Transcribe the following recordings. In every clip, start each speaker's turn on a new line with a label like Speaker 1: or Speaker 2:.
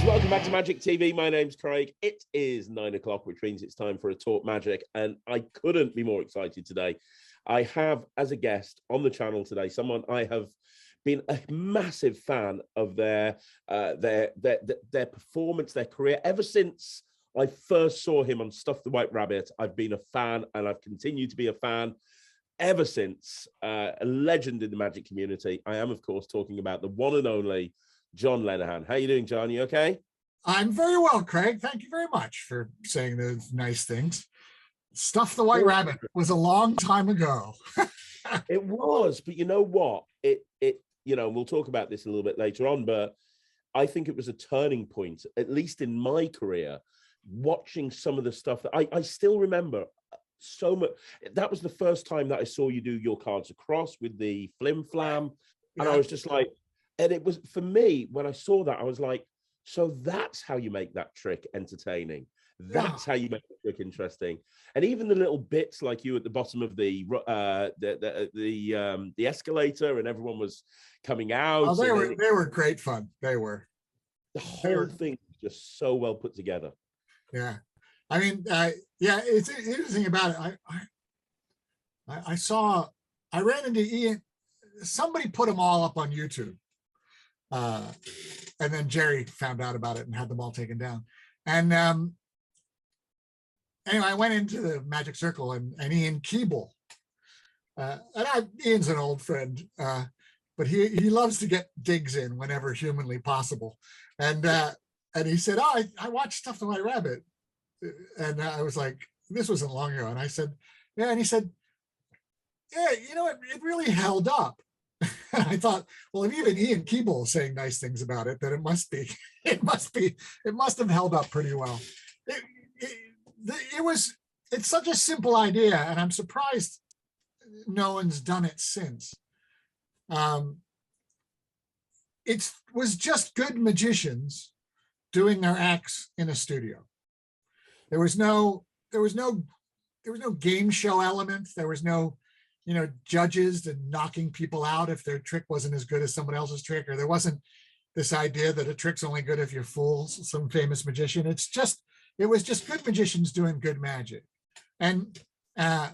Speaker 1: welcome back to Magic TV. My name's Craig. It is 9 o'clock, which means it's time for a Talk Magic, and I couldn't be more excited today. I have, as a guest on the channel today, someone I have been a massive fan of their performance, their career. Ever since I first saw him on Stuff the White Rabbit, I've been a fan, and I've continued to be a fan ever since. A legend in the magic community. I am, of course, talking about the one and only John Lenahan. How you doing, John? You okay?
Speaker 2: I'm very well, Craig. Thank you very much for saying those nice things. Stuff the White Rabbit was a long time ago.
Speaker 1: It was, but you know what? We'll talk about this a little bit later on, but I think it was a turning point, at least in my career, watching some of the stuff that I still remember so much. That was the first time that I saw you do your cards across with the flim flam. And I was just like, and it was, for me, when I saw that, I was like, so that's how you make that trick entertaining. That's how you make the trick interesting. And even the little bits like you at the bottom of the escalator, and everyone was coming out.
Speaker 2: Oh, they were great fun. They were.
Speaker 1: The whole thing was just so well put together.
Speaker 2: Yeah. I mean, it's interesting about it. I ran into Ian. Somebody put them all up on YouTube. And then Jerry found out about it and had them all taken down. And anyway, I went into the Magic Circle and Ian Keeble. Ian's an old friend, but he loves to get digs in whenever humanly possible. And he said, "Oh, I watched Stuff the White Rabbit," and I was like, "This wasn't long ago." And I said, "Yeah," and he said, "Yeah, it really held up." And I thought, well, if even Ian Keeble is saying nice things about it, then it must have held up pretty well. It's such a simple idea, and I'm surprised no one's done it since. It was just good magicians doing their acts in a studio. There was no game show element. There was no judges and knocking people out if their trick wasn't as good as someone else's trick, or there wasn't this idea that a trick's only good if you fool some famous magician. It was just good magicians doing good magic. And, and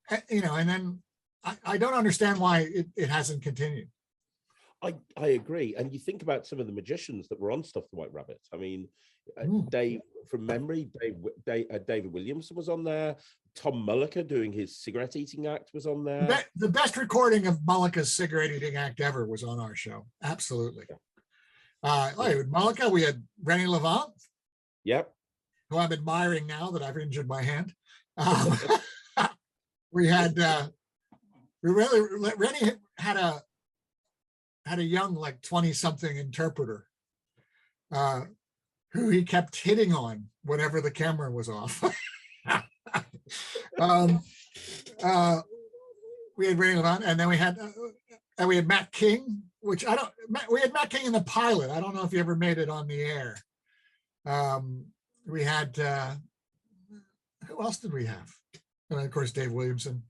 Speaker 2: then I don't understand why it hasn't continued.
Speaker 1: I agree. And you think about some of the magicians that were on Stuff the White Rabbit. I mean, Dave, from memory, David Williams was on there. Tom Mullica doing his cigarette eating act was on there.
Speaker 2: The best recording of Mullica's cigarette eating act ever was on our show. Absolutely. With Mullica, we had Rennie Levant.
Speaker 1: Yep.
Speaker 2: Who I'm admiring now that I've injured my hand. We had Rennie had a young, like 20-something interpreter who he kept hitting on whenever the camera was off. We had Rennie Levant, and then we had Matt King, we had Matt King in the pilot. I don't know if he ever made it on the air. We had who else did we have? And of course, Dave Williamson.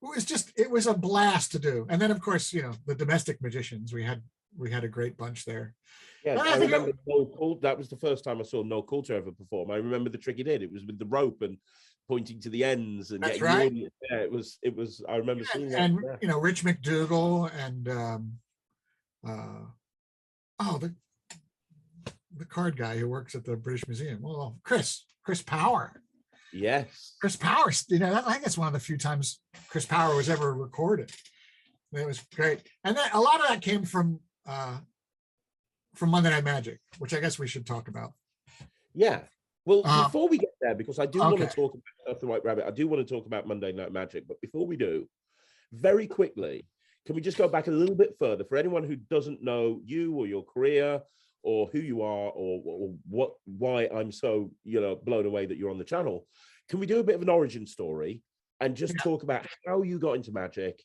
Speaker 2: It was a blast to do. And then of course, the domestic magicians, we had a great bunch there.
Speaker 1: Yeah, I remember that was the first time I saw Noel Coulter ever perform. I remember the trick he did. It was with the rope and pointing to the ends and
Speaker 2: that's
Speaker 1: getting
Speaker 2: right.
Speaker 1: the audience. It was I remember seeing that.
Speaker 2: And Rich McDougall and the card guy who works at the British Museum. Well, Chris Power.
Speaker 1: Yes.
Speaker 2: Chris Power, I think that's one of the few times Chris Power was ever recorded. It was great. And then a lot of that came from Monday Night Magic, which I guess we should talk about.
Speaker 1: Yeah. Well, before we get there, because I do want to talk about Stuff the White Rabbit, I do want to talk about Monday Night Magic, but before we do, very quickly, can we just go back a little bit further for anyone who doesn't know you or your career or who you are or why I'm so blown away that you're on the channel? Can we do a bit of an origin story and just talk about how you got into magic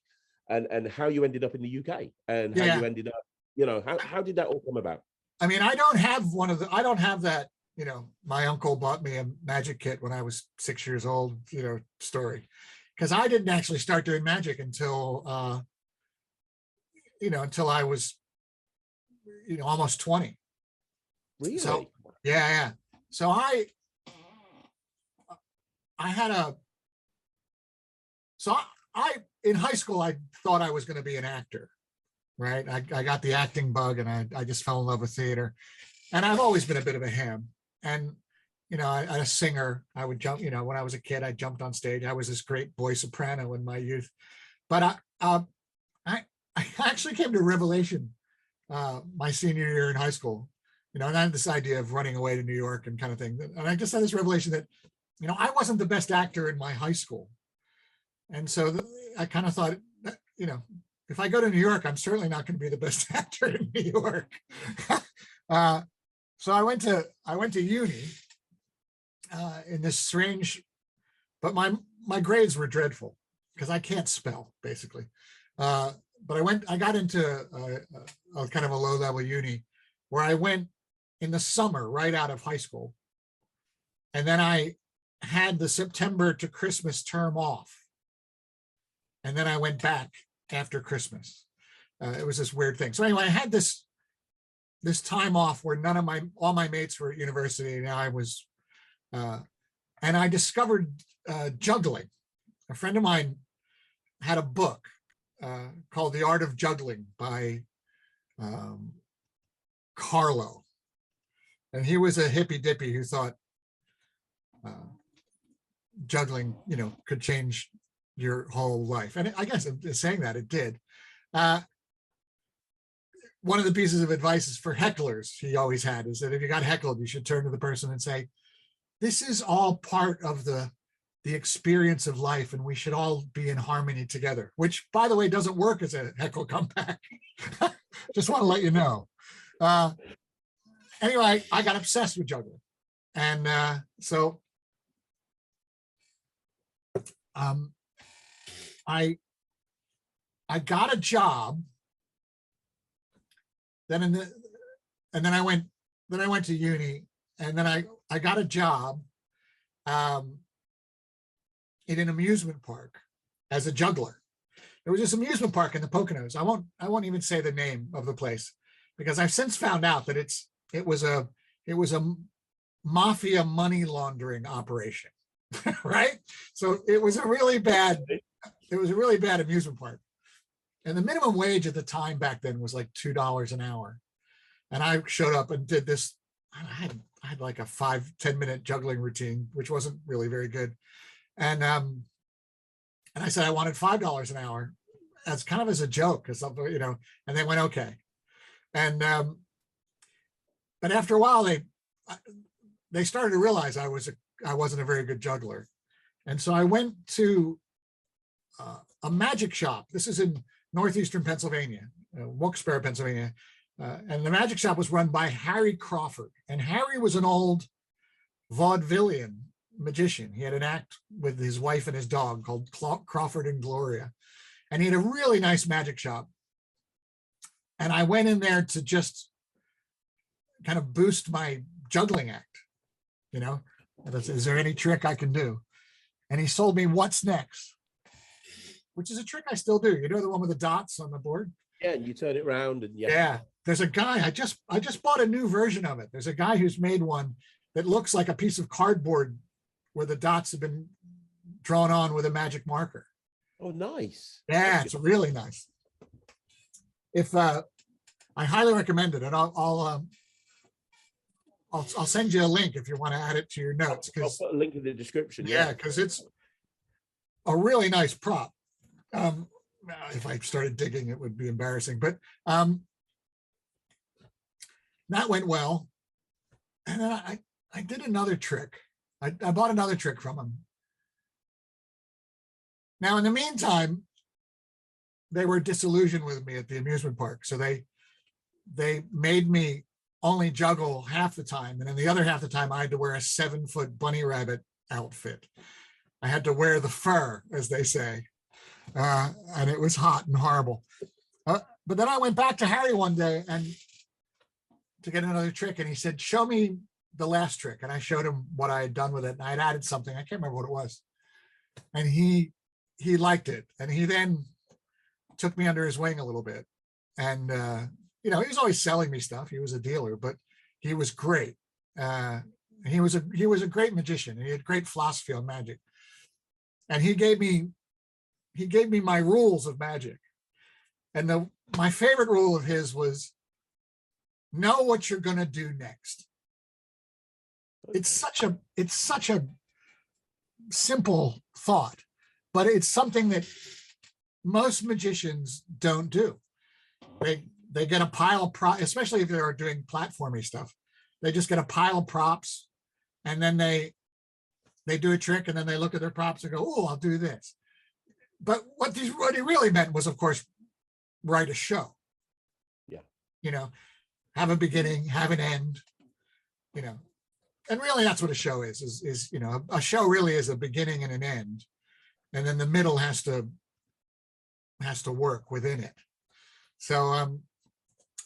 Speaker 1: and how you ended up in the UK and how you ended up, how did that all come about?
Speaker 2: I mean, I don't have that, my uncle bought me a magic kit when I was 6 years old, story, because I didn't actually start doing magic until, until I was, almost 20.
Speaker 1: Really?
Speaker 2: So yeah. So I had I in high school, I thought I was going to be an actor, right? I got the acting bug, and I just fell in love with theater. And I've always been a bit of a ham. And, I a singer, I would jump, when I was a kid, I jumped on stage. I was this great boy soprano in my youth. But I actually came to revelation my senior year in high school, and I had this idea of running away to New York and kind of thing. And I just had this revelation that, I wasn't the best actor in my high school. And so I kind of thought, if I go to New York, I'm certainly not going to be the best actor in New York. So I went to uni in this strange, but my grades were dreadful because I can't spell, basically. But I got into a kind of a low level uni where I went in the summer right out of high school. And then I had the September to Christmas term off. And then I went back after Christmas. It was this weird thing. So anyway, I had this time off where all my mates were at university, and I was, and I discovered juggling. A friend of mine had a book called The Art of Juggling by Carlo. And he was a hippy dippy who thought juggling, could change your whole life. And I guess saying that, it did. One of the pieces of advice is for hecklers he always had is that if you got heckled, you should turn to the person and say, this is all part of the experience of life, and we should all be in harmony together, which, by the way, doesn't work as a heckle comeback. Just want to let you know. Anyway, I got obsessed with juggling. And so I got a job. Then I went to uni, and then I got a job in an amusement park as a juggler. There was this amusement park in the Poconos. I won't even say the name of the place, because I've since found out that it was a mafia money laundering operation, right? So it was a really bad amusement park. And the minimum wage at the time back then was like $2 an hour. And I showed up and did this. I had like a 5-10 minute juggling routine, which wasn't really very good. And I said I wanted $5 an hour as kind of as a joke, because and they went okay. And but after a while they started to realize I wasn't a very good juggler. And so I went to a magic shop. This is in northeastern Pennsylvania, Wilkes-Barre, Pennsylvania. And the magic shop was run by Harry Crawford. And Harry was an old vaudevillian magician. He had an act with his wife and his dog called Crawford and Gloria. And he had a really nice magic shop. And I went in there to just kind of boost my juggling act. Is there any trick I can do? And he sold me What's Next, which is a trick I still do. The one with the dots on the board?
Speaker 1: Yeah, and you turn it around and
Speaker 2: yeah. There's a guy, I just bought a new version of it. There's a guy who's made one that looks like a piece of cardboard where the dots have been drawn on with a magic marker.
Speaker 1: Oh, nice.
Speaker 2: Yeah, it's really nice. If I highly recommend it, and I'll send you a link if you want to add it to your notes.
Speaker 1: I'll put a link in the description.
Speaker 2: Yeah, because it's a really nice prop. If I started digging, it would be embarrassing. But that went well. And then I did another trick. I bought another trick from him. Now, in the meantime, they were disillusioned with me at the amusement park. So they made me only juggle half the time. And then the other half the time, I had to wear a 7-foot bunny rabbit outfit. I had to wear the fur, as they say. And it was hot and horrible. But then I went back to Harry one day and to get another trick. And he said, show me the last trick. And I showed him what I had done with it. And I had added something. I can't remember what it was. And he liked it. And he then took me under his wing a little bit. And, he was always selling me stuff. He was a dealer, but he was great. He was a great magician. He had great philosophy on magic, and he gave me my rules of magic. And my favorite rule of his was, know what you're going to do next. It's such a simple thought, but it's something that most magicians don't do. They get a pile of props, especially if they're doing platformy stuff. They just get a pile of props, and then they do a trick, and then they look at their props and go, "Oh, I'll do this." But what he really meant was, of course, write a show.
Speaker 1: Yeah.
Speaker 2: You know, have a beginning, have an end. You know, and really that's what a show is, you know, a show really is a beginning and an end, and then the middle has to work within it. So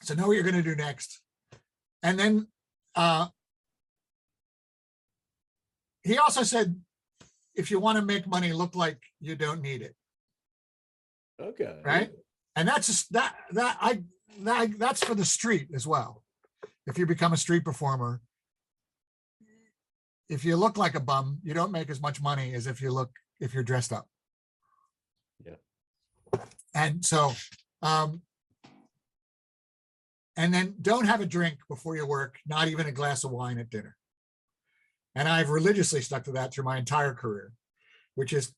Speaker 2: so know what you're going to do next. And then he also said, if you want to make money, look like you don't need it.
Speaker 1: Okay.
Speaker 2: Right. And that's just that's for the street as well. If you become a street performer, if you look like a bum, you don't make as much money as if you're dressed up.
Speaker 1: Yeah.
Speaker 2: And so, and then don't have a drink before you work, not even a glass of wine at dinner. And I've religiously stuck to that through my entire career, which is,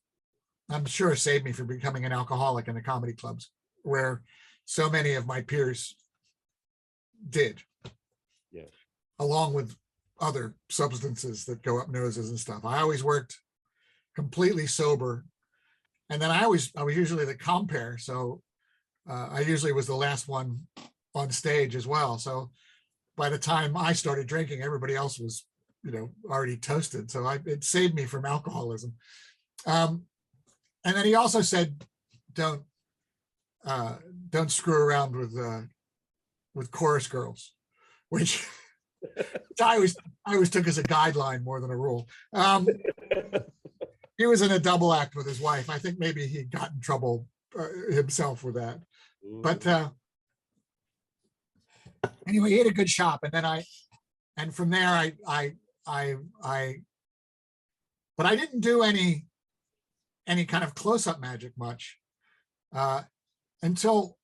Speaker 2: I'm sure, saved me from becoming an alcoholic in the comedy clubs, where so many of my peers did.
Speaker 1: Yeah. Along
Speaker 2: with other substances that go up noses and stuff. I always worked completely sober. And then I was usually the compere. So I usually was the last one on stage as well. So by the time I started drinking, everybody else was, you know, already toasted. So it saved me from alcoholism. And then he also said, don't screw around with chorus girls, which I always took as a guideline more than a rule. He was in a double act with his wife. I think maybe he got in trouble himself with that. But anyway, he had a good shop, and from there but I didn't do any kind of close-up magic much until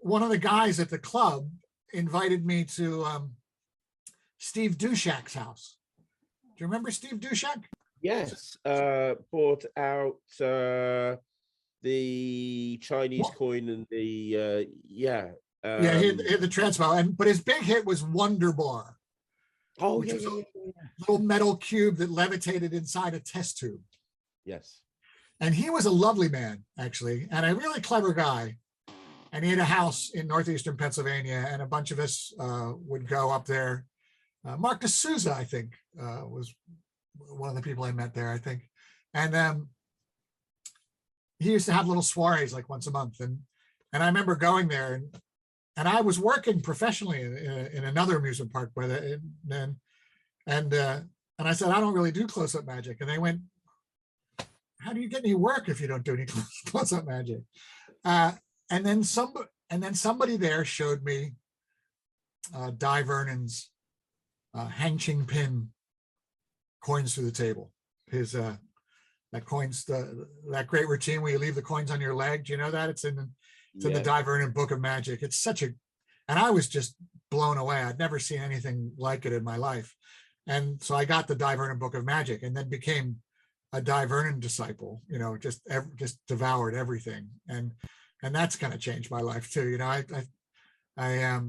Speaker 2: one of the guys at the club invited me to Steve Dushak's house. Do you remember Steve Dushak?
Speaker 1: Yes, bought out the Chinese coin and the he had
Speaker 2: the transpo, but his big hit was Wonder Bar.
Speaker 1: Oh,
Speaker 2: which was a little metal cube that levitated inside a test tube.
Speaker 1: Yes.
Speaker 2: And he was a lovely man, actually, and a really clever guy. And he had a house in northeastern Pennsylvania, and a bunch of us would go up there. Mark D'Souza, I think, was one of the people I met there, I think. And he used to have little soirees like once a month. And I remember going there, and I was working professionally in another amusement park by then. And I said, I don't really do close-up magic. And they went, how do you get any work if you don't do any close-up magic? And then somebody there showed me Dai Vernon's Hang Ching Pin coins through the table. His that great routine where you leave the coins on your leg. Do you know that? It's in the Dai Vernon Book of Magic. It's and I was just blown away. I'd never seen anything like it in my life. And so I got the Dai Vernon Book of Magic, and then became a Dai Vernon disciple, you know, just devoured everything. And that's kind of changed my life too. You know, I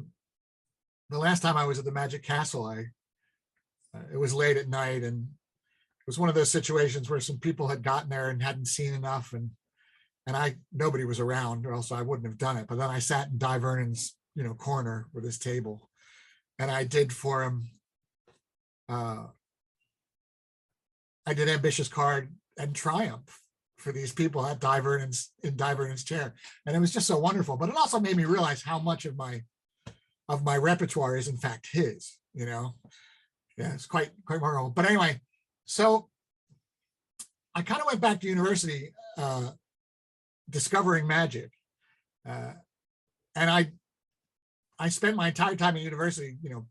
Speaker 2: the last time I was at the Magic Castle, it was late at night, and it was one of those situations where some people had gotten there and hadn't seen enough, and nobody was around, or else I wouldn't have done it. But then I sat in Dai Vernon's, you know, corner with his table, and I did for him. I did Ambitious Card and Triumph for these people at Dai Vernon's chair, and it was just so wonderful. But it also made me realize how much of my repertoire is in fact his. You know, yeah, it's quite remarkable. But anyway, so I kind of went back to university, discovering magic, and I spent my entire time at university, you know,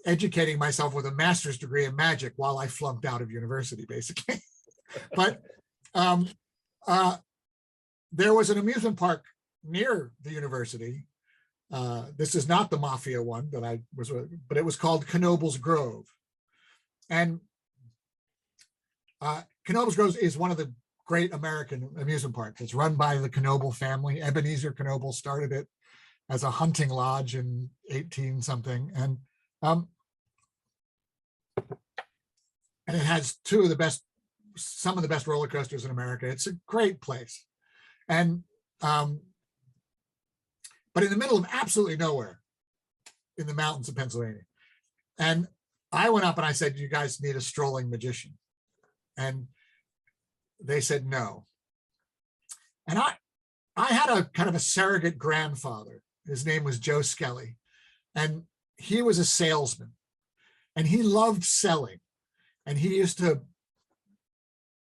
Speaker 2: educating myself with a master's degree in magic while I flunked out of university, basically. But there was an amusement park near the university. This is not the Mafia one that I was with, but it was called Knobel's Grove. And Knobel's Grove is one of the great American amusement parks. It's run by the Knobel family. Ebenezer Knobel started it as a hunting lodge in 18 something. And it has some of the best roller coasters in America. It's a great place. And but in the middle of absolutely nowhere in the mountains of Pennsylvania. And I went up and I said, you guys need a strolling magician. And they said no. And I had a kind of a surrogate grandfather. His name was Joe Skelly. And he was a salesman. And he loved selling. And he used to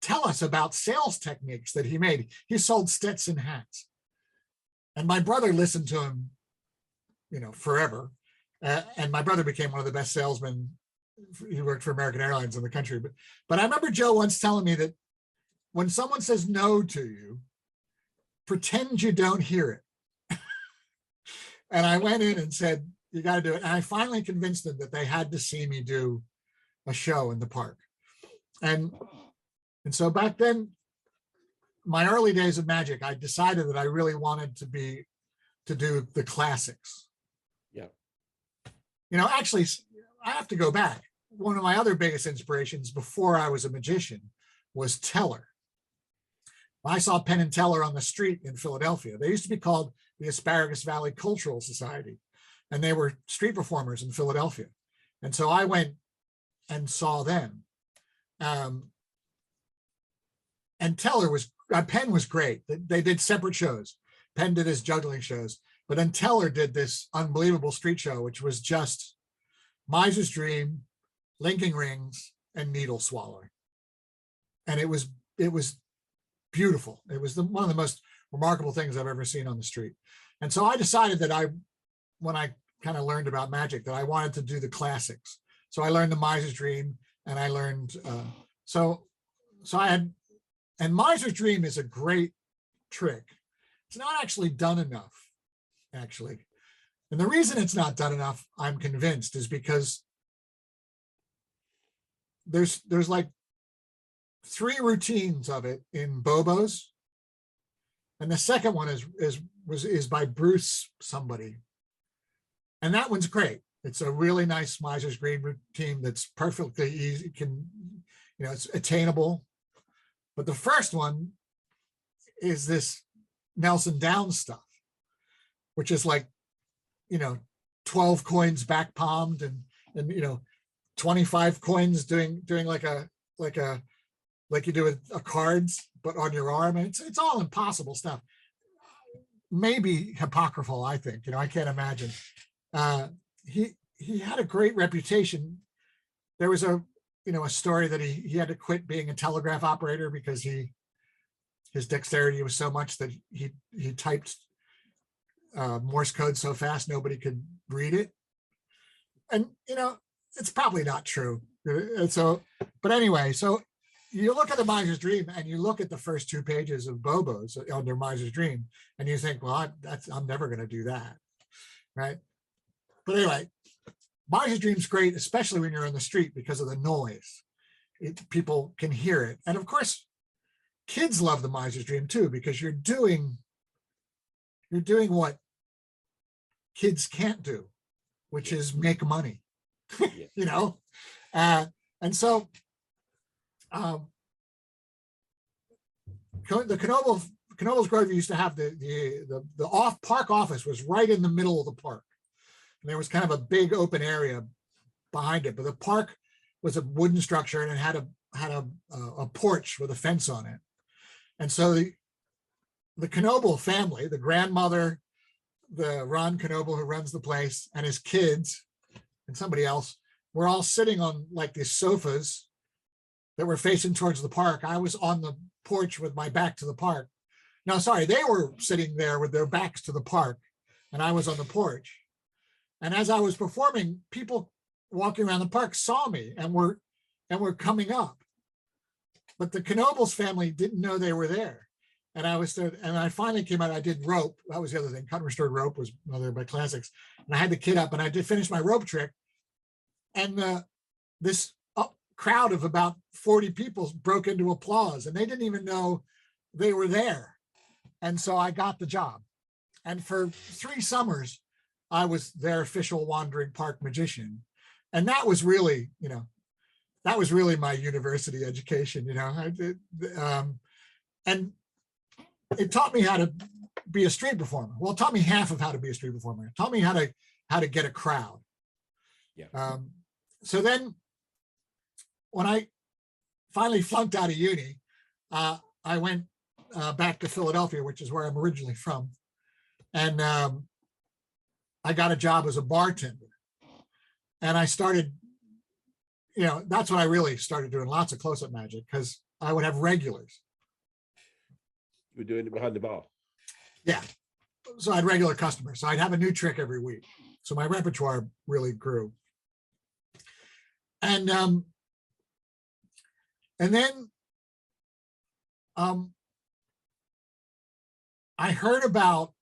Speaker 2: tell us about sales techniques that he made. He sold Stetson hats. And my brother listened to him, forever. And my brother became one of the best salesmen. He worked for American Airlines in the country. But I remember Joe once telling me that when someone says no to you, pretend you don't hear it. And I went in and said, you got to do it. And I finally convinced them that they had to see me do a show in the park. And so back then, my early days of magic, I decided that I really wanted to do the classics.
Speaker 1: Yeah.
Speaker 2: Actually, I have to go back. One of my other biggest inspirations before I was a magician was Teller. I saw Penn and Teller on the street in Philadelphia. They used to be called the Asparagus Valley Cultural Society, and they were street performers in Philadelphia. And so I went and saw them. And Penn was great. They did separate shows. Penn did his juggling shows, but then Teller did this unbelievable street show, which was just Miser's Dream, linking rings, and needle swallowing. And it was beautiful. It was one of the most remarkable things I've ever seen on the street. And so I decided that when I kind of learned about magic, that I wanted to do the classics. So I learned the Miser's Dream, and I learned, and Miser's Dream is a great trick. It's not actually done enough, actually. And the reason it's not done enough, I'm convinced, is because there's like 3 routines of it in Bobo's. And the second one is by Bruce somebody. And that one's great. It's a really nice Miser's Dream routine that's perfectly easy. It's attainable. But the first one is this Nelson Downs stuff, which is like, 12 coins back palmed and 25 coins doing like you do with cards, but on your arm. And it's all impossible stuff. Maybe apocryphal, I think. I can't imagine. He had a great reputation. There was a story that he had to quit being a telegraph operator because his dexterity was so much that he typed Morse code so fast nobody could read it. And it's probably not true. So, but anyway, so you look at the Miser's Dream and you look at the first 2 pages of Bobo's under Miser's Dream, and you think, well, I'm never going to do that, right? But anyway, Miser's Dream's great, especially when you're on the street because of the noise. People can hear it. And of course, kids love the Miser's Dream too, because you're doing what kids can't do, which is make money, and so the Knobel's Grove used to have the park office was right in the middle of the park. And there was kind of a big open area behind it, but the park was a wooden structure and it had a porch with a fence on it. And so the Knobel family, the grandmother, the Ron Knobel who runs the place, and his kids and somebody else were all sitting on like these sofas that were facing towards the park. I was on the porch with my back to the park. No, sorry, they were sitting there with their backs to the park and I was on the porch. And as I was performing, people walking around the park saw me and were coming up. But the Knoebels family didn't know they were there. And I finally came out, I did rope. That was the other thing. Cut and restored rope was another of my classics. And I had the kid up and I did finish my rope trick. And this crowd of about 40 people broke into applause and they didn't even know they were there. And so I got the job. And for 3 summers, I was their official wandering park magician. And that was really, that was really my university education, and it taught me how to be a street performer. Well, it taught me half of how to be a street performer. It taught me how to get a crowd.
Speaker 1: Yeah.
Speaker 2: So then when I finally flunked out of uni, I went back to Philadelphia, which is where I'm originally from. And I got a job as a bartender. And I started, that's when I really started doing lots of close-up magic, because I would have regulars.
Speaker 1: You were doing it behind the bar?
Speaker 2: Yeah. So I had regular customers. So I'd have a new trick every week. So my repertoire really grew. And then I heard about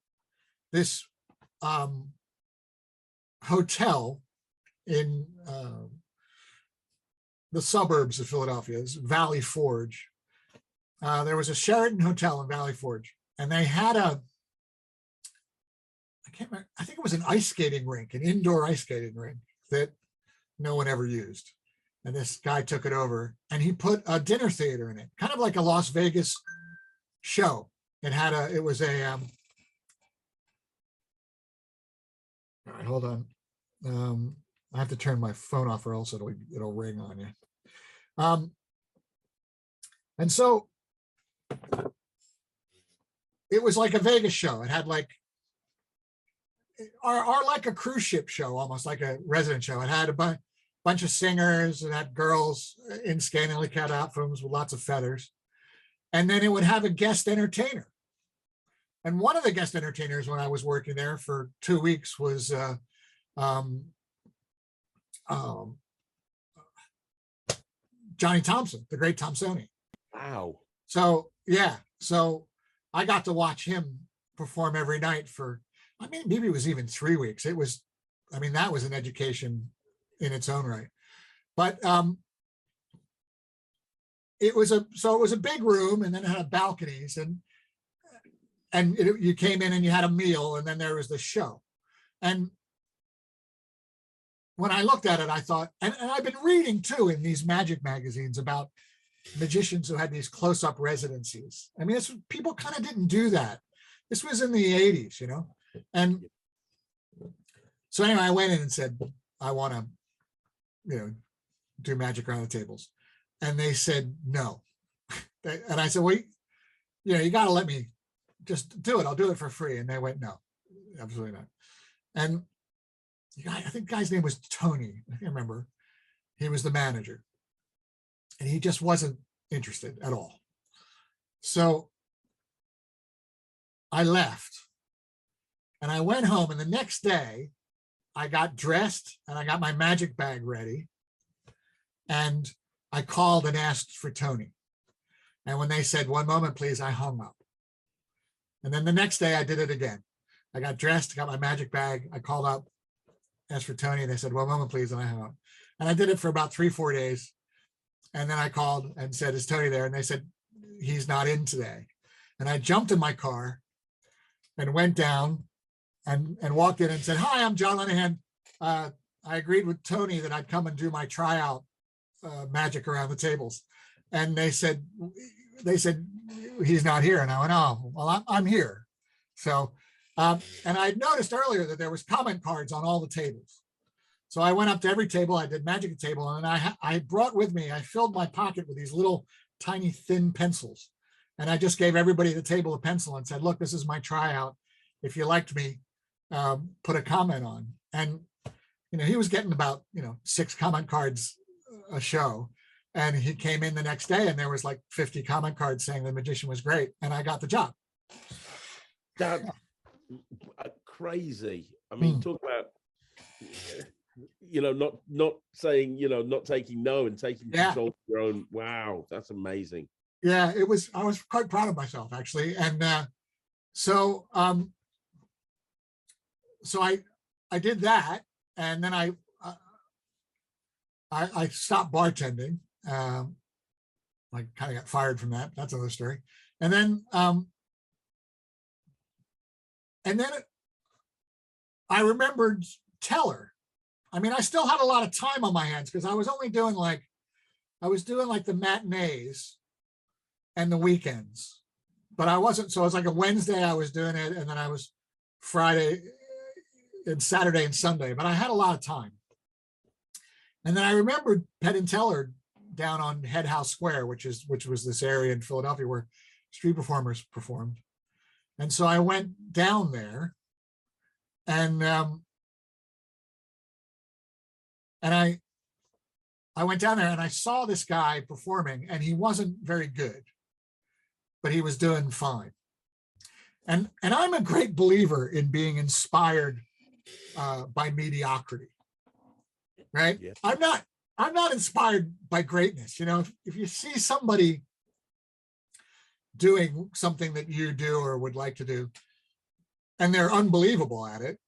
Speaker 2: this hotel in the suburbs of Philadelphia, it's Valley Forge. There was a Sheraton Hotel in Valley Forge, and they had I can't remember, I think it was an ice skating rink, an indoor ice skating rink that no one ever used. And this guy took it over and he put a dinner theater in it, kind of like a Las Vegas show. It was a, all right, hold on. I have to turn my phone off or else it'll ring on you. And so it was like a Vegas show. It had like, or like a cruise ship show, almost like a resident show. It had a bunch of singers. It had girls in scantily clad outfits with lots of feathers. And then it would have a guest entertainer. And one of the guest entertainers when I was working there for 2 weeks was Johnny Thompson, the great Thompsonian.
Speaker 1: Wow.
Speaker 2: So, yeah. So I got to watch him perform every night for, maybe it was even 3 weeks. That was an education in its own right. But it was a big room, and then it had balconies, and you came in and you had a meal, and then there was the show. And when I looked at it, I thought, and I've been reading too in these magic magazines about magicians who had these close-up residencies. People kind of didn't do that. This was in the 80s, And so anyway, I went in and said, I want to, do magic around the tables. And they said, no. And I said, well, you got to let me just do it. I'll do it for free. And they went, no, absolutely not. And I think the guy's name was Tony. I can't remember. He was the manager. And he just wasn't interested at all. So I left. And I went home. And the next day, I got dressed and I got my magic bag ready. And I called and asked for Tony. And when they said, 1 moment, please, I hung up. And then the next day I did it again. I got dressed, got my magic bag. I called up, asked for Tony. And they said, 1 moment, please. And I hung up. And I did it for about 3-4 days. And then I called and said, is Tony there? And they said, he's not in today. And I jumped in my car and went down and walked in and said, hi, I'm John Lenahan. I agreed with Tony that I'd come and do my tryout magic around the tables. And they said, he's not here. And I went, oh, well, I'm here. So, and I noticed earlier that there was comment cards on all the tables. So I went up to every table, I did magic at the table, and I brought with me, I filled my pocket with these little tiny thin pencils. And I just gave everybody at the table a pencil and said, look, this is my tryout. If you liked me, put a comment on. And, he was getting about, 6 comment cards a show. And he came in the next day and there was like 50 comment cards saying the magician was great. And I got the job.
Speaker 1: That's crazy. Talk about not saying, not taking no and taking
Speaker 2: Yeah.
Speaker 1: control of your own. Wow, that's amazing.
Speaker 2: Yeah, I was quite proud of myself, actually. And so I did that, and then I stopped bartending. I kind of got fired from that. That's another story. And then I remembered Teller. I mean, I still had a lot of time on my hands because I was only doing like the matinees and the weekends, but I wasn't. So it was like a Wednesday I was doing it, and then I was Friday and Saturday and Sunday, but I had a lot of time. And then I remembered Penn and Teller down on Head House Square, which was this area in Philadelphia where street performers performed. And so I went down there, and I went down there and I saw this guy performing, and he wasn't very good, but he was doing fine. And I'm a great believer in being inspired by mediocrity, right? Yeah. I'm not inspired by greatness. If you see somebody doing something that you do or would like to do, and they're unbelievable at it,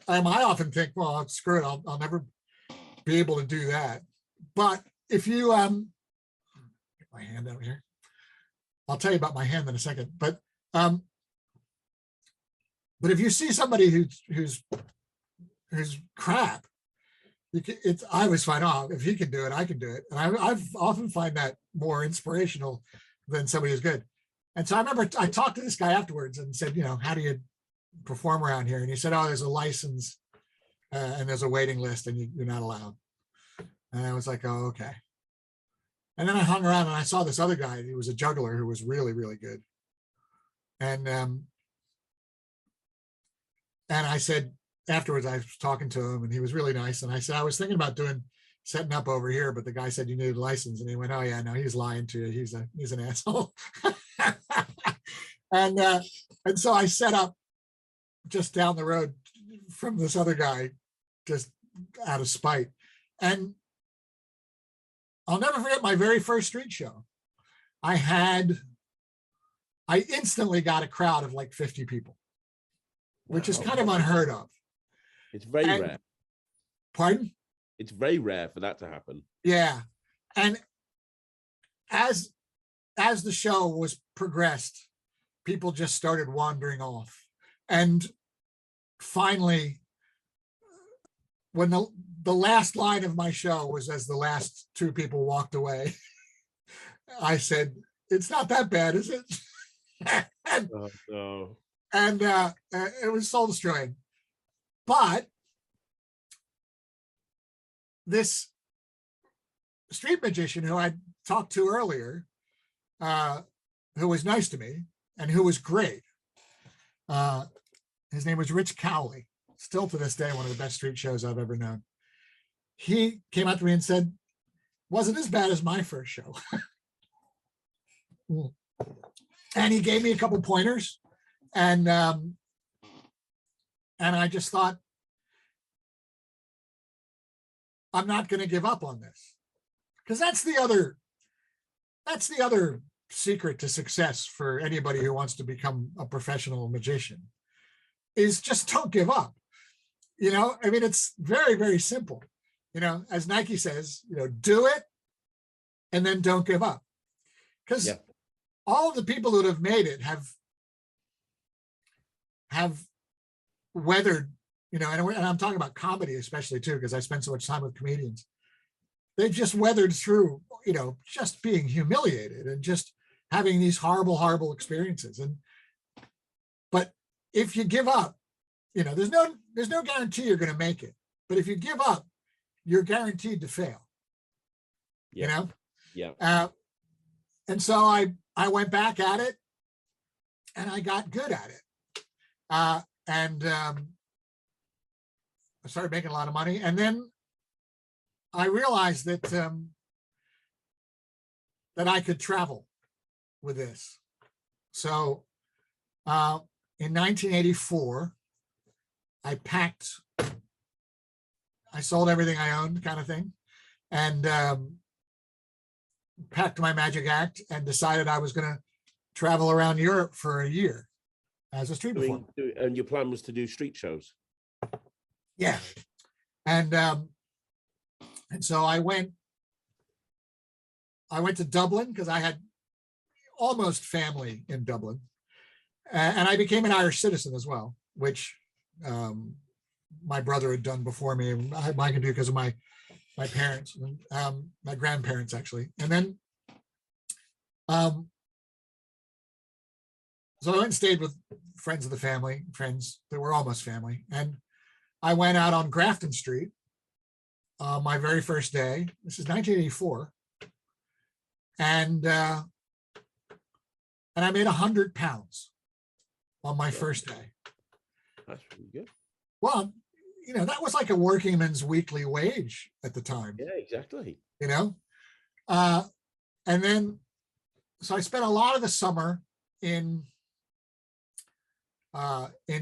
Speaker 2: I often think, well, screw it, I'll never be able to do that. But if you get my hand out here, I'll tell you about my hand in a second. But if you see somebody who's crap, I always find, oh, if he can do it, I can do it. And I've often find that more inspirational than somebody who's good. And so I remember I talked to this guy afterwards and said, how do you perform around here? And he said, oh, there's a license and there's a waiting list, and you're not allowed. And I was like, oh, okay. And then I hung around and I saw this other guy. He was a juggler who was really, really good. And I said, afterwards, I was talking to him, and he was really nice. And I said, I was thinking about setting up over here, but the guy said you needed a license. And he went, oh yeah, no, he's lying to you. He's an asshole. And so I set up just down the road from this other guy, just out of spite. And I'll never forget my very first street show. I instantly got a crowd of like 50 people, which is kind of unheard of.
Speaker 1: It's very rare.
Speaker 2: Pardon?
Speaker 1: It's very rare for that to happen.
Speaker 2: Yeah. And as the show was progressed, people just started wandering off. And finally, when the last line of my show was as the last two people walked away, I said, it's not that bad, is it?
Speaker 1: No.
Speaker 2: And it was soul destroying. But this street magician who I talked to earlier, who was nice to me and who was great, his name was Rich Cowley, still to this day one of the best street shows I've ever known. He came up to me and said, wasn't as bad as my first show. And he gave me a couple pointers, and I just thought, I'm not going to give up on this, because that's the other secret to success for anybody who wants to become a professional magician, is just don't give up. I mean, it's very, very simple. As Nike says, do it and then don't give up. Because all of the people that have made it have weathered, and I'm talking about comedy especially too, because I spend so much time with comedians. They've just weathered through, just being humiliated and just having these horrible, horrible experiences. But if you give up, there's no guarantee you're going to make it. But if you give up, you're guaranteed to fail.
Speaker 1: Yeah.
Speaker 2: And so I went back at it, and I got good at it. And I started making a lot of money. And then I realized that that I could travel with this. So in 1984, I packed I sold everything I owned, kind of thing, and packed my magic act and decided I was going to travel around Europe for a year as a street performer.
Speaker 1: And your plan was to do street shows?
Speaker 2: Yeah. And so I went to Dublin because I had almost family in Dublin. And I became an Irish citizen as well, which my brother had done before me. I can do because of my parents, my grandparents, actually. And then, so I went and stayed with friends of the family, friends that were almost family. And I went out on Grafton Street my very first day. This is 1984. And I made 100 pounds on my first day.
Speaker 1: That's pretty good.
Speaker 2: Well, that was like a workingman's weekly wage at the time.
Speaker 1: Yeah, exactly.
Speaker 2: And then, so I spent a lot of the summer in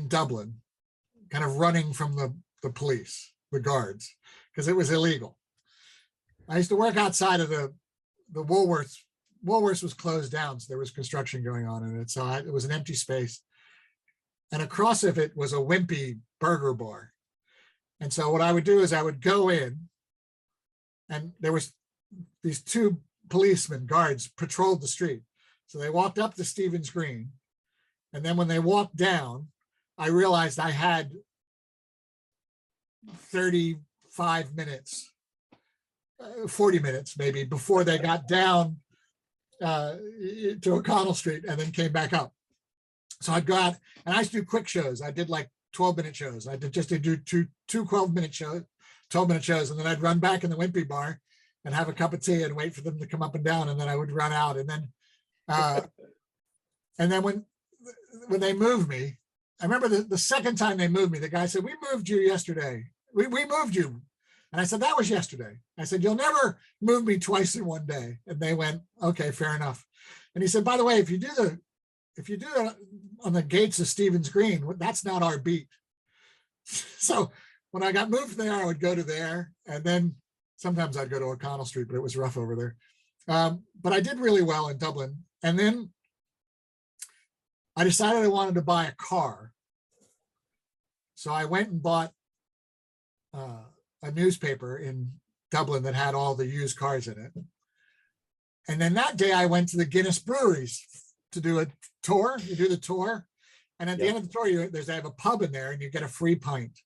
Speaker 2: Dublin, kind of running from the police, the guards, because it was illegal. I used to work outside of the Woolworths. Woolworths was closed down, so there was construction going on in it. So it was an empty space. And across of it was a wimpy burger bar. And so what I would do is I would go in, and there was these two policemen, guards, patrolled the street. So they walked up to Stephen's Green. And then when they walked down, I realized I had 35 minutes, 40 minutes maybe, before they got down to O'Connell Street and then came back up. So I'd go out, and I used to do quick shows. I did like 12-minute shows. I did just to do two 12-minute shows, and then I'd run back in the wimpy bar and have a cup of tea and wait for them to come up and down, and then I would run out. And then when they moved me, I remember the second time they moved me, the guy said, "We moved you yesterday. We moved you." And I said, "That was yesterday." I said, "You'll never move me twice in one day." And they went, "Okay, fair enough." And he said, "By the way, if you do that on the gates of Stephen's Green, that's not our beat." So when I got moved there, I would go to there, and then sometimes I'd go to O'Connell Street, but it was rough over there. But I did really well in Dublin. And then I decided I wanted to buy a car. So I went and bought a newspaper in Dublin that had all the used cars in it. And then that day I went to the Guinness breweries to do a tour. You do the tour, and at the end of the tour, they have a pub in there, and you get a free pint.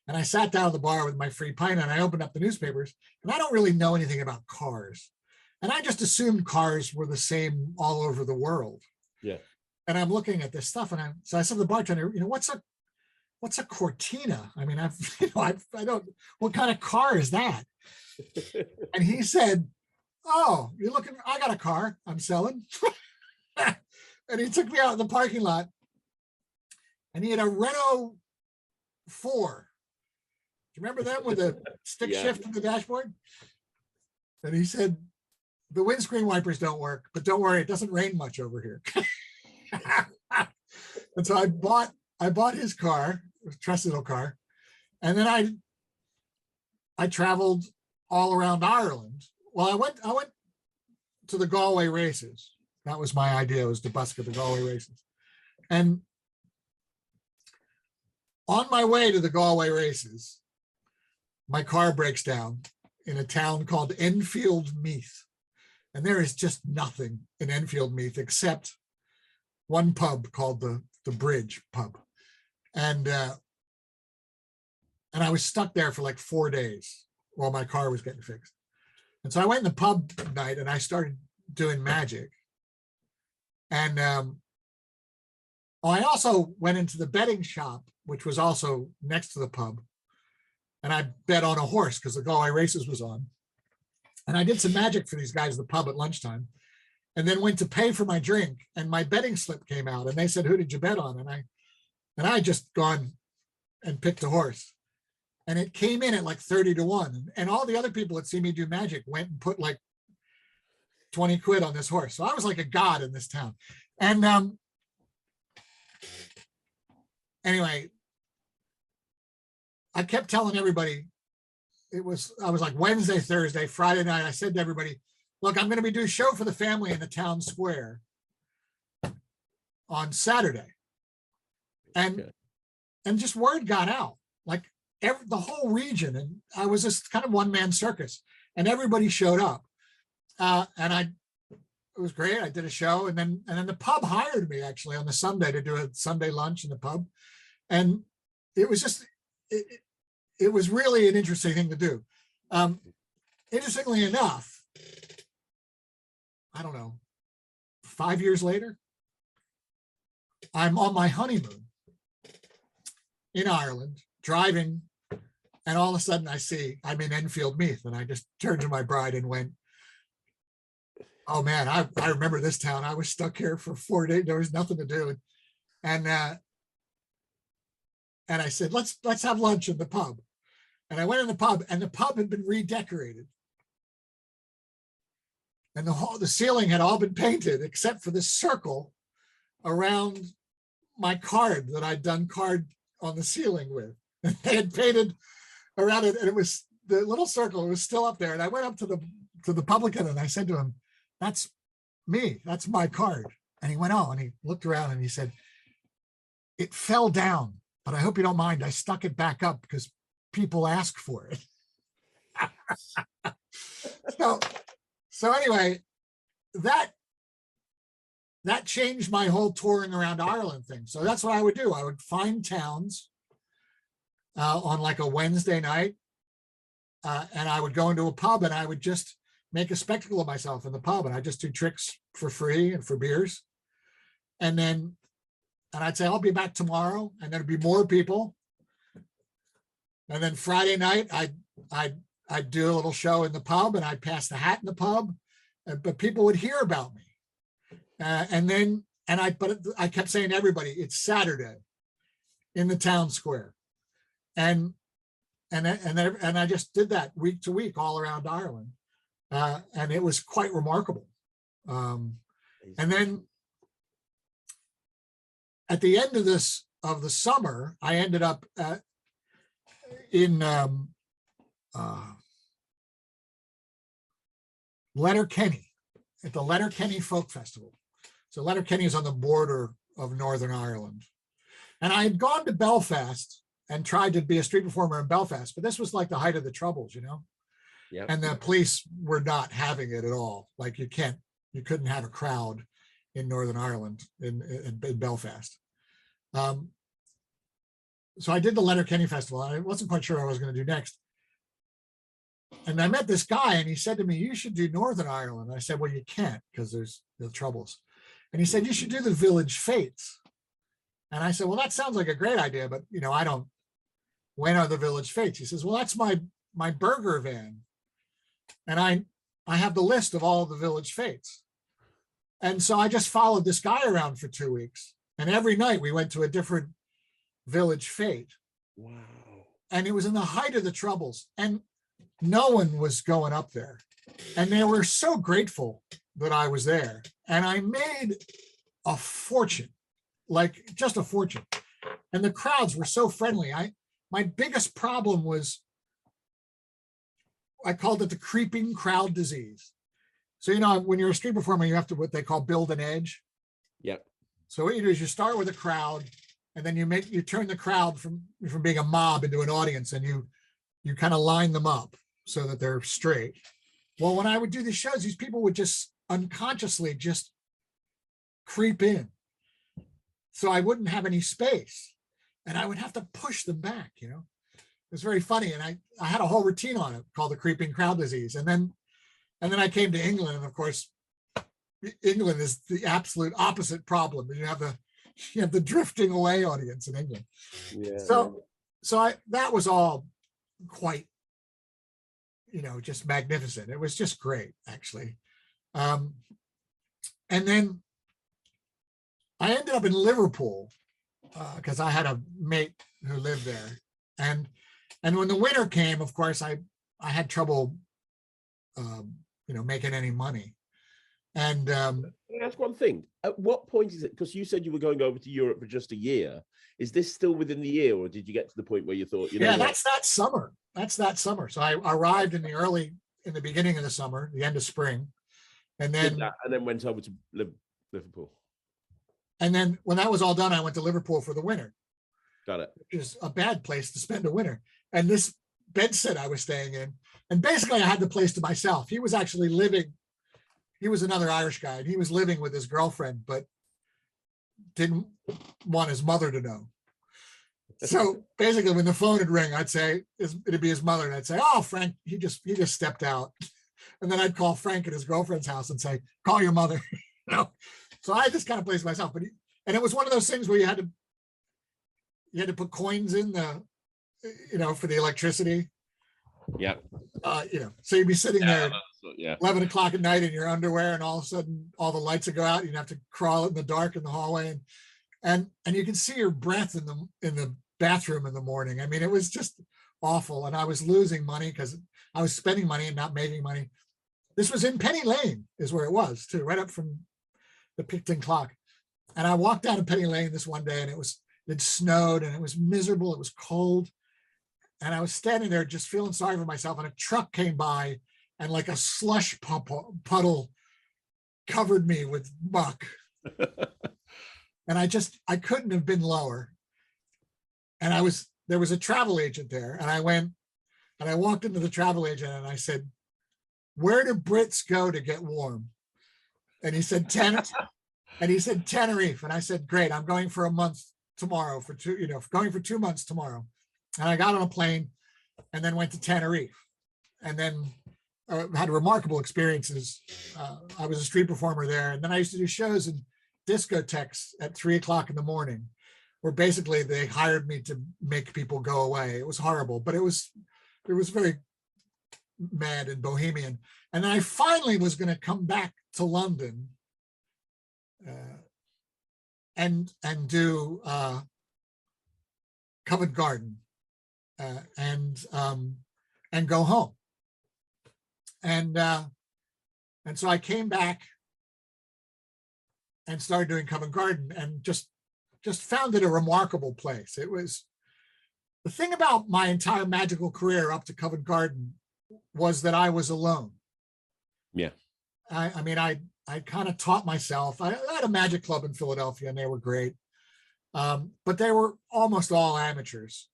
Speaker 2: And I sat down at the bar with my free pint, and I opened up the newspapers, and I don't really know anything about cars, and I just assumed cars were the same all over the world.
Speaker 1: Yeah. And
Speaker 2: I'm looking at this stuff, and so I said to the bartender, what's a Cortina? I mean, I don't. What kind of car is that? And he said, "Oh, you're looking. I got a car I'm selling." And he took me out in the parking lot, and he had a Renault 4. Do you remember them with the stick shift in the dashboard? And he said, "The windscreen wipers don't work, but don't worry, it doesn't rain much over here." And so I bought his car, a trusty little car, and then I traveled all around Ireland. Well, I went to the Galway races. That was my idea, was to busk at the Galway races. And on my way to the Galway races, my car breaks down in a town called Enfield Meath. And there is just nothing in Enfield Meath except one pub called the Bridge Pub. And I was stuck there for like 4 days while my car was getting fixed. And so I went in the pub night and I started doing magic. And I also went into the betting shop, which was also next to the pub. And I bet on a horse because the Galway races was on. And I did some magic for these guys at the pub at lunchtime, and then went to pay for my drink, and my betting slip came out, and they said, "Who did you bet on?" And I just gone and picked a horse, and it came in at like 30-1. And all the other people that see me do magic went and put like 20 quid on this horse. So I was like a god in this town. And anyway, I kept telling everybody, I was like Wednesday, Thursday, Friday night. I said to everybody, look, I'm going to be doing a show for the family in the town square on Saturday. And just word got out, like the whole region. And I was this kind of one-man circus, and everybody showed up. And it was great. I did a show, and then the pub hired me actually on the Sunday to do a Sunday lunch in the pub. And it was just, it was really an interesting thing to do. Interestingly enough, I don't know, 5 years later, I'm on my honeymoon in Ireland, driving, and all of a sudden I'm in Enfield Meath, and I just turned to my bride and went, oh man, I remember this town. I was stuck here for 4 days. There was nothing to do. And I said, let's have lunch in the pub. And I went in the pub, and the pub had been redecorated. And the ceiling had all been painted except for this circle around my card that I'd done card on the ceiling with. And they had painted around it, and it was the little circle. It was still up there. And I went up to the publican, and I said to him, that's me. That's my card. And he went, oh, and he looked around and he said, it fell down, but I hope you don't mind. I stuck it back up because people ask for it. So anyway, that changed my whole touring around Ireland thing. So that's what I would do. I would find towns on like a Wednesday night, and I would go into a pub, and I would just make a spectacle of myself in the pub, and I just do tricks for free and for beers. And I'd say, I'll be back tomorrow, and there'd be more people. And then Friday night, I'd do a little show in the pub, and I'd pass the hat in the pub, but people would hear about me. But I kept saying to everybody, it's Saturday in the town square. And I just did that week to week all around Ireland. And it was quite remarkable. And then at the end of the summer, I ended up in Letterkenny, at the Letterkenny Folk Festival. So Letterkenny is on the border of Northern Ireland. And I had gone to Belfast and tried to be a street performer in Belfast, but this was like the height of the Troubles, you know? Yep. And the police were not having it at all. Like you couldn't have a crowd in Northern Ireland in Belfast. So I did the Letterkenny Festival. I wasn't quite sure what I was going to do next. And I met this guy, and he said to me, you should do Northern Ireland. I said, well, you can't because there's the Troubles. And he said, you should do the Village Fates. And I said, well, that sounds like a great idea, but I don't, when are the Village Fates? He says, well, that's my burger van. And I have the list of all of the Village Fates. And so I just followed this guy around for 2 weeks. And every night we went to a different Village Fate.
Speaker 1: Wow.
Speaker 2: And it was in the height of the Troubles. And no one was going up there. And they were so grateful that I was there. And I made a fortune, like just a fortune. And the crowds were so friendly. My biggest problem was, I called it the creeping crowd disease. So, when you're a street performer, you have to, what they call build an edge.
Speaker 1: Yep.
Speaker 2: So what you do is you start with a crowd, and then you turn the crowd from being a mob into an audience, and you kind of line them up so that they're straight. Well, when I would do these shows, these people would just unconsciously just creep in. So I wouldn't have any space, and I would have to push them back, It was very funny. And I had a whole routine on it called the creeping crowd disease. And then I came to England, and of course, England is the absolute opposite problem. You have the drifting away audience in England. Yeah. So that was all quite, just magnificent. It was just great, actually. And then I ended up in Liverpool because I had a mate who lived there. And when the winter came, of course, I had trouble, making any money. And
Speaker 1: Can I ask one thing? At what point is it? Because you said you were going over to Europe for just a year. Is this still within the year, or did you get to the point where you thought, you know,
Speaker 2: yeah,
Speaker 1: what?
Speaker 2: that's that summer. That's that summer. So I arrived in the beginning of the summer, the end of spring, and
Speaker 1: Did
Speaker 2: then
Speaker 1: that, and then went over to Liverpool.
Speaker 2: and then when that was all done, I went to Liverpool for the winter,
Speaker 1: Got it.
Speaker 2: which is a bad place to spend a winter. And this bedsit I was staying in, and basically I had the place to myself. He was actually living. He was another Irish guy, and he was living with his girlfriend, but didn't want his mother to know. So basically, when the phone would ring, I'd say it'd be his mother, and I'd say, "Oh, Frank, he just stepped out," and then I'd call Frank at his girlfriend's house and say, "Call your mother." You know, so I just kind of placed myself, and it was one of those things where you had to put coins in the, for the electricity.
Speaker 1: Yeah.
Speaker 2: So you'd be sitting there.
Speaker 1: Yeah.
Speaker 2: 11 o'clock at night in your underwear, and all of a sudden all the lights would go out. You'd have to crawl in the dark in the hallway, and you can see your breath in the bathroom in the morning. I mean, it was just awful. And I was losing money because I was spending money and not making money. This was in Penny Lane is where it was too, right up from the Picton clock. And I walked down to Penny Lane this one day, and it snowed, and it was miserable. It was cold. And I was standing there just feeling sorry for myself. And a truck came by, and like a slush puddle covered me with muck. And I couldn't have been lower. And there was a travel agent there, and I went and I walked into the travel agent and I said, "Where do Brits go to get warm?" And he said, Tenerife. And I said, "Great, I'm going for a month tomorrow going for 2 months tomorrow." And I got on a plane and then went to Tenerife, and then had remarkable experiences. I was a street performer there, and then I used to do shows in discotheques at 3 o'clock in the morning, where basically they hired me to make people go away. It was horrible, but it was very mad and bohemian. And then I finally was going to come back to London and do Covent Garden and go home. And so I came back and started doing Covent Garden, and just found it a remarkable place. It was the thing about my entire magical career up to Covent Garden was that I was alone.
Speaker 1: Yeah.
Speaker 2: I mean, I kind of taught myself. I had a magic club in Philadelphia, and they were great. But they were almost all amateurs.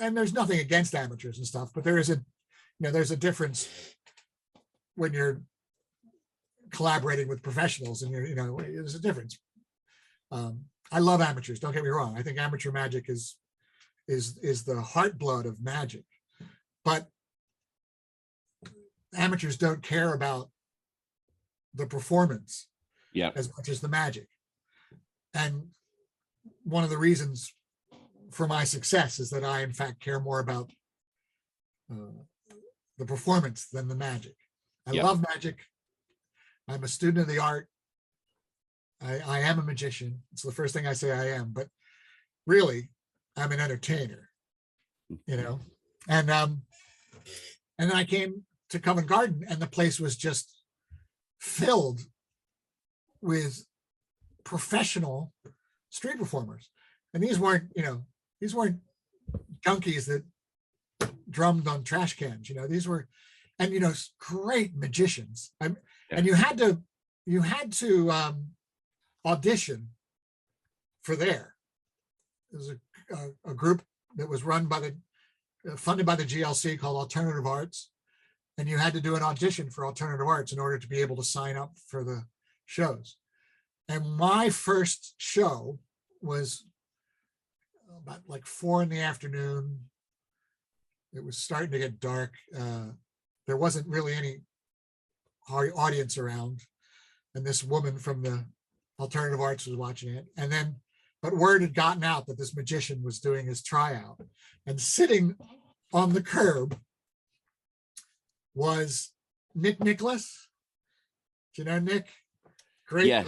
Speaker 2: And there's nothing against amateurs and stuff, but there's a difference when you're collaborating with professionals, and there's a difference. I love amateurs, don't get me wrong. I think amateur magic is the heartblood of magic, but amateurs don't care about the performance as much as the magic. And one of the reasons for my success is that I, in fact, care more about the performance than the magic. I love magic. I'm a student of the art. I am a magician. It's the first thing I say I am, but really, I'm an entertainer, And then I came to Covent Garden, and the place was just filled with professional street performers. And these weren't junkies that drummed on trash cans. These were, and great magicians. And you had to audition for there. There was a group that was funded by the GLC called Alternative Arts, and you had to do an audition for Alternative Arts in order to be able to sign up for the shows. And my first show was about like 4 p.m. It was starting to get dark. There wasn't really any audience around, and this woman from the Alternative Arts was watching it. But word had gotten out that this magician was doing his tryout, and sitting on the curb was Nick Nicholas. Do you know Nick? Great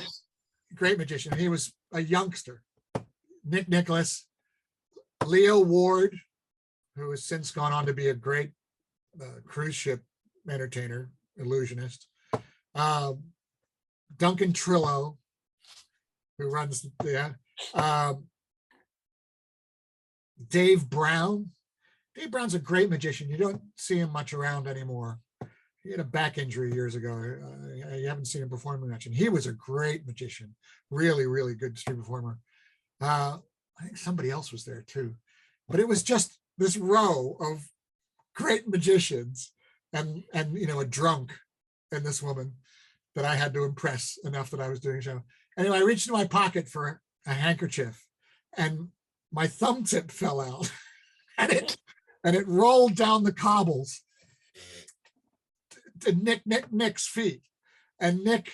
Speaker 2: magician. He was a youngster. Nick Nicholas, Leo Ward, who has since gone on to be a great cruise ship entertainer, illusionist. Duncan Trillo, who runs Dave Brown. Dave Brown's a great magician. You don't see him much around anymore. He had a back injury years ago. You haven't seen him perform much, and he was a great magician. Really, really good street performer. I think somebody else was there too, but it was just this row of great magicians and a drunk and this woman that I had to impress enough that I was doing a show. Anyway, I reached in my pocket for a handkerchief and my thumb tip fell out and it rolled down the cobbles to Nick's feet. And Nick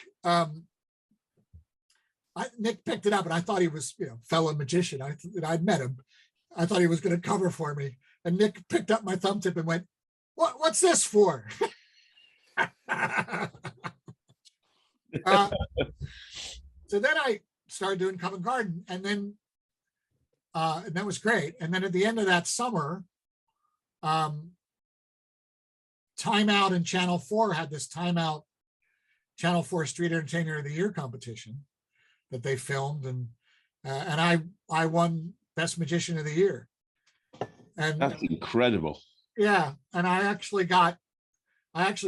Speaker 2: picked it up and I thought he was, fellow magician. I'd met him. I thought he was going to cover for me. And Nick picked up my thumb tip and went, what's this for? So then I started doing Covent Garden, and then and that was great. And then at the end of that summer, Time Out and Channel 4 had this Time Out Channel 4 Street Entertainer of the Year competition that they filmed, and I won Best Magician of the Year. And
Speaker 1: that's incredible.
Speaker 2: Yeah, and I actually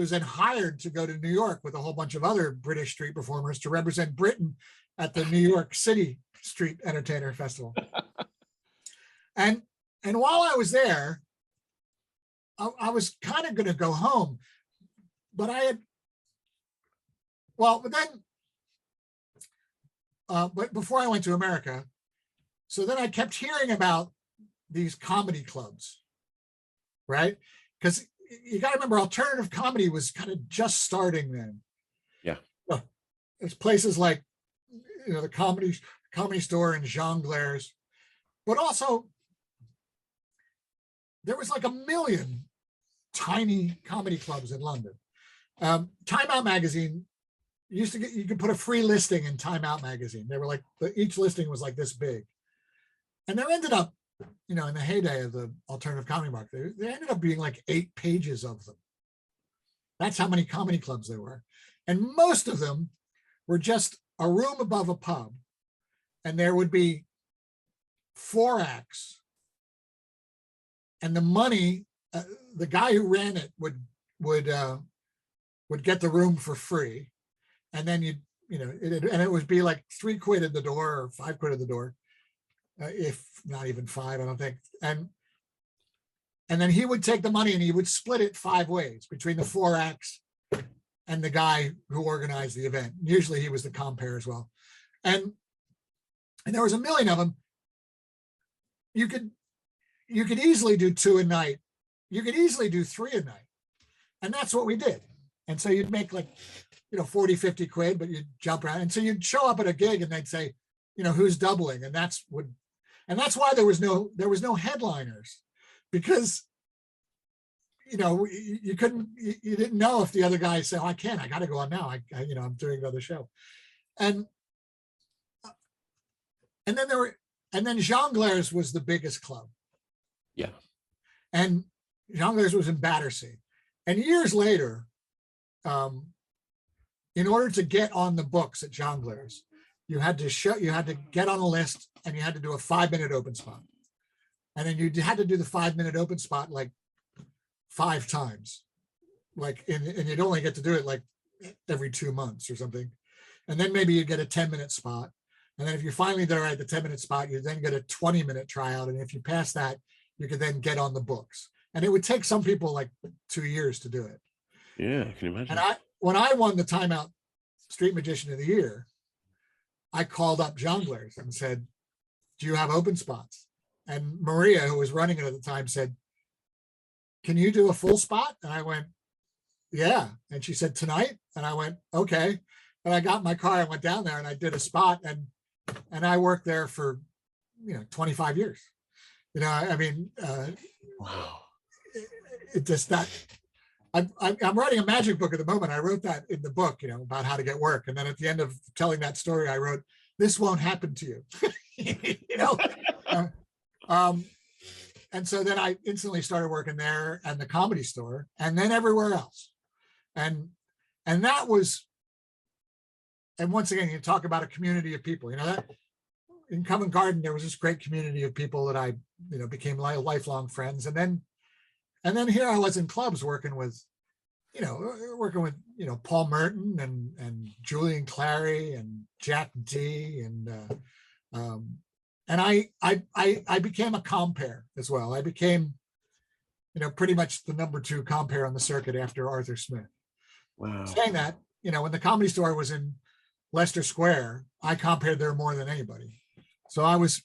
Speaker 2: was then hired to go to New York with a whole bunch of other British street performers to represent Britain at the New York City Street Entertainer Festival. And while I was there, I was kind of going to go home, but but before I went to America, so then I kept hearing about these comedy clubs, right? Because you got to remember, alternative comedy was kind of just starting then.
Speaker 1: Yeah.
Speaker 2: There's places like, the comedy store and Jongleurs, but also there was like 1 million tiny comedy clubs in London. Time Out magazine you could put a free listing in Time Out magazine. They were like, each listing was like this big. And there ended up, in the heyday of the alternative comedy market, there ended up being like 8 pages of them. That's how many comedy clubs there were. And most of them were just a room above a pub. And there would be 4 acts. And the money, the guy who ran it would get the room for free. And then it would be like 3 quid at the door or 5 quid at the door. If not even 5, I don't think. And then he would take the money and he would split it 5 ways between the 4 acts and the guy who organized the event. Usually he was the compere as well. And there was 1 million of them. You could easily do 2 a night. You could easily do 3 a night. And that's what we did. And so you'd make like, 40, 50 quid, but you'd jump around. And so you'd show up at a gig and they'd say, who's doubling? And that's why there was no headliners, because you didn't know if the other guy said, I got to go on now. I'm doing another show. And then Jongleurs was the biggest club.
Speaker 1: Yeah.
Speaker 2: And Jongleurs was in Battersea. And years later, in order to get on the books at Jongleurs, you had to get on a list and you had to do a 5-minute open spot. And then you had to do the 5-minute open spot like 5 times. And you'd only get to do it like every 2 months or something. And then maybe you get a 10-minute spot. And then if you're finally there at the 10-minute spot, you then get a 20-minute tryout. And if you pass that, you could then get on the books. And it would take some people like 2 years to do it.
Speaker 1: Yeah, I can imagine.
Speaker 2: And when I won the Time Out Street Magician of the Year, I called up Jongleurs and said, do you have open spots? And Maria, who was running it at the time, said, can you do a full spot? And I went, yeah. And she said, tonight? And I went, okay. And I got in my car and went down there and I did a spot, and I worked there for 25 years.
Speaker 1: Wow.
Speaker 2: It just that I'm writing a magic book at the moment. I wrote that in the book, about how to get work. And then at the end of telling that story, I wrote, this won't happen to you. And so then I instantly started working there and the Comedy Store and then everywhere else. And that was and once again, you talk about a community of people, that in Covent Garden, there was this great community of people that I, became lifelong friends. And then here I was in clubs working with Paul Merton and Julian Clary and Jack D. And I became a compere as well. I became, pretty much the number 2 compere on the circuit after Arthur Smith.
Speaker 1: Wow.
Speaker 2: Saying that, when the Comedy Store was in Leicester Square, I compared there more than anybody. So I was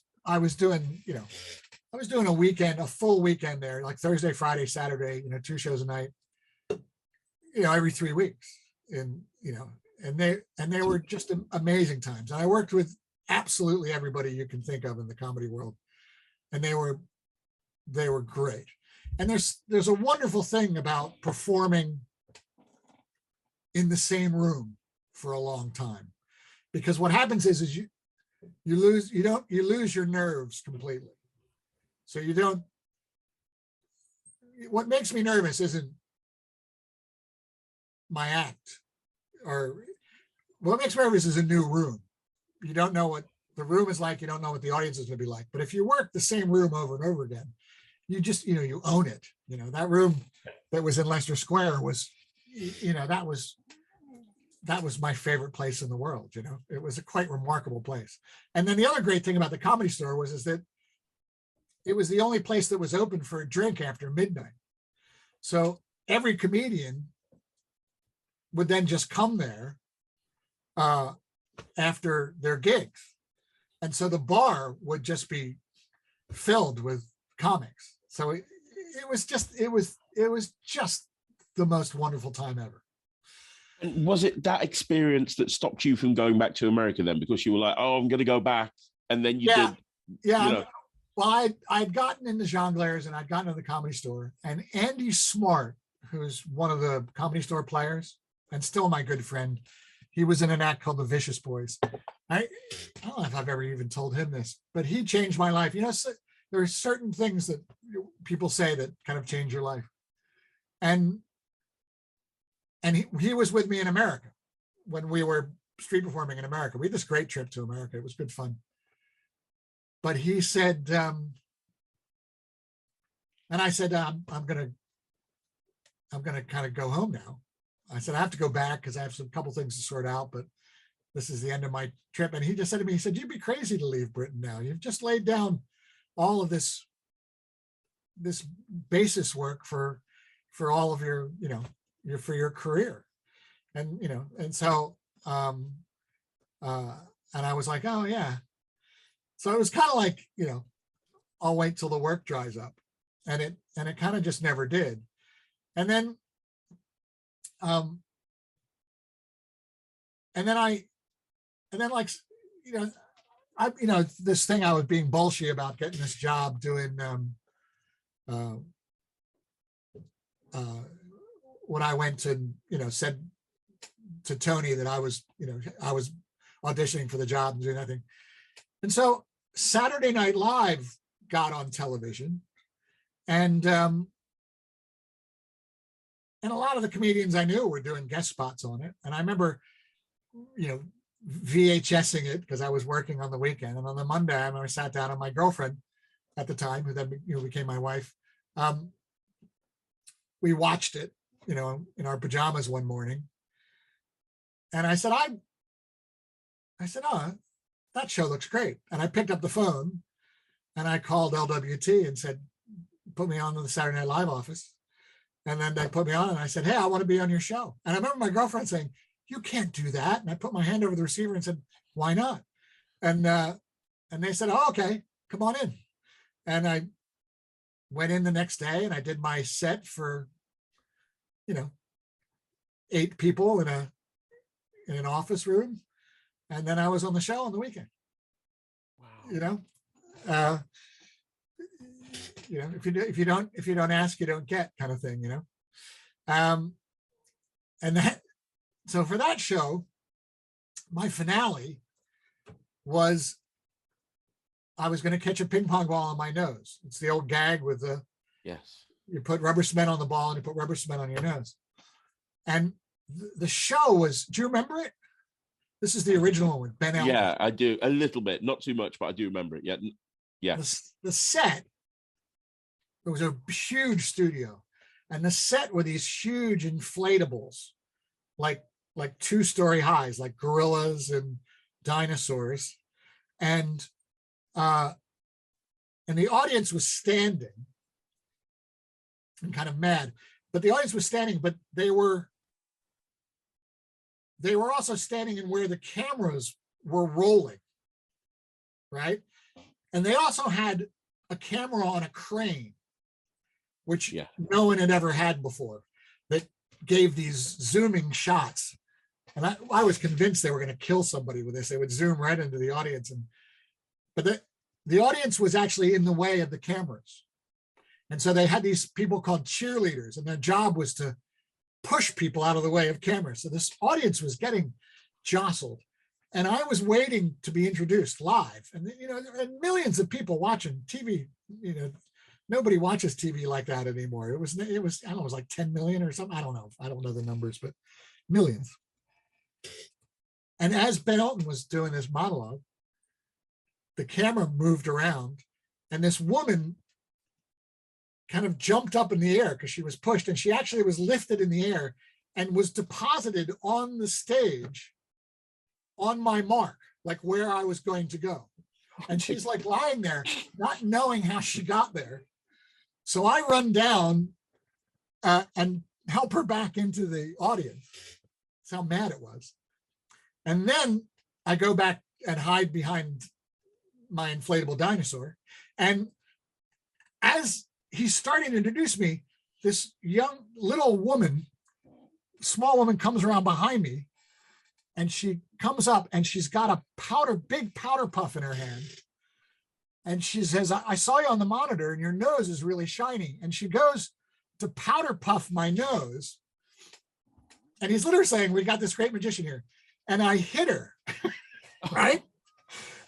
Speaker 2: doing, I was doing a full weekend there, like Thursday, Friday, Saturday, 2 shows a night, every 3 weeks. And they were just amazing times. And I worked with absolutely everybody you can think of in the comedy world. And they were great. And there's a wonderful thing about performing in the same room for a long time, because what happens is you lose your nerves completely. So what makes me nervous isn't my act, or what makes me nervous is a new room. You don't know what the room is like. You don't know what the audience is going to be like. But if you work the same room over and over again, you just, you own it. That room that was in Leicester Square was, that was my favorite place in the world. It was a quite remarkable place. And then the other great thing about the Comedy Store is that it was the only place that was open for a drink after midnight. So every comedian would then just come there after their gigs. And so the bar would just be filled with comics. So it was just the most wonderful time ever.
Speaker 1: And was it that experience that stopped you from going back to America then? Because you were like, oh, I'm going to go back. And then you did.
Speaker 2: Yeah. Well, I'd gotten into Jongleurs and I'd gotten into the Comedy Store. And Andy Smart, who's one of the Comedy Store players and still my good friend, he was in an act called The Vicious Boys. I don't know if I've ever even told him this, but he changed my life. So there are certain things that people say that kind of change your life. And he was with me in America when we were street performing in America. We had this great trip to America. It was good fun. But he said, and I said, I'm gonna kind of go home now. I said, I have to go back because I have a couple things to sort out, but this is the end of my trip. And he just said to me, he said, you'd be crazy to leave Britain now. You've just laid down all of this basis work for all of your, for your career. And, and so, and I was like, oh yeah. So it was kind of like, I'll wait till the work dries up, and it kind of just never did. And then this thing I was being bullshit about getting this job doing when I went to, said to Tony that I was auditioning for the job and doing nothing. And so Saturday Night Live got on television, and a lot of the comedians I knew were doing guest spots on it. And I remember, VHSing it because I was working on the weekend. And on the Monday, I remember I sat down, and my girlfriend at the time, who then became my wife, we watched it, in our pajamas one morning. And I said, oh, that show looks great. And I picked up the phone and I called LWT and said, put me on to the Saturday Night Live office. And then they put me on, and I said, hey, I want to be on your show. And I remember my girlfriend saying, you can't do that. And I put my hand over the receiver and said, why not? And they said, oh, okay, come on in. And I went in the next day and I did my set for, 8 people in an office room. And then I was on the show on the weekend. Wow. If you don't ask, you don't get, kind of thing, so for that show, my finale was I was going to catch a ping pong ball on my nose. It's the old gag with you put rubber cement on the ball and you put rubber cement on your nose. And the show was, do you remember it? This is the original one with Ben Elton.
Speaker 1: Yeah, I do a little bit, not too much, but I do remember it. Yeah, yeah.
Speaker 2: The set, it was a huge studio, and the set were these huge inflatables, like 2-story highs, like gorillas and dinosaurs, and the audience was standing and kind of mad, but the audience was standing, but they were also standing in where the cameras were rolling, right? And they also had a camera on a crane, which no one had ever had before, that gave these zooming shots. And I was convinced they were going to kill somebody with this. They would zoom right into the audience. But the audience was actually in the way of the cameras. And so they had these people called cheerleaders, and their job was to push people out of the way of cameras. So this audience was getting jostled. And I was waiting to be introduced live. And, and millions of people watching TV, nobody watches TV like that anymore. It was, I don't know, it was like 10 million or something. I don't know the numbers, but millions. And as Ben Elton was doing this monologue, the camera moved around, and this woman kind of jumped up in the air because she was pushed, and she actually was lifted in the air and was deposited on the stage on my mark, like where I was going to go. And she's like lying there, not knowing how she got there. So I run down and help her back into the audience. That's how mad it was. And then I go back and hide behind my inflatable dinosaur. And as he's starting to introduce me, this young little woman, small woman, comes around behind me, and she comes up and she's got a big powder puff in her hand. And she says, I saw you on the monitor and your nose is really shiny. And she goes to powder puff my nose. And he's literally saying, we got this great magician here. And I hit her, right?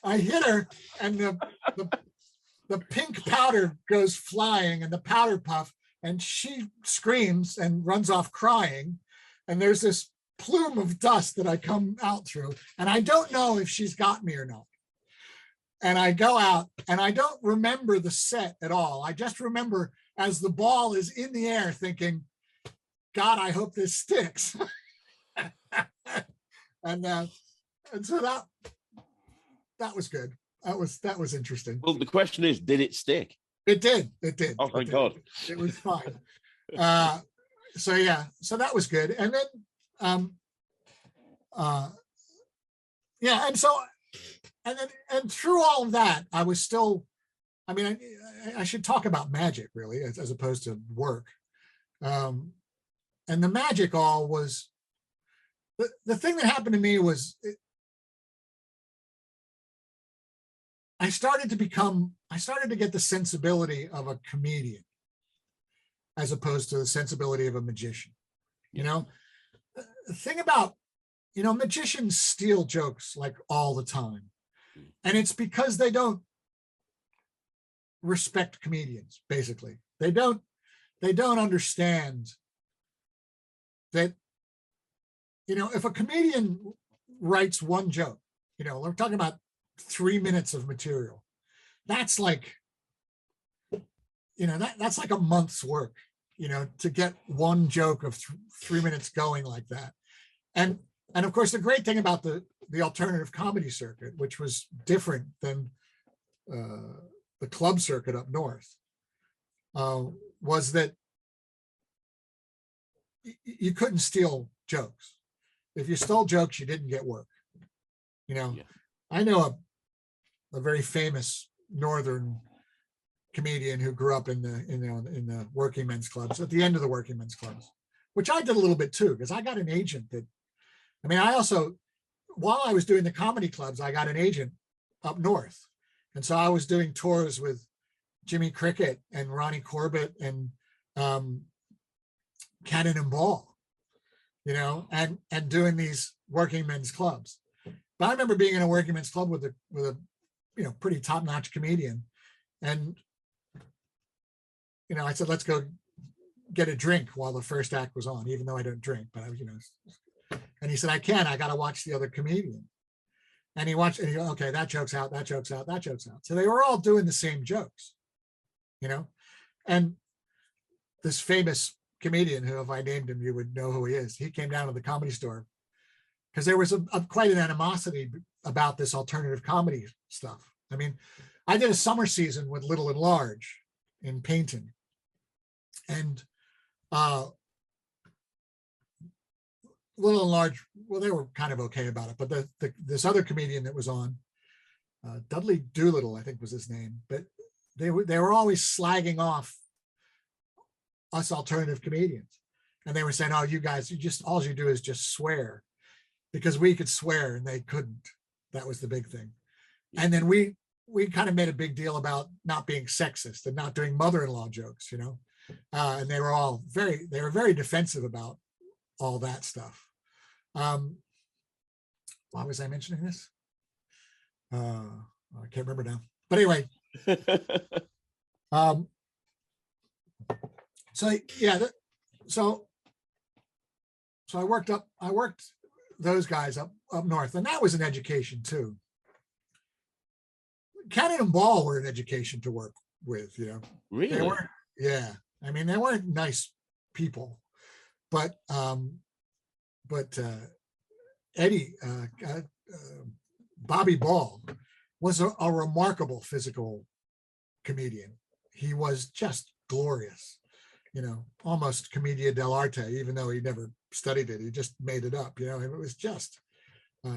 Speaker 2: I hit her, and the pink powder goes flying, and the powder puff, and she screams and runs off crying. And there's this plume of dust that I come out through, and I don't know if she's got me or not. And I go out, and I don't remember the set at all. I just remember as the ball is in the air thinking, God, I hope this sticks. And so that was good. That was interesting.
Speaker 1: Well, the question is, did it stick?
Speaker 2: It did.
Speaker 1: Oh my God.
Speaker 2: It was fine. So that was good. And then and through all of that, I was still, I should talk about magic really, as opposed to work. And the magic all was, the thing that happened to me was, I started to get the sensibility of a comedian as opposed to the sensibility of a magician. The thing about, magicians steal jokes like all the time. And it's because they don't respect comedians, basically. They don't understand that, if a comedian writes one joke, we're talking about 3 minutes of material. That's like, that's like a month's work, to get one joke of 3 minutes going like that. And of course, the great thing about the alternative comedy circuit, which was different than the club circuit up north, was that you couldn't steal jokes. If you stole jokes, you didn't get work. I know a very famous northern comedian who grew up in the working men's clubs, at the end of the working men's clubs, which I did a little bit too, because I got an agent that, I also, while I was doing the comedy clubs, I got an agent up north. And so I was doing tours with Jimmy Cricket and Ronnie Corbett and Cannon and Ball, and doing these working men's clubs. But I remember being in a working men's club with a pretty top-notch comedian. And, I said, let's go get a drink while the first act was on, even though I don't drink, but And he said, I got to watch the other comedian. And he watched, and he goes, okay, that joke's out, that joke's out, that joke's out. So they were all doing the same jokes, you know? And this famous comedian, who if I named him, you would know who he is. He came down to the Comedy Store because there was quite an animosity about this alternative comedy stuff. I mean, I did a summer season with Little and Large in Paynton. And Little and Large, well, they were kind of okay about it, but this other comedian that was on, Dudley Doolittle, I think was his name, but they were always slagging off us alternative comedians, and they were saying, "Oh, you guys, all you do is just swear," because we could swear and they couldn't. That was the big thing. And then we kind of made a big deal about not being sexist and not doing mother-in-law jokes, you know, and they were very defensive about all that stuff. Why was I mentioning this? I can't remember now. But anyway, so yeah, so I worked those guys up north, and that was an education too. Cannon and Ball were an education to work with, you know.
Speaker 1: Really?
Speaker 2: They weren't, yeah. I mean, they weren't nice people, but Eddie, Bobby Ball was a remarkable physical comedian. He was just glorious, you know, almost commedia dell'arte, even though he never studied it. He just made it up, you know. It was just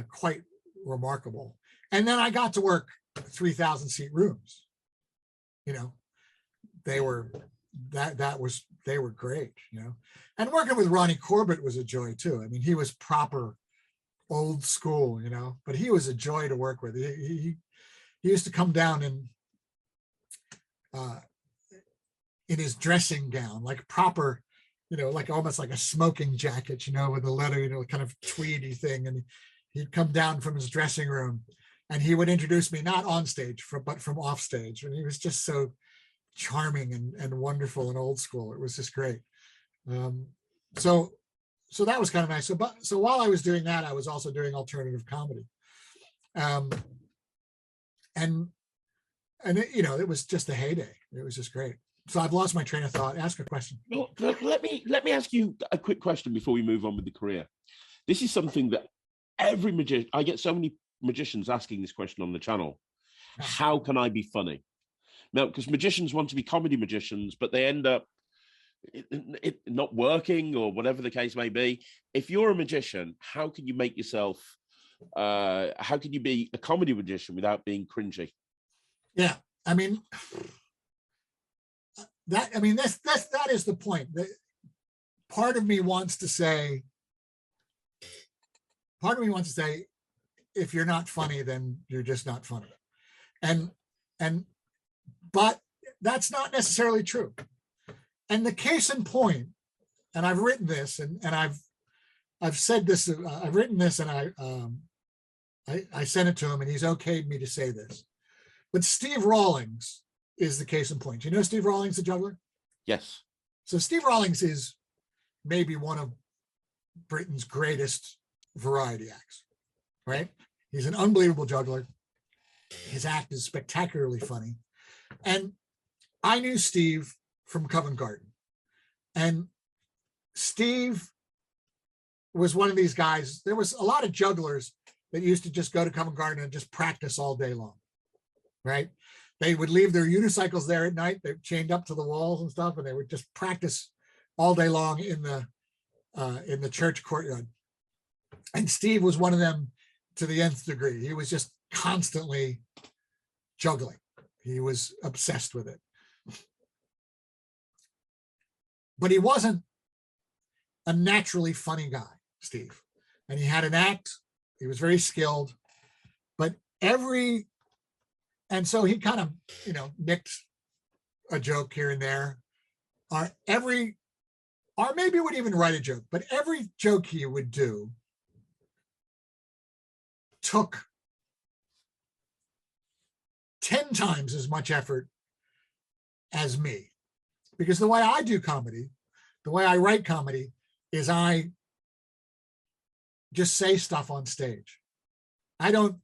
Speaker 2: quite remarkable. And then I got to work 3,000 seat rooms, you know. They were they were great, you know. And working with Ronnie Corbett was a joy too. I mean, he was proper old school, you know, but he was a joy to work with. He used to come down in his dressing gown, like proper, you know, like almost like a smoking jacket, you know, with the leather, you know, kind of tweedy thing. And he'd come down from his dressing room and he would introduce me, not on stage, but from off stage. And he was just so charming and wonderful and old school. It was just great. So that was kind of nice. So while I was doing that, I was also doing alternative comedy. And it, you know, it was just a heyday. It was just great. So I've lost my train of thought. Ask a question.
Speaker 1: Well, let me ask you a quick question before we move on with the career. This is something that every magician, I get so many magicians asking this question on the channel. How can I be funny? Now, because magicians want to be comedy magicians, but they end up it not working or whatever the case may be. If you're a magician, how can you make yourself, how can you be a comedy magician without being cringy?
Speaker 2: Yeah, I mean, that is the point. Part of me wants to say, if you're not funny, then you're just not funny. But that's not necessarily true. And the case in point, and I've written this, and I've said this, I've written this, and I sent it to him, and he's okayed me to say this. But Steve Rawlings is the case in point. Do you know Steve Rawlings, the juggler?
Speaker 1: Yes.
Speaker 2: So Steve Rawlings is maybe one of Britain's greatest variety acts, right? He's an unbelievable juggler. His act is spectacularly funny. And I knew Steve from Covent Garden. And Steve was one of these guys. There was a lot of jugglers that used to just go to Covent Garden and just practice all day long, right? They would leave their unicycles there at night. They chained up to the walls and stuff, and they would just practice all day long in the church courtyard. And Steve was one of them to the nth degree. He was just constantly juggling. He was obsessed with it. But he wasn't a naturally funny guy, Steve. And he had an act. He was very skilled. But and so he kind of, you know, nicked a joke here and there. Or maybe would even write a joke. But every joke he would do took 10 times as much effort as me. Because the way I do comedy, the way I write comedy, is I just say stuff on stage. I don't.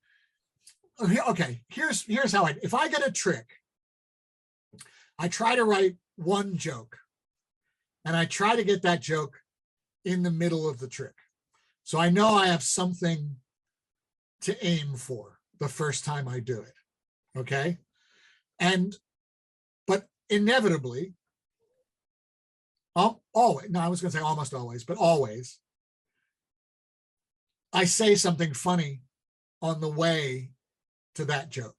Speaker 2: Okay, here's how if I get a trick, I try to write one joke, and I try to get that joke in the middle of the trick. So I know I have something to aim for the first time I do it. Okay. But inevitably, always, no, I was going to say almost always, but always, I say something funny on the way to that joke.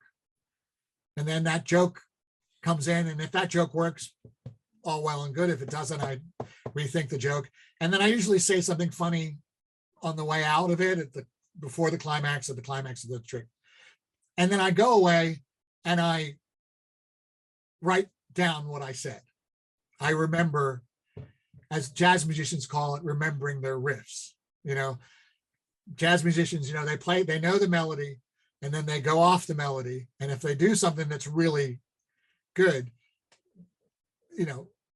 Speaker 2: And then that joke comes in, and if that joke works, all well and good. If it doesn't, I rethink the joke. And then I usually say something funny on the way out of it before the climax or the climax of the trick. And then I go away and I write down what I said. I remember, as jazz musicians call it, remembering their riffs. Jazz musicians, they know the melody, and then they go off the melody. And if they do something that's really good,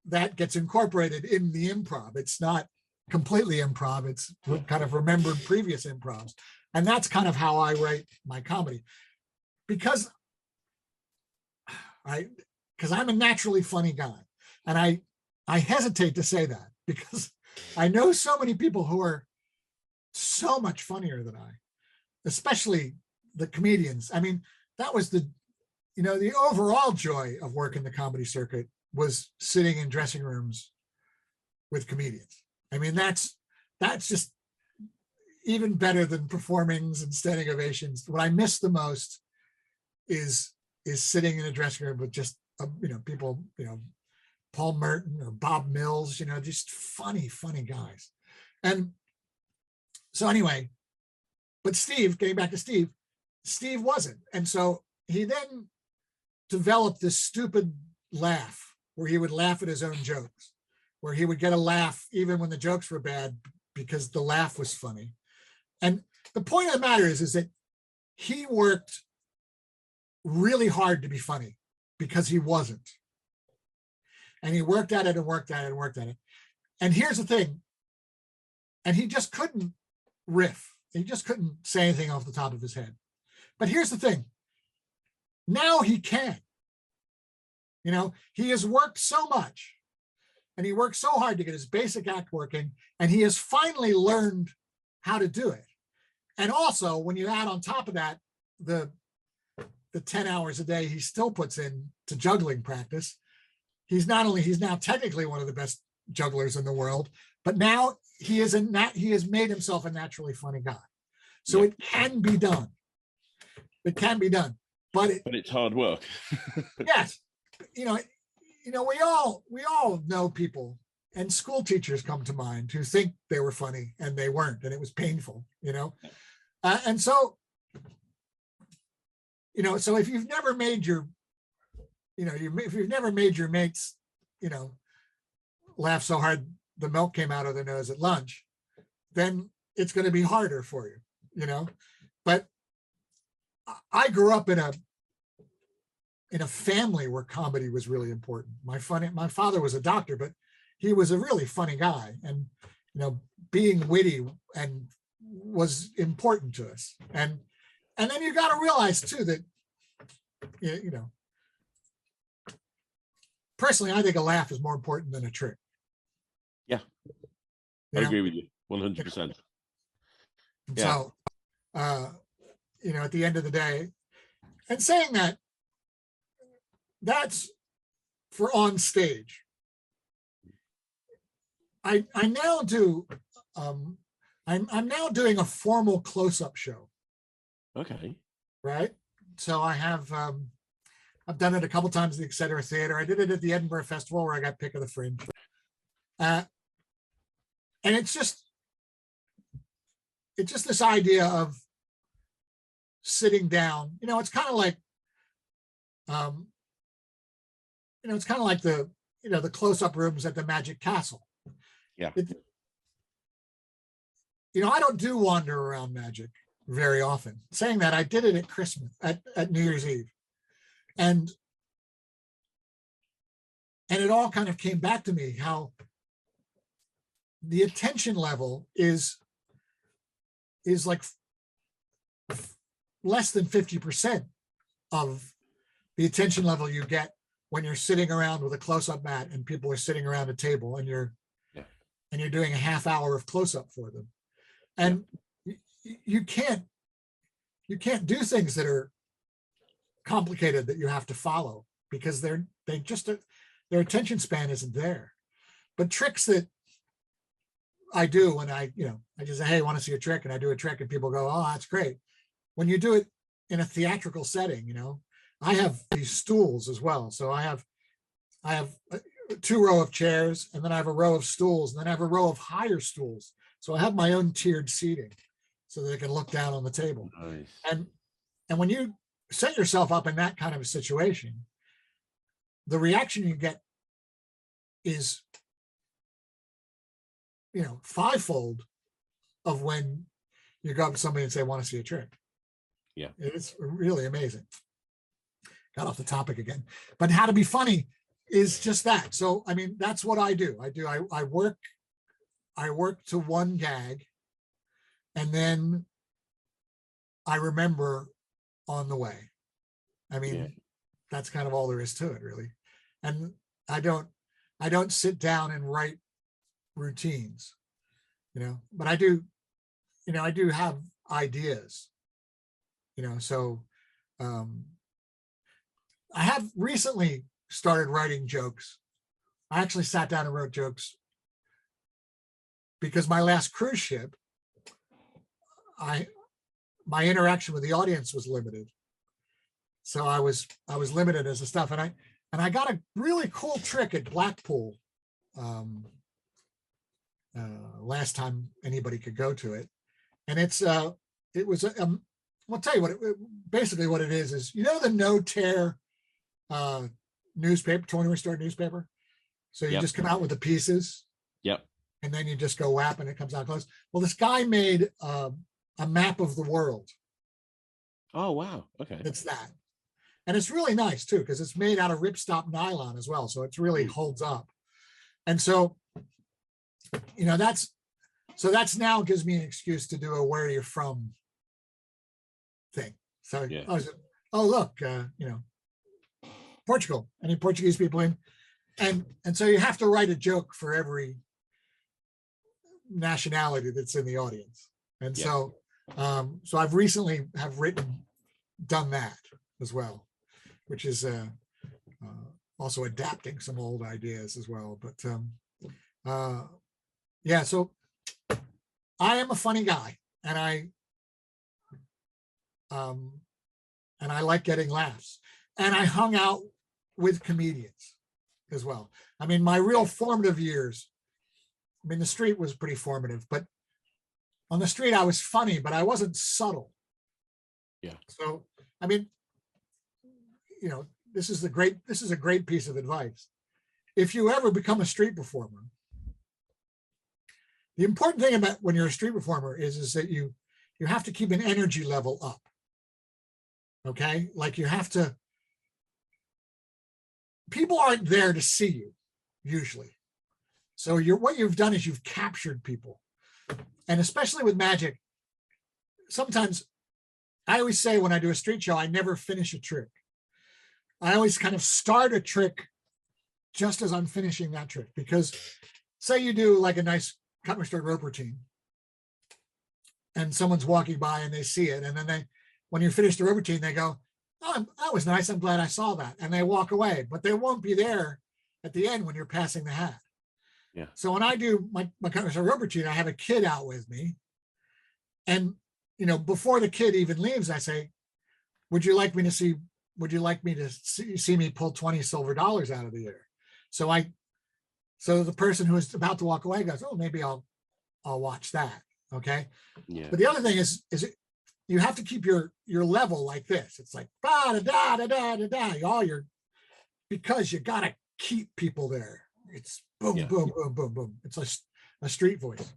Speaker 2: that gets incorporated in the improv. It's not completely improv. It's kind of remembered previous improvs. And that's kind of how I write my comedy. Because I'm a naturally funny guy. And I hesitate to say that because I know so many people who are so much funnier than I, especially the comedians. I mean, that was the overall joy of working the comedy circuit was sitting in dressing rooms with comedians. I mean, that's just even better than performings and standing ovations. What I miss the most is sitting in a dressing room with just people, Paul Merton or Bob Mills, just funny guys. And so anyway, but Steve, getting back to Steve wasn't. And so he then developed this stupid laugh where he would laugh at his own jokes, where he would get a laugh even when the jokes were bad because the laugh was funny. And the point of the matter is that he worked really hard to be funny because he wasn't. And he worked at it and worked at it and worked at it. And here's the thing. And he just couldn't riff. He just couldn't say anything off the top of his head. But here's the thing. Now he can. He has worked so much and he worked so hard to get his basic act working, and he has finally learned how to do it. And also, when you add on top of that, the 10 hours a day he still puts in to juggling practice, he's now technically one of the best jugglers in the world, but now he has made himself a naturally funny guy. So It can be done. It can be done, but
Speaker 1: it's hard work.
Speaker 2: Yes. We all know people, and school teachers come to mind who think they were funny and they weren't, and it was painful, and so, so if you've never made your, if you've never made your mates, laugh so hard the milk came out of their nose at lunch, then it's going to be harder for you, But I grew up in a family where comedy was really important. My father was a doctor, but he was a really funny guy, and being witty and was important to us. And then you got to realize too that personally, I think a laugh is more important than a trick.
Speaker 1: Yeah, I agree with you 100%.
Speaker 2: Yeah. So, at the end of the day, and saying that, that's for on stage. I now do. I'm now doing a formal close-up show.
Speaker 1: Okay.
Speaker 2: Right. So I have. I've done it a couple times at the Etc. Theater. I did it at the Edinburgh Festival where I got pick of the fringe. And it's just this idea of sitting down. It's kind of like, it's kind of like the close-up rooms at the Magic Castle.
Speaker 1: Yeah.
Speaker 2: I don't do wander around magic very often. Saying that, I did it at Christmas, at New Year's Eve. And it all kind of came back to me how the attention level is is like less than 50% of the attention level you get when you're sitting around with a close-up mat and people are sitting around a table and you're doing a half hour of close-up for them. And you can't do things that are complicated that you have to follow because their attention span isn't there. But tricks that I do when I just say, hey, I want to see a trick, and I do a trick and people go, oh, that's great. When you do it in a theatrical setting, I have these stools as well. So I have 2 rows of chairs, and then I have a row of stools, and then I have a row of higher stools. So I have my own tiered seating so that they can look down on the table. Nice. And when you set yourself up in that kind of a situation, the reaction you get is, fivefold of when you go up to somebody and say, I want to see a trick.
Speaker 1: Yeah.
Speaker 2: It's really amazing. Got off the topic again, but how to be funny is just that. So, I mean, that's what I do. I work to one gag, and then I remember on the way. I mean, that's kind of all there is to it, really. And I don't sit down and write routines, but I do have ideas, so I have recently started writing jokes. I actually sat down and wrote jokes because my last cruise ship, my interaction with the audience was limited. So I was limited as a stuff. And I got a really cool trick at Blackpool last time anybody could go to it. And it was, I'll tell you basically what it is the no-tear newspaper, 20 store newspaper. So you just come out with the pieces.
Speaker 1: Yep.
Speaker 2: And then you just go whap and it comes out close. Well, this guy made a map of the world.
Speaker 1: Oh, wow. Okay.
Speaker 2: It's that. And it's really nice too, because it's made out of ripstop nylon as well. So it really holds up. And so, that's now gives me an excuse to do a where you're from thing. So look, Portugal, any Portuguese people in? And so you have to write a joke for every nationality that's in the audience. And so I've recently done that as well, which is also adapting some old ideas as well. But so I am a funny guy, and I like getting laughs, and I hung out with comedians as well. I mean, my real formative years, the street was pretty formative, but on the street I was funny, but I wasn't subtle.
Speaker 1: Yeah.
Speaker 2: So, I mean, this is a great piece of advice. If you ever become a street performer, the important thing about when you're a street performer is that you have to keep an energy level up. Okay? Like you have to, people aren't there to see you usually. So what you've done is you've captured people. And especially with magic, sometimes I always say when I do a street show, I never finish a trick. I always kind of start a trick just as I'm finishing that trick, because say you do like a nice cut and restore rope routine and someone's walking by and they see it. And then when you finish the rope routine, they go, oh, that was nice. I'm glad I saw that. And they walk away, but they won't be there at the end when you're passing the hat.
Speaker 1: Yeah. So
Speaker 2: when I do my cut and restore rope routine, I have a kid out with me. And, before the kid even leaves, I say, would you like me to see me pull 20 silver dollars out of the air? So the person who is about to walk away goes, oh, maybe I'll watch that. Okay.
Speaker 1: Yeah.
Speaker 2: But the other thing is you have to keep your level like this. It's like da da da da da da. Because you gotta keep people there. It's boom, boom, boom, boom, boom. It's a street voice.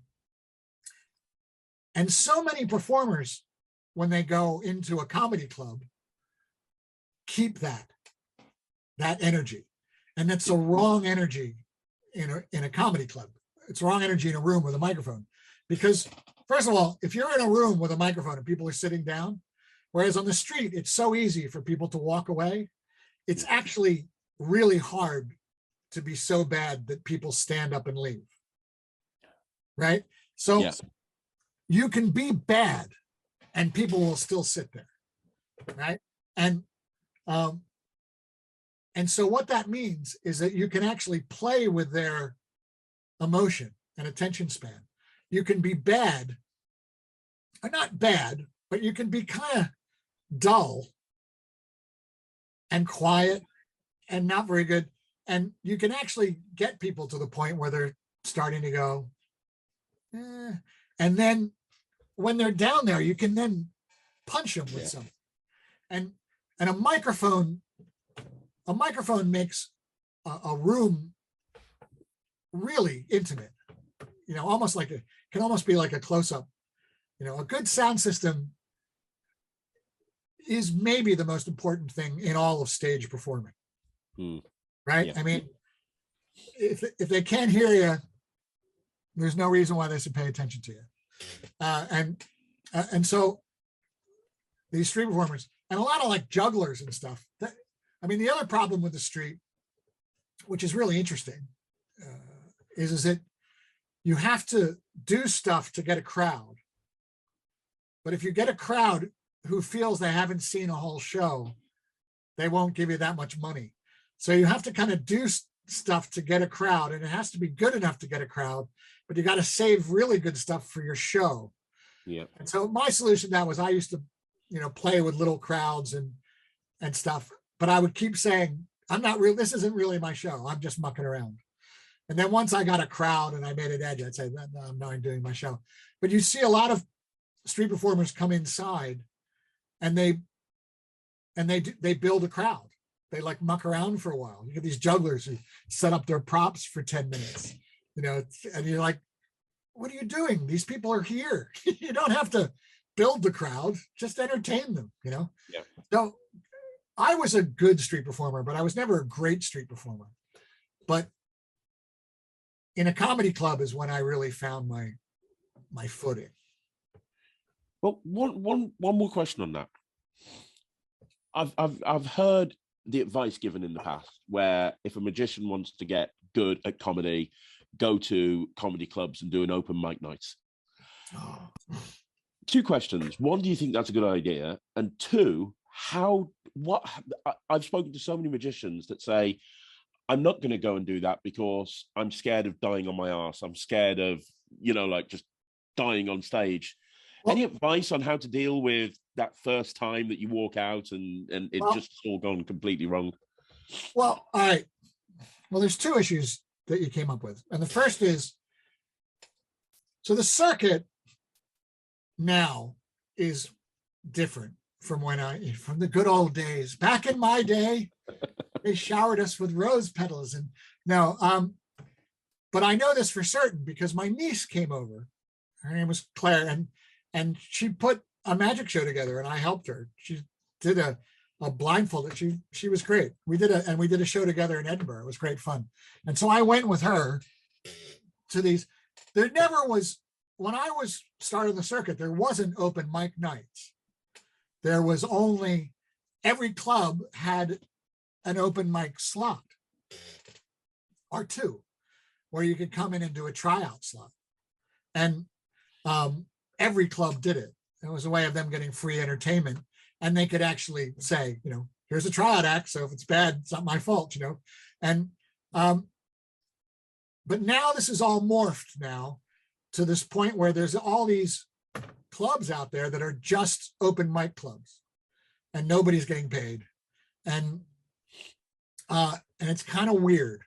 Speaker 2: And so many performers, when they go into a comedy club, keep that energy. And that's the wrong energy in a comedy club. It's wrong energy in a room with a microphone, because first of all, if you're in a room with a microphone and people are sitting down, whereas on the street, it's so easy for people to walk away, it's actually really hard to be so bad that people stand up and leave. Right? So
Speaker 1: Yeah.
Speaker 2: you can be bad and people will still sit there. Right? And so what that means is that you can actually play with their emotion and attention span. You can be bad, or not bad, but you can be kind of dull and quiet and not very good. And you can actually get people to the point where they're starting to go, eh. And then when they're down there, you can then punch them with something. And a microphone makes a room really intimate, almost like can almost be like a close-up. A good sound system is maybe the most important thing in all of stage performing. Right? Yeah. I mean, if they can't hear you, there's no reason why they should pay attention to you. And so these street performers, and a lot of like jugglers and stuff, the other problem with the street, which is really interesting, is that you have to do stuff to get a crowd. But if you get a crowd who feels they haven't seen a whole show, they won't give you that much money. So you have to kind of do stuff to get a crowd, and it has to be good enough to get a crowd, but you got to save really good stuff for your show. Yeah. And so my solution to that was I used to, play with little crowds and stuff, but I would keep saying, this isn't really my show. I'm just mucking around. And then once I got a crowd and I made it edge, I'd say, no, I'm doing my show. But you see a lot of street performers come inside and they build a crowd. They like muck around for a while. You get these jugglers who set up their props for 10 minutes, and you're like, what are you doing? These people are here. You don't have to build the crowd, just entertain them, Yeah. So I was a good street performer, but I was never a great street performer. But in a comedy club is when I really found my footing.
Speaker 1: Well, one more question on that. I've heard the advice given in the past where if a magician wants to get good at comedy, go to comedy clubs and do an open mic nights. Oh. 2 questions. 1, do you think that's a good idea? And 2, I've spoken to so many magicians that say, I'm not going to go and do that because I'm scared of dying on my ass. I'm scared of, just dying on stage. Well, any advice on how to deal with that first time that you walk out and it's just all gone completely wrong?
Speaker 2: Well, all right. Well, there's 2 issues that you came up with. And the first is, so the circuit now is different from from the good old days. Back in my day, they showered us with rose petals. And no, but I know this for certain because my niece came over. Her name was Claire, and she put a magic show together and I helped her. She did a blindfolded. She was great. We did a show together in Edinburgh. It was great fun. And so I went with her to these. There never was, when I was starting the circuit, there wasn't open mic nights. There was only, every club had an open mic slot or 2 where you could come in and do a tryout slot. And every club did it. It was a way of them getting free entertainment. And they could actually say, here's a tryout act. So if it's bad, it's not my fault, And, but now this is all morphed now to this point where there's all these clubs out there that are just open mic clubs and nobody's getting paid. And it's kind of weird.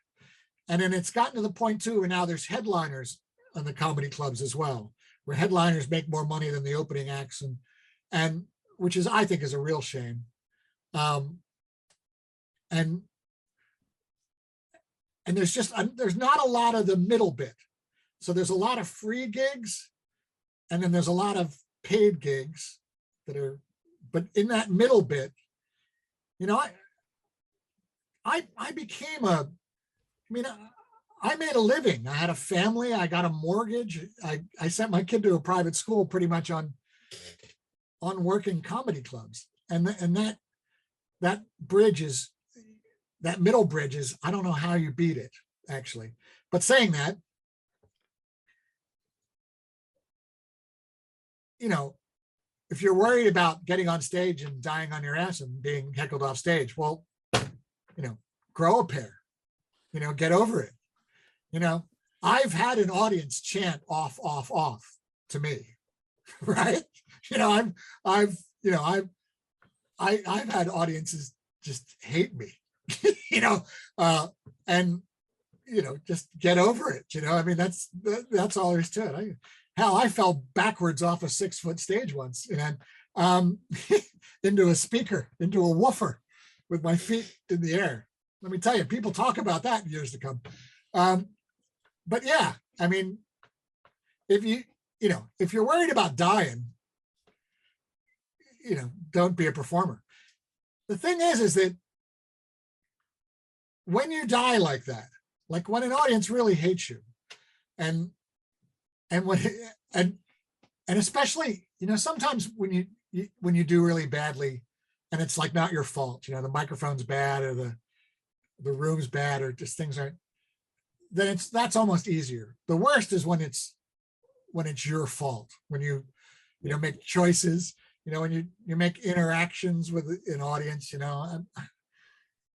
Speaker 2: And then it's gotten to the point too, where now there's headliners on the comedy clubs as well, where headliners make more money than the opening acts, and which is, I think, is a real shame. And there's not a lot of the middle bit. So there's a lot of free gigs, and then there's a lot of paid gigs that are, but in that middle bit, I became I made a living. I had a family. I got a mortgage. I sent my kid to a private school pretty much on working comedy clubs. And that bridge is, that middle bridge is, I don't know how you beat it, actually. But saying that, you know, if you're worried about getting on stage and dying on your ass and being heckled off stage, well, you know, grow a pair, you know, get over it. You know, I've had an audience chant off, off, off to me, right? You know, I've had audiences just hate me, you know, and, you know, just get over it. You know, I mean, that's all there's to it. I fell backwards off a 6-foot stage once, and into a speaker, into a woofer with my feet in the air. Let me tell you, people talk about that in years to come. But yeah, I mean, if you're worried about dying, you know, don't be a performer. The thing is that when you die like that, like when an audience really hates you, and especially, you know, sometimes when you do really badly, and it's like not your fault, you know, the microphone's bad or the room's bad or just things aren't, then that's almost easier. The worst is when it's your fault, when you make choices, you know, when you make interactions with an audience, you know.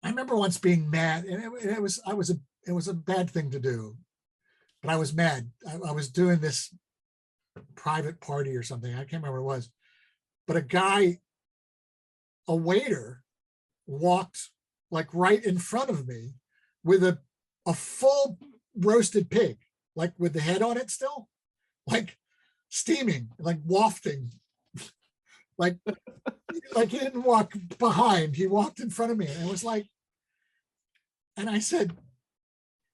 Speaker 2: I remember once being mad, and it was a bad thing to do, but I was mad. I was doing this private party or something. I can't remember what it was, but a waiter walked like right in front of me with a full roasted pig, like with the head on it still, like steaming, like wafting, like he didn't walk behind, he walked in front of me, and it was like, and I said,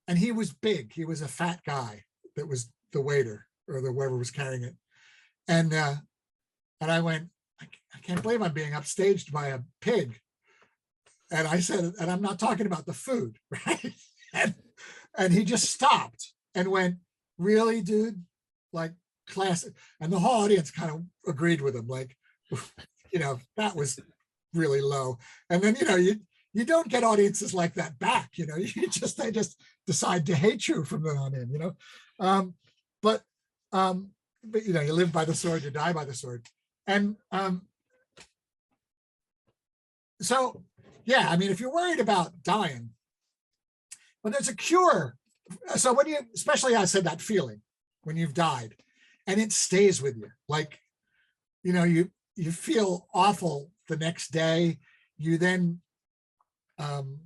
Speaker 2: and he was big, he was a fat guy that was the waiter or the whoever was carrying it, and I went, I can't believe I'm being upstaged by a pig. And I said, and I'm not talking about the food, right? And he just stopped and went, really, dude? Like, classic. And the whole audience kind of agreed with him, like, you know, that was really low. And then, you know, you don't get audiences like that back, you know, they just decide to hate you from then on in, you know. But you know, you live by the sword, you die by the sword. And so, yeah, I mean, if you're worried about dying, but there's a cure. So when you, especially I said that feeling when you've died and it stays with you, like, you know, you feel awful the next day. You then, you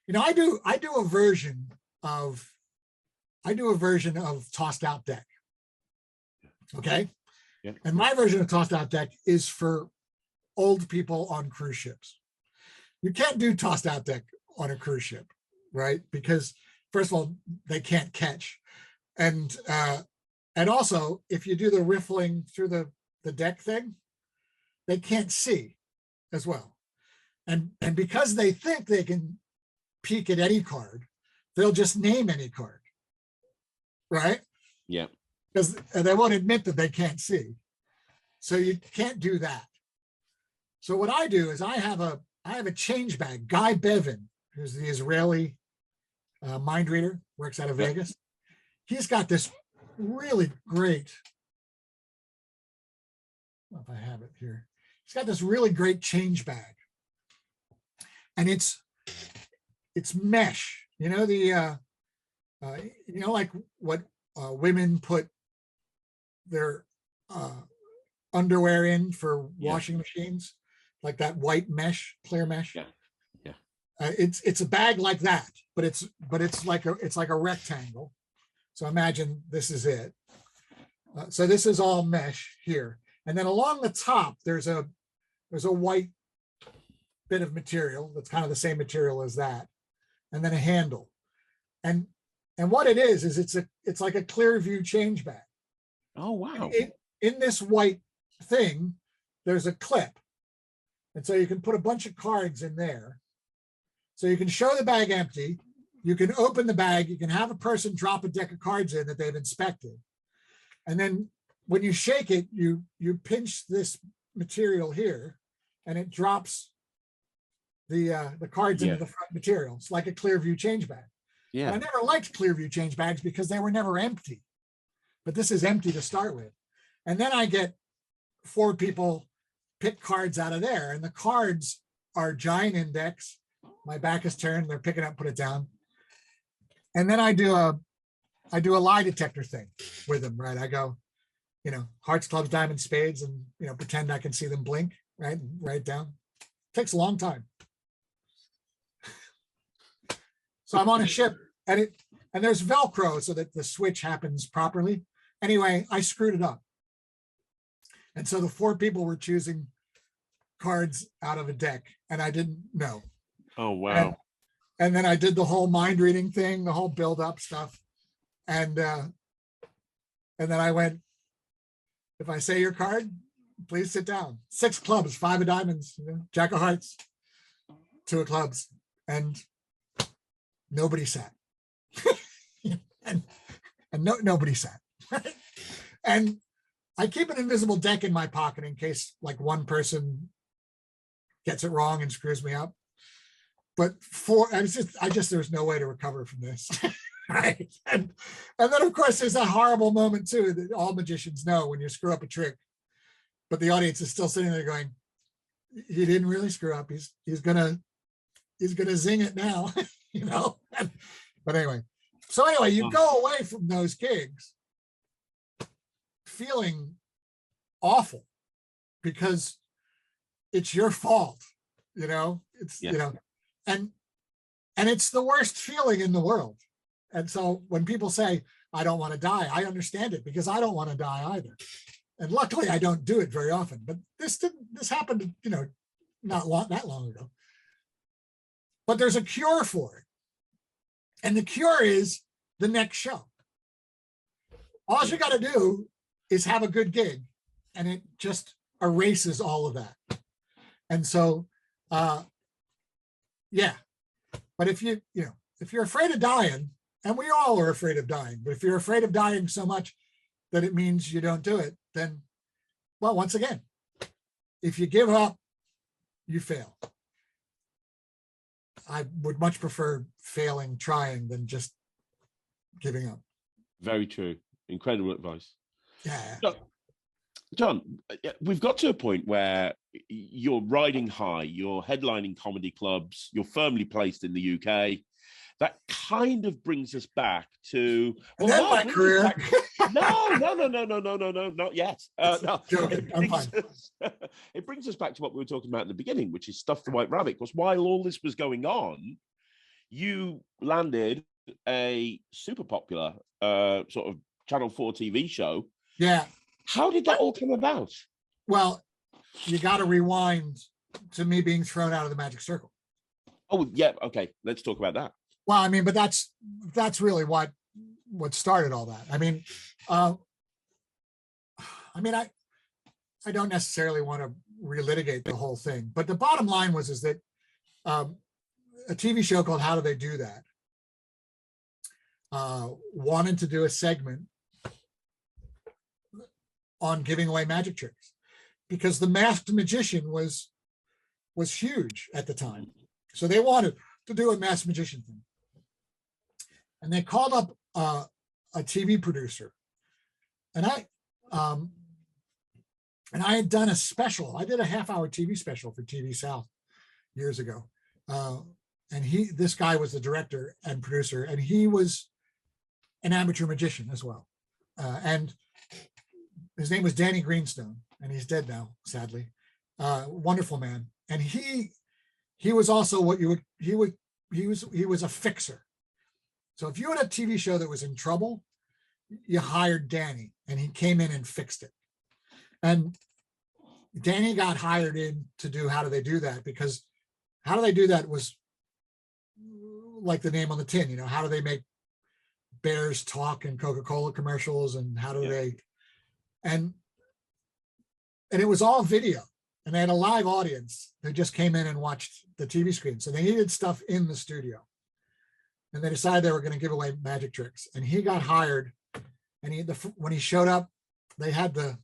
Speaker 2: know, I do a version of tossed out deck. Okay.
Speaker 1: Yeah.
Speaker 2: And my version of tossed out deck is for old people on cruise ships. You can't do tossed out deck on a cruise ship, right? Because first of all, they can't catch. And also, if you do the riffling through the deck thing, they can't see as well. And because they think they can peek at any card, they'll just name any card, right?
Speaker 1: Yeah.
Speaker 2: Because they won't admit that they can't see. So you can't do that. So what I do is I have a change bag. Guy Bevan, who's the Israeli mind reader, works out of Vegas. He's got this really great, I don't know if I have it here. He's got this really great change bag. And it's mesh, you know, you know, like what women put their underwear in for washing machines, like that white mesh, clear mesh.
Speaker 1: Yeah. Yeah.
Speaker 2: It's a bag like that, but it's like a rectangle. So imagine this is it. So this is all mesh here, and then along the top there's a white bit of material that's kind of the same material as that, and then a handle, and what it is it's like a clear view change bag.
Speaker 1: Oh wow!
Speaker 2: In this white thing, there's a clip, and so you can put a bunch of cards in there. So you can show the bag empty, you can open the bag, you can have a person drop a deck of cards in that they've inspected. And then when you shake it, you pinch this material here and it drops the cards into the front material. It's like a clear view change bag.
Speaker 1: Yeah.
Speaker 2: And I never liked clear view change bags because they were never empty. But this is empty to start with. And then I get 4 people pick cards out of there. And the cards are giant index. My back is turned, they're picking up, put it down. And then I do a lie detector thing with them, right? I go, hearts, clubs, diamonds, spades, and pretend I can see them blink, right? And write it down. Takes a long time. So I'm on a ship and there's Velcro so that the switch happens properly. Anyway, I screwed it up. And so the 4 people were choosing cards out of a deck and I didn't know.
Speaker 1: Oh, wow.
Speaker 2: And then I did the whole mind reading thing, the whole build up stuff. And then I went, if I say your card, please sit down. 6 clubs, 5 of diamonds, jack of hearts, 2 of clubs. And nobody sat. and nobody sat. And I keep an invisible deck in my pocket in case like one person gets it wrong and screws me up. But there's no way to recover from this. Right. And then of course there's that horrible moment too that all magicians know when you screw up a trick, but the audience is still sitting there going, he didn't really screw up. He's gonna zing it now, But anyway, you go away from those gigs feeling awful because it's your fault, and it's the worst feeling in the world. And so when people say, I don't want to die, I understand it because I don't want to die either. And luckily I don't do it very often, but this happened, not that long ago. But there's a cure for it. And the cure is the next show. All you got to do is have a good gig and it just erases all of that. And so, but if you're afraid of dying, and we all are afraid of dying, but if you're afraid of dying so much that it means you don't do it, then, well, once again, if you give up, you fail. I would much prefer failing trying than just giving up.
Speaker 1: Very true. Incredible advice.
Speaker 2: Yeah.
Speaker 1: So, John, we've got to a point where you're riding high, you're headlining comedy clubs, you're firmly placed in the UK. That kind of brings us back to
Speaker 2: my career.
Speaker 1: No, not yet. No.
Speaker 2: I'm fine.
Speaker 1: It brings us back to what we were talking about at the beginning, which is Stuff the White Rabbit. Because while all this was going on, you landed a super popular sort of Channel 4 TV show.
Speaker 2: Yeah.
Speaker 1: How did that all come about?
Speaker 2: Well, you got to rewind to me being thrown out of the Magic Circle.
Speaker 1: Oh, yeah. Okay. Let's talk about that.
Speaker 2: Well, I mean, but that's really what started all that. I mean, I don't necessarily want to relitigate the whole thing, but the bottom line is that a TV show called How Do They Do That wanted to do a segment on giving away magic tricks because the Masked Magician was huge at the time. So they wanted to do a Masked Magician thing. And they called up a TV producer. And I had done a special. I did a half-hour TV special for TV South years ago. And this guy was the director and producer, and he was an amateur magician as well. And his name was Danny Greenstone, and he's dead now, sadly. Wonderful man. And he was also he was a fixer. So if you had a TV show that was in trouble, you hired Danny, and he came in and fixed it. And Danny got hired in to do How Do They Do That, because How Do They Do That was like the name on the tin, how do they make bears talk in Coca-Cola commercials, and how do they, and it was all video, and they had a live audience who just came in and watched the TV screen. So they needed stuff in the studio. and they decided they were going to give away magic tricks. And he got hired, and when he showed up, they had the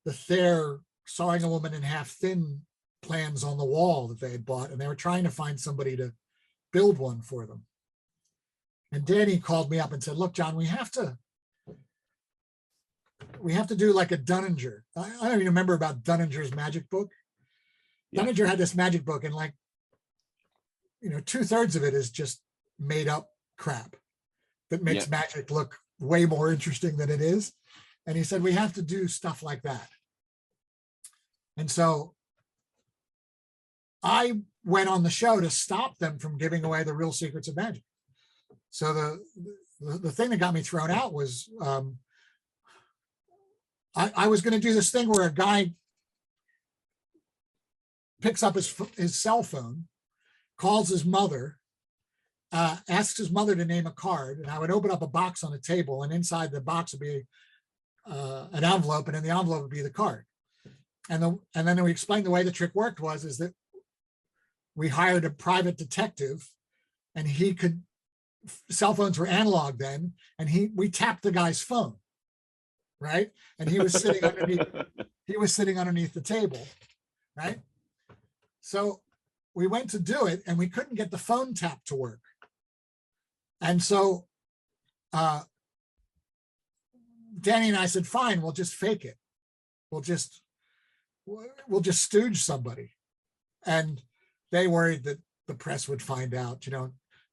Speaker 2: Thayer sawing a woman in half thin plans on the wall that they had bought, and they were trying to find somebody to build one for them. And Danny called me up and said, look, John, we have to do like a Dunninger. I don't even remember about Dunninger's magic book. Yeah. Dunninger had this magic book, and like, 2/3 of it is just made up crap that makes magic look way more interesting than it is. And he said, we have to do stuff like that. And so I went on the show to stop them from giving away the real secrets of magic. So the thing that got me thrown out was I was going to do this thing where a guy picks up his cell phone, calls his mother, asks his mother to name a card, and I would open up a box on a table, and inside the box would be an envelope, and in the envelope would be the card. And then we explained the way the trick worked is that we hired a private detective, and he could, cell phones were analog then, and we tapped the guy's phone, right? And he was sitting underneath the table, right? So we went to do it, and we couldn't get the phone tap to work. And so Danny and I said, fine, we'll just fake it. We'll just stooge somebody. And they worried that the press would find out.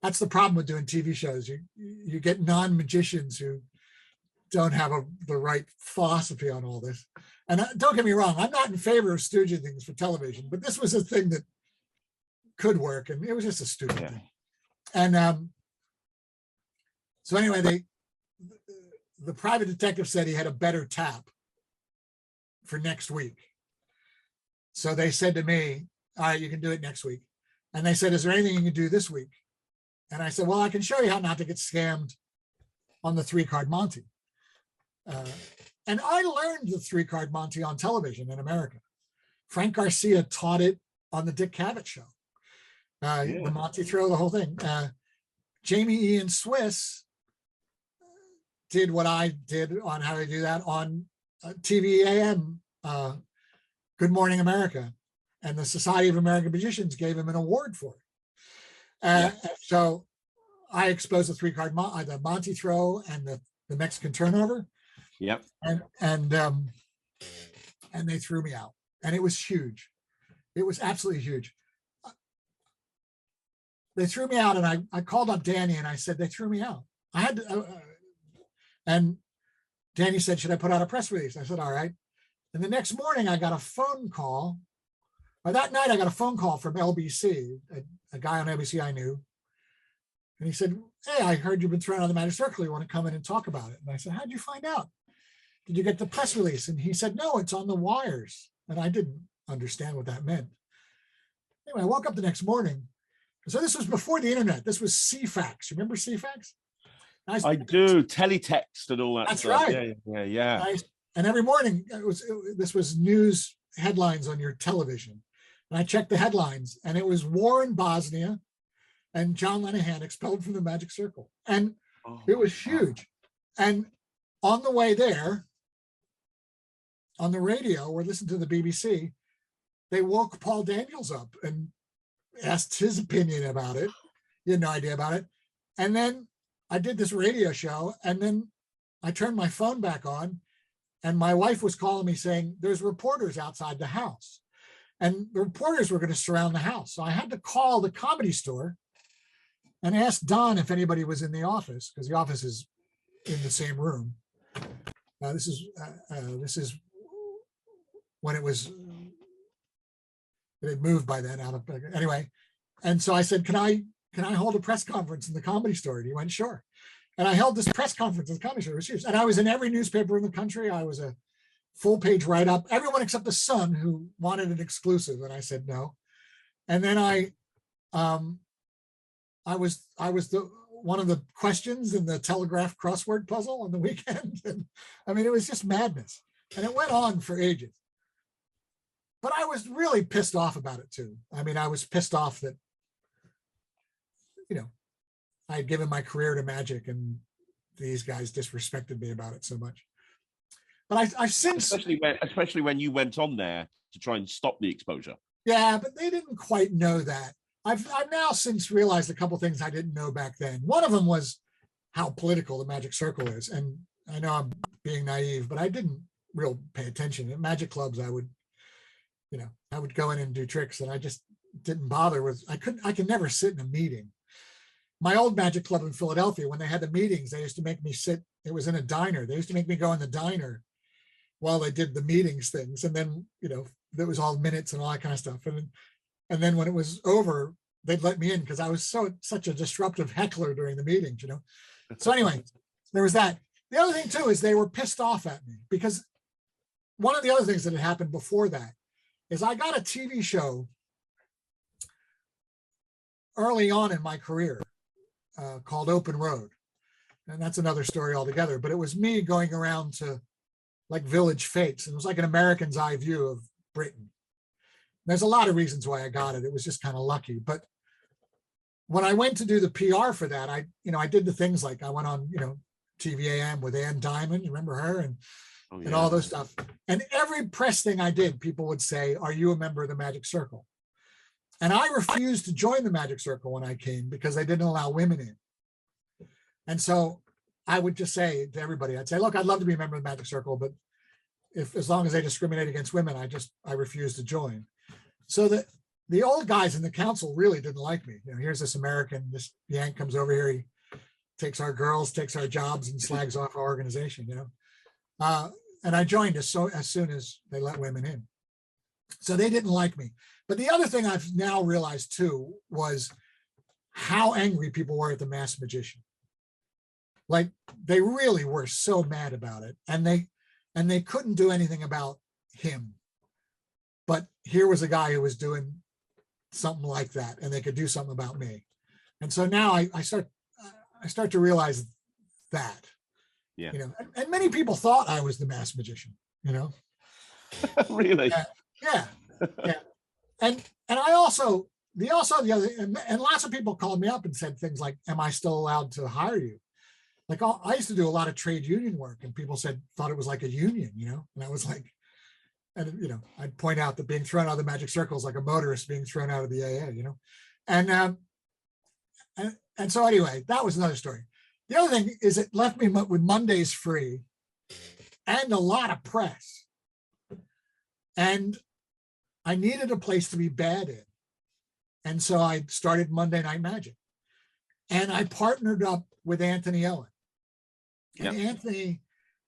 Speaker 2: That's the problem with doing TV shows. You get non-magicians who don't have the right philosophy on all this. And don't get me wrong, I'm not in favor of stooging things for television, but this was a thing that could work, and it was just a stupid thing. And so anyway, the private detective said he had a better tap for next week. So they said to me, all right, you can do it next week. And they said, is there anything you can do this week? And I said, well, I can show you how not to get scammed on the 3-card Monty. And I learned the 3-card Monty on television in America. Frank Garcia taught it on the Dick Cavett show. The Monty throw, the whole thing. Jamie Ian Swiss did what I did on how to do that on TVAM, Good Morning America. And the Society of American Magicians gave him an award for it. So I exposed the 3-card, the Monty throw and the Mexican turnover.
Speaker 1: Yep.
Speaker 2: And they threw me out, and it was huge. It was absolutely huge. They threw me out, and I called up Danny and I said, they threw me out. I had to, and Danny said, should I put out a press release? I said, all right. And the next morning I got a phone call, or that night I got a phone call from LBC, a guy on LBC I knew. And he said, hey, I heard you've been thrown out of the Magic Circle. You want to come in and talk about it? And I said, how'd you find out? Did you get the press release? And he said, no, it's on the wires. And I didn't understand what that meant. Anyway, I woke up the next morning. So this was before the internet. This was CFAX. You remember CFAX?
Speaker 1: I do. Teletext and all that
Speaker 2: That's
Speaker 1: stuff.
Speaker 2: Right.
Speaker 1: Yeah.
Speaker 2: And every morning, this was news headlines on your television. And I checked the headlines, and it was war in Bosnia and John Lenahan expelled from the Magic Circle. And it was huge. And on the way there, on the radio, or listened to the BBC, they woke Paul Daniels up and asked his opinion about it. He had no idea about it. And then I did this radio show, and then I turned my phone back on, and my wife was calling me saying, there's reporters outside the house. And the reporters were going to surround the house. So I had to call the Comedy Store and ask Don if anybody was in the office, because the office is in the same room. This is when it had moved by then out of, anyway. And so I said, can I hold a press conference in the Comedy Store? And he went, sure. And I held this press conference in the Comedy Store. It was huge. And I was in every newspaper in the country. I was a full-page write-up. Everyone except the Sun, who wanted an exclusive, and I said no. And then I was one of the questions in the Telegraph crossword puzzle on the weekend. And I mean, it was just madness. And it went on for ages. But I was really pissed off about it too. I mean, I was pissed off that, I had given my career to magic, and these guys disrespected me about it so much. But I've since,
Speaker 1: especially when you went on there to try and stop the exposure.
Speaker 2: yeah, but they didn't quite know that. I've now since realized a couple things I didn't know back then. One of them was how political the Magic Circle is, and I know I'm being naive, but I didn't real pay attention. At magic clubs, I would go in and do tricks, and I just didn't bother with. I could never sit in a meeting. My old magic club in Philadelphia, when they had the meetings, they used to make me sit. It was in a diner. They used to make me go in the diner while they did the meetings things, and then there was all minutes and all that kind of stuff. And then when it was over, they'd let me in because I was such a disruptive heckler during the meetings. So anyway, there was that. The other thing too is they were pissed off at me because one of the other things that had happened before that is I got a TV show early on in my career called Open Road. And that's another story altogether, but it was me going around to like village fates. And it was like an American's eye view of Britain. There's a lot of reasons why I got it. It was just kind of lucky. But when I went to do the PR for that, I did the things like I went on, TVAM with Ann Diamond, you remember her? And all those stuff. And every press thing I did, people would say, "Are you a member of the Magic Circle?" And I refused to join the Magic Circle when I came because they didn't allow women in. And so I would just say to everybody, I'd say, "Look, I'd love to be a member of the Magic Circle, but as long as they discriminate against women, I refuse to join." So the old guys in the council really didn't like me. Here's this American, this Yank comes over here, he takes our girls, takes our jobs, and slags off our organization, and I joined as soon as they let women in. So they didn't like me. But the other thing I've now realized too was how angry people were at the Masked Magician. Like they really were so mad about it, and they couldn't do anything about him. But here was a guy who was doing something like that, and they could do something about me. And so now I start to realize that, and many people thought I was the Masked Magician,
Speaker 1: Really?
Speaker 2: Yeah. And I also the other, and lots of people called me up and said things like, "Am I still allowed to hire you?" Like I used to do a lot of trade union work, and people thought it was like a union, and I was like, and I'd point out that being thrown out of the Magic Circle is like a motorist being thrown out of the AA, and so anyway, that was another story. The other thing is it left me with Mondays free and a lot of press, and I needed a place to be bad in, and so I started Monday Night Magic, and I partnered up with Anthony Owen, and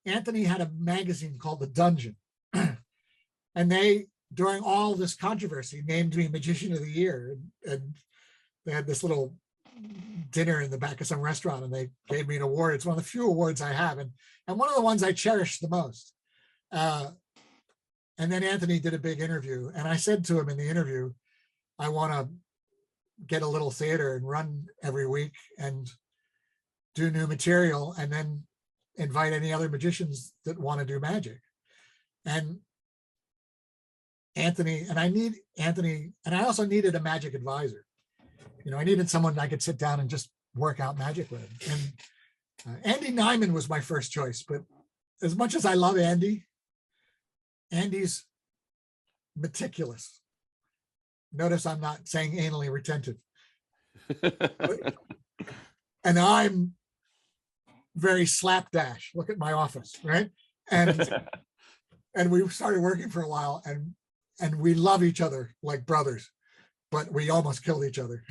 Speaker 2: Anthony had a magazine called The Dungeon. And they, during all this controversy, named me Magician of the Year. And they had this little dinner in the back of some restaurant, and they gave me an award. It's one of the few awards I have, and one of the ones I cherish the most. And then Anthony did a big interview, and I said to him in the interview, "I want to get a little theater and run every week and do new material, and then invite any other magicians that want to do magic." And Anthony, and I also needed a magic advisor. I needed someone I could sit down and just work out magic with. And Andy Nyman was my first choice, but as much as I love Andy's meticulous. Notice I'm not saying anally retentive. And I'm very slapdash. Look at my office, right? And we started working for a while, and we love each other like brothers, but we almost killed each other.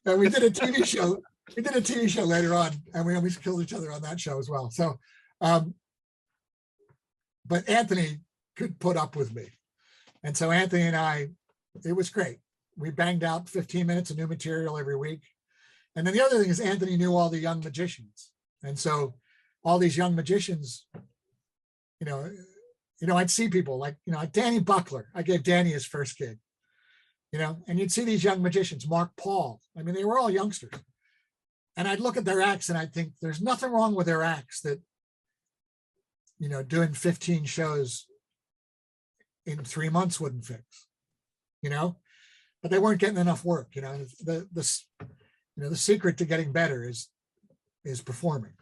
Speaker 2: And we did a TV show. We did a TV show later on, and we almost killed each other on that show as well. So, but Anthony could put up with me. And so Anthony and I, it was great. We banged out 15 minutes of new material every week. And then the other thing is Anthony knew all the young magicians. And so all these young magicians, I'd see people like Danny Buckler. I gave Danny his first gig, and you'd see these young magicians, Mark Paul. I mean, they were all youngsters. And I'd look at their acts and I'd think there's nothing wrong with their acts that, doing 15 shows in 3 months wouldn't fix, but they weren't getting enough work, the secret to getting better is performing,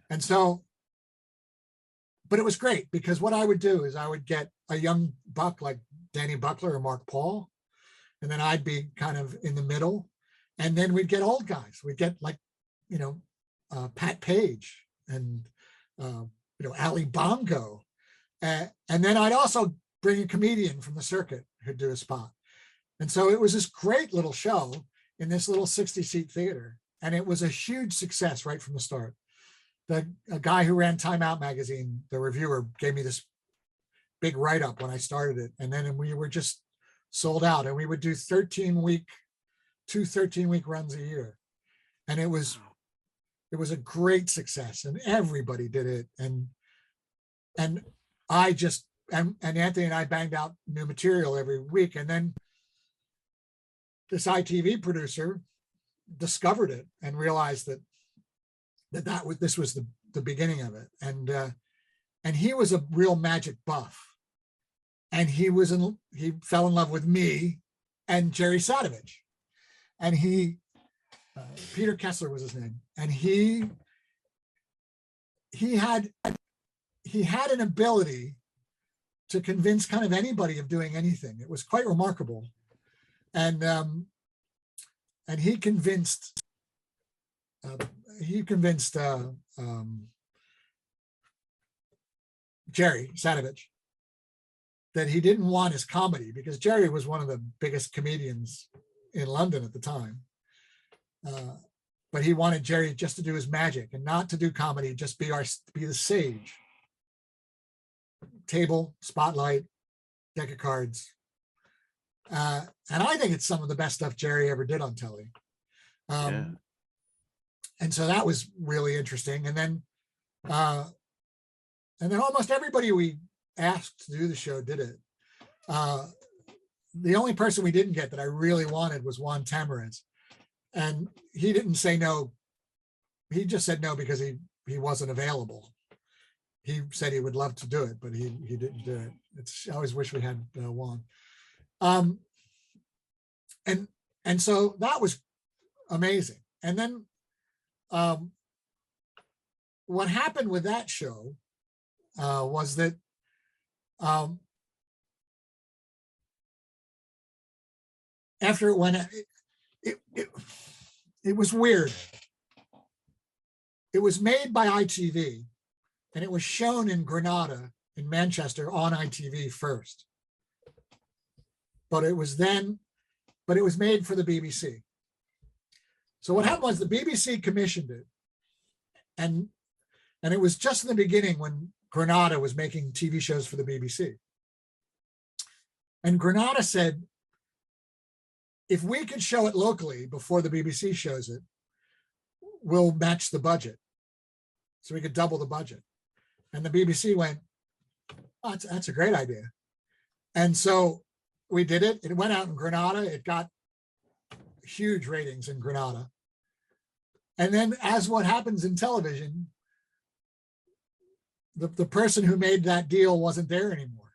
Speaker 2: and so, but it was great because what I would do is I would get a young buck like Danny Buckler or Mark Paul, and then I'd be kind of in the middle, and then we'd get old guys. We'd get like, Pat Page and Ali Bongo, and then I'd also bring a comedian from the circuit who'd do a spot, and so it was this great little show in this little 60-seat theater, and it was a huge success right from the start. A guy who ran Time Out magazine, the reviewer, gave me this big write-up when I started it, and then we were just sold out, and we would do 13-week runs a year, and it was a great success, and everybody did it, and I just and Anthony and I banged out new material every week, and then this ITV producer discovered it and realized that this was the beginning of it, and he was a real magic buff, and he fell in love with me and Jerry Sadovich, and Peter Kessler was his name, and he had an ability to convince kind of anybody of doing anything. It was quite remarkable, and he convinced Jerry Sadovich that he didn't want his comedy, because Jerry was one of the biggest comedians in London at the time. But he wanted Jerry just to do his magic and not to do comedy, just be the sage. Table, spotlight, deck of cards. And I think it's some of the best stuff Jerry ever did on telly. And so that was really interesting. And then almost everybody we asked to do the show did it. The only person we didn't get that I really wanted was Juan Tamariz. And he didn't say no. He just said no because he wasn't available. He said he would love to do it, but he didn't do it. I always wish we had Juan. And so that was amazing. And then what happened with that show was that after it went, it was weird. It was made by ITV, and it was shown in Granada, in Manchester, on ITV first. But it was made for the BBC. So what happened was the BBC commissioned it, and it was just in the beginning when Granada was making TV shows for the BBC. And Granada said, if we could show it locally before the BBC shows it, we'll match the budget. So we could double the budget. And the BBC went, oh, that's a great idea. And so we did it. It went out in Granada. It got huge ratings in Granada. And then, as what happens in television, the person who made that deal wasn't there anymore.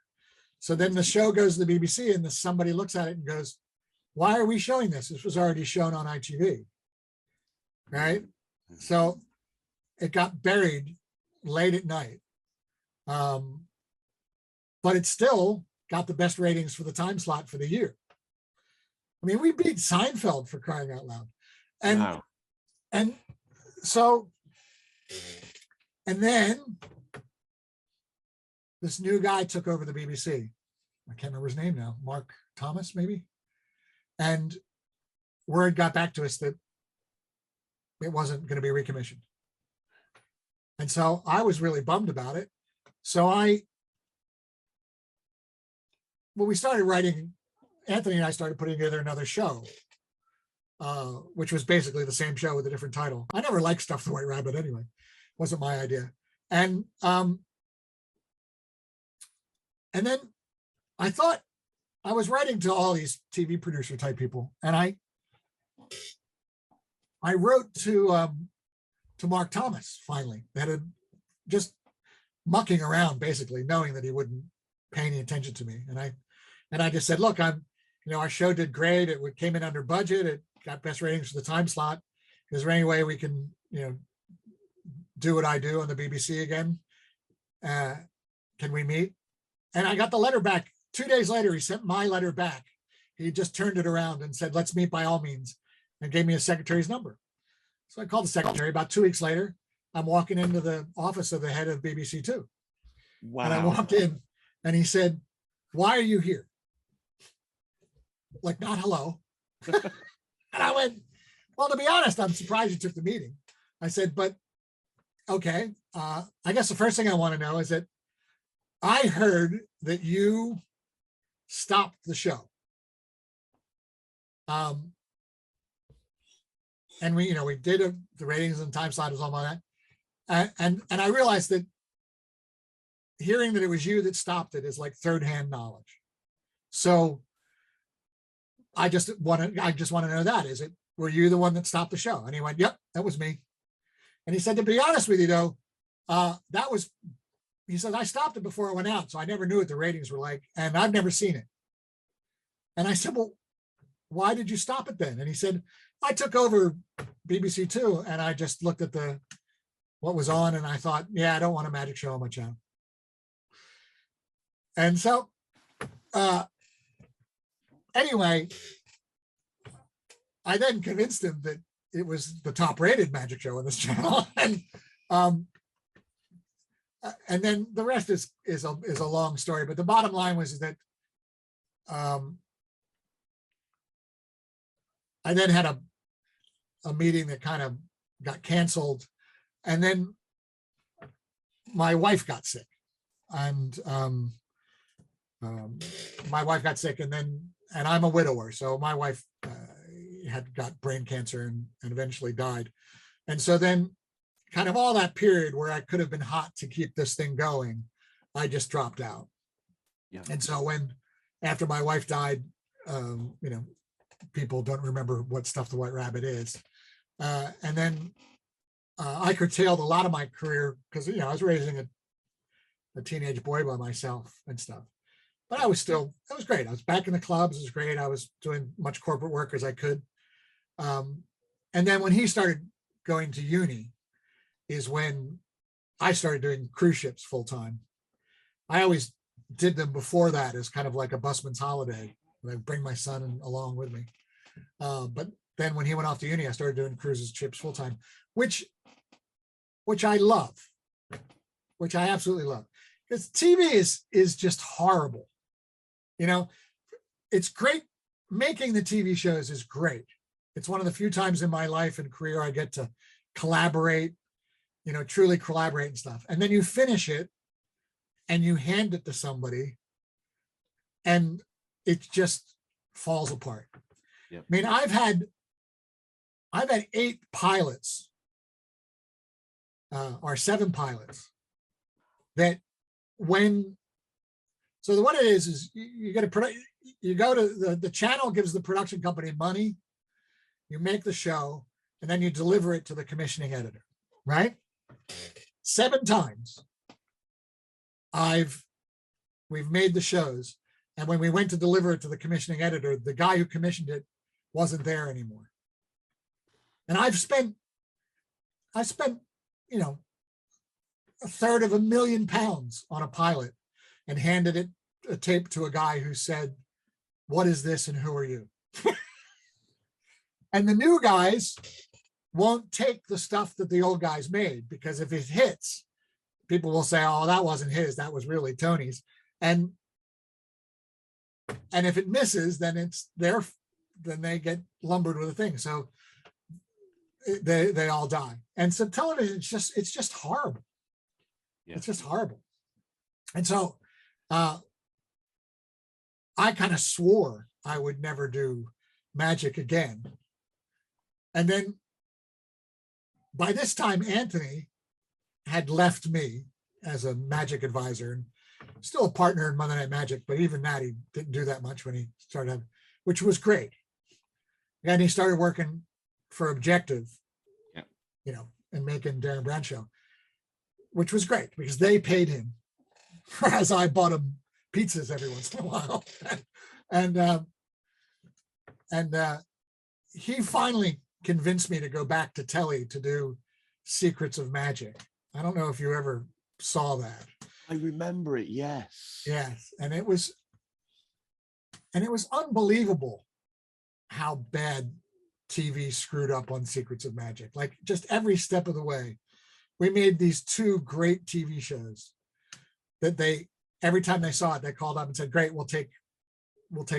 Speaker 2: So then the show goes to the BBC, and somebody looks at it and goes, why are we showing this? This was already shown on ITV, right? So it got buried late at night. But it still got the best ratings for the time slot for the year. I mean, we beat Seinfeld, for crying out loud. And wow. And so, and then this new guy took over the BBC. I can't remember his name now. Mark Thomas, maybe. And word got back to us that it wasn't going to be recommissioned. And so I was really bummed about it. So when we started writing, Anthony and I started putting together another show, which was basically the same show with a different title. I never liked Stuff the White Rabbit anyway. Wasn't my idea. And then I thought, I was writing to all these TV producer type people, and I wrote to Mark Thomas finally, that had just mucking around basically, knowing that he wouldn't pay any attention to me. And I just said, look, our show did great. It came in under budget. got best ratings for the time slot. Is there any way we can, do what I do on the BBC again? Can we meet? And I got the letter back 2 days later. He sent my letter back. He just turned it around and said, let's meet by all means, and gave me a secretary's number. So I called the secretary. About 2 weeks later, I'm walking into the office of the head of BBC Two.
Speaker 1: Wow.
Speaker 2: And I walked in and he said, why are you here? Like, not hello. And I went, well, to be honest, I'm surprised you took the meeting. I said, but okay. I guess the first thing I want to know is that I heard that you stopped the show. And we did the ratings and time slot was all that. And I realized that hearing that it was you that stopped it is like third-hand knowledge. So I just want to know that. Were you the one that stopped the show? And he went, yep, that was me. And he said, to be honest with you though, he said, I stopped it before it went out. So I never knew what the ratings were like, and I've never seen it. And I said, well, why did you stop it then? And he said, I took over BBC Two and I just looked at what was on and I thought, yeah, I don't want a magic show on my channel. And so, anyway, I then convinced him that it was the top rated magic show on this channel. And then the rest is a long story, but the bottom line was that I then had a meeting that kind of got canceled, and then my wife got sick, and my wife got sick, and I'm a widower, so my wife had got brain cancer and eventually died, and so then kind of all that period where I could have been hot to keep this thing going, I just dropped out.
Speaker 1: Yeah.
Speaker 2: And so after my wife died, people don't remember what Stuff the White Rabbit is. And then I curtailed a lot of my career because, I was raising a teenage boy by myself and stuff. But it was great. I was back in the clubs. It was great. I was doing much corporate work as I could. And then when he started going to uni is when I started doing cruise ships full time. I always did them before that as kind of like a busman's holiday. I bring my son along with me. But then when he went off to uni, I started doing cruises, ships full time, which I love, which I absolutely love. Because TV is just horrible. It's great. Making the TV shows is great. It's one of the few times in my life and career I get to collaborate, truly collaborate and stuff. And then you finish it and you hand it to somebody and it just falls apart. Yep. I mean, I've had 8 pilots or 7 pilots that so what it is you get you go to the channel gives the production company money, you make the show, and then you deliver it to the commissioning editor, right? 7 times we've made the shows, and when we went to deliver it to the commissioning editor, the guy who commissioned it wasn't there anymore. And I've spent £250,000 on a pilot and handed a tape to a guy who said, what is this and who are you? And the new guys won't take the stuff that the old guys made, because if it hits, people will say, oh, that wasn't his, that was really Tony's. And if it misses, then then they get lumbered with a thing. So they all die. And so television, it's just horrible. Yeah. It's just horrible. And so I kind of swore I would never do magic again. And then by this time, Anthony had left me as a magic advisor, and still a partner in Monday Night Magic, but even that, he didn't do that much when he started, which was great. And he started working for Objective, yeah, and making Darren Brown Show, which was great because they paid him, whereas I bought him pizzas every once in a while. he finally convinced me to go back to telly to do Secrets of Magic. I don't know if you ever saw that.
Speaker 1: I remember it. Yes.
Speaker 2: Yes, and it was unbelievable how bad TV screwed up on Secrets of Magic. Like just every step of the way. We made these two great TV shows that every time they saw it, they called up and said, "Great, we'll take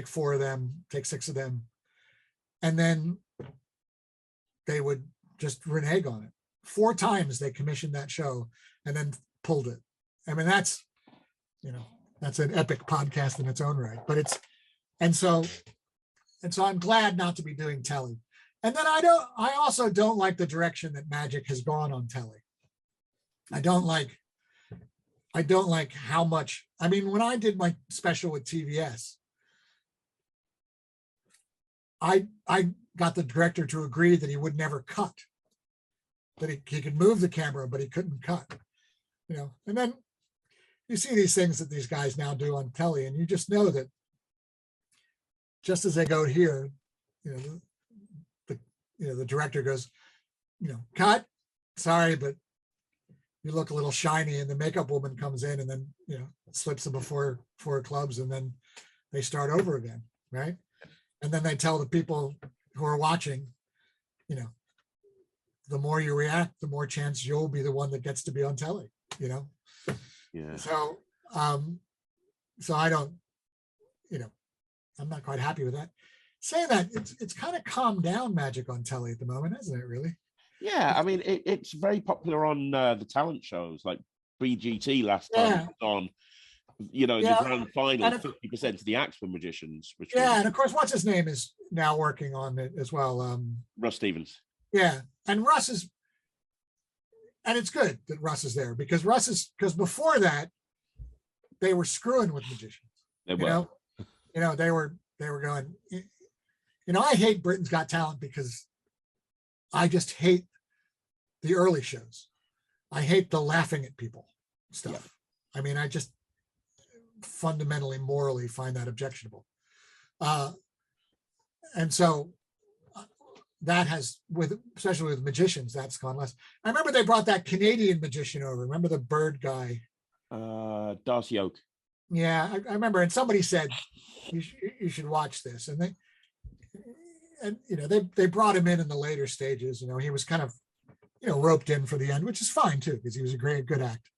Speaker 2: 4 of them, take 6 of them," and then they would just renege on it. 4 times they commissioned that show and then pulled it. I mean, that's an epic podcast in its own right. But so I'm glad not to be doing telly. And then I also don't like the direction that Magic has gone on telly. I don't like how much, I mean, when I did my special with TVS, I got the director to agree that he would never cut, that he could move the camera, but he couldn't cut, and then you see these things that these guys now do on telly, and you just know that just as they go here, the director goes, cut, sorry, but you look a little shiny, and the makeup woman comes in and then, slips them before 4 clubs, and then they start over again, right? And then they tell the people who are watching, the more you react, the more chance you'll be the one that gets to be on telly, Yeah. So I don't, I'm not quite happy with that. Saying that, it's kind of calmed down Magic on telly at the moment, isn't it, really?
Speaker 1: Yeah, I mean, it's very popular on the talent shows, like BGT last time on, the grand final, 50% of the Axeman magicians. Which
Speaker 2: and of course, what's his name is now working on it as well.
Speaker 1: Russ Stevens.
Speaker 2: Yeah, and Russ is, and it's good that Russ is there because before that, they were screwing with magicians.
Speaker 1: They were.
Speaker 2: They were going, I hate Britain's Got Talent because I just hate the early shows. I hate the laughing at people stuff. Yeah. I mean, I just fundamentally, morally find that objectionable. And so that has, especially with magicians, that's gone less. I remember they brought that Canadian magician over. Remember the bird guy?
Speaker 1: Darcy Oak.
Speaker 2: Yeah, I remember. And somebody said, you should watch this. And they brought him in the later stages. He was kind of, roped in for the end, which is fine too, because he was a good act.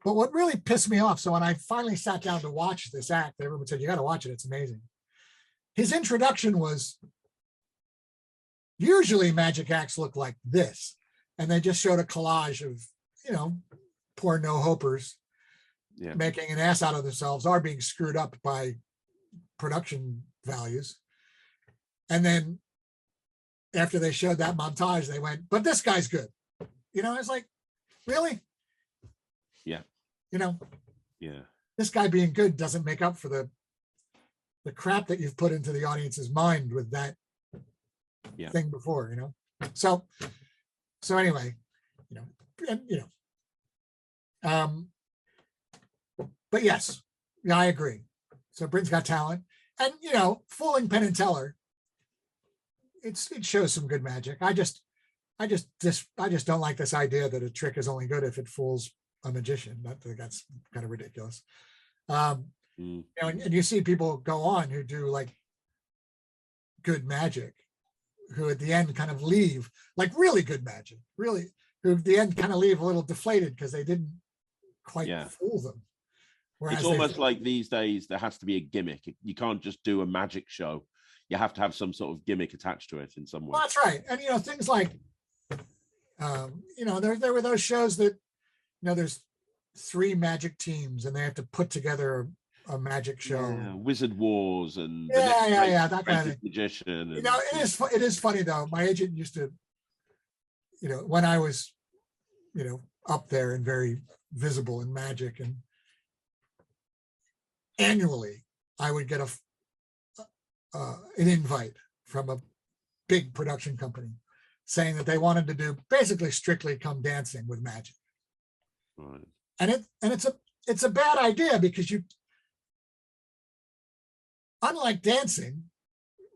Speaker 2: But what really pissed me off, so when I finally sat down to watch this act, everyone said, you got to watch it, it's amazing. His introduction was, usually magic acts look like this. And they just showed a collage of, poor no-hopers making an ass out of themselves or being screwed up by production values. And then after they showed that montage, they went, but this guy's good. I was like, really?
Speaker 1: Yeah.
Speaker 2: This guy being good doesn't make up for the crap that you've put into the audience's mind with that thing before, So anyway, but yes, I agree. So Britain's Got Talent, and fooling Penn and Teller, it shows some good magic. I just don't like this idea that a trick is only good if it fools a magician. I think that's kind of ridiculous. And you see people go on who do like good magic, who at the end kind of leave like really good magic, really, who at the end kind of leave a little deflated because they didn't quite fool them. Whereas
Speaker 1: it's almost like these days there has to be a gimmick. You can't just do a magic show. You have to have some sort of gimmick attached to it in some way.
Speaker 2: Well, that's right. And things like there were those shows that there's 3 magic teams and they have to put together a magic show.
Speaker 1: Wizard Wars and
Speaker 2: that kind of
Speaker 1: magician. And,
Speaker 2: it is funny though. My agent used to, when I was, up there and very visible in magic, and annually I would get an invite from a big production company saying that they wanted to do basically Strictly Come Dancing with magic.
Speaker 1: Right.
Speaker 2: And it's a bad idea because unlike dancing,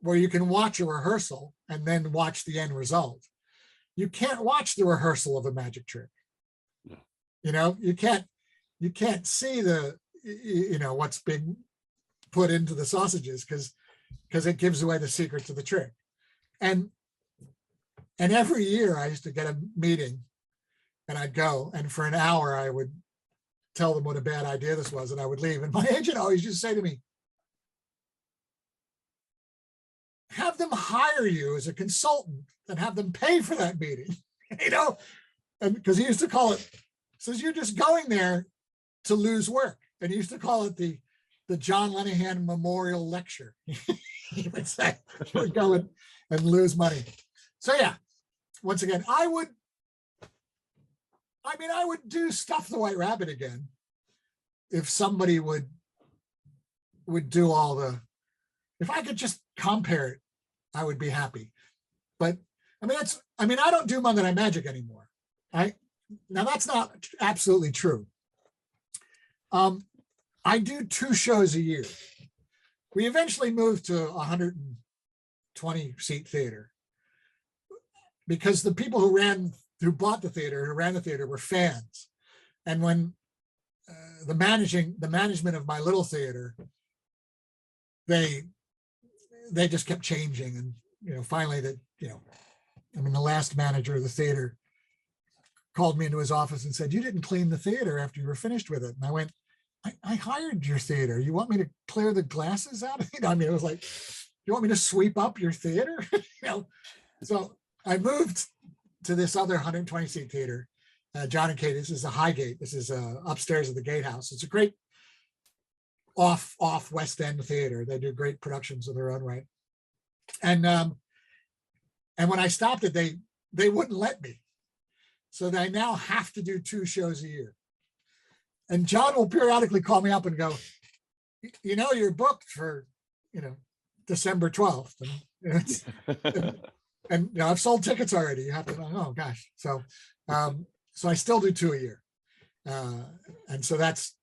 Speaker 2: where you can watch a rehearsal and then watch the end result. You can't watch the rehearsal of a magic trick.
Speaker 1: No.
Speaker 2: You know, you can't see what's being put into the sausages because it gives away the secret to the trick. And every year I used to get a meeting and I'd go, and for an hour I would tell them what a bad idea this was, and I would leave. And my agent always used to say to me, have them hire you as a consultant and have them pay for that meeting, and because he used to call it, says you're just going there to lose work. And he used to call it the John Lenahan Memorial Lecture. He would say, you would go and lose money. So yeah, once again, I would do Stuff the White Rabbit again if somebody would do all the, if I could just compare it, I would be happy. But I don't do Monday Night Magic anymore. Now that's not absolutely true. I do 2 shows a year. We eventually moved to 120 seat theater because the people who ran the theater were fans. And when the management of my little theater, they just kept changing. And, finally the last manager of the theater called me into his office and said, you didn't clean the theater after you were finished with it. And I went, I hired your theater. You want me to clear the glasses out? It was like, you want me to sweep up your theater? So I moved to this other 120 seat theater, John and Kate. This is the Highgate. This is upstairs at the Gatehouse. It's a great off West End theater. They do great productions of their own right. And when I stopped it, they wouldn't let me. So I now have to do 2 shows a year. And John will periodically call me up and go, you're booked for, December 12th. And I've sold tickets already. You have to, oh gosh. So I still do 2 a year. And so that's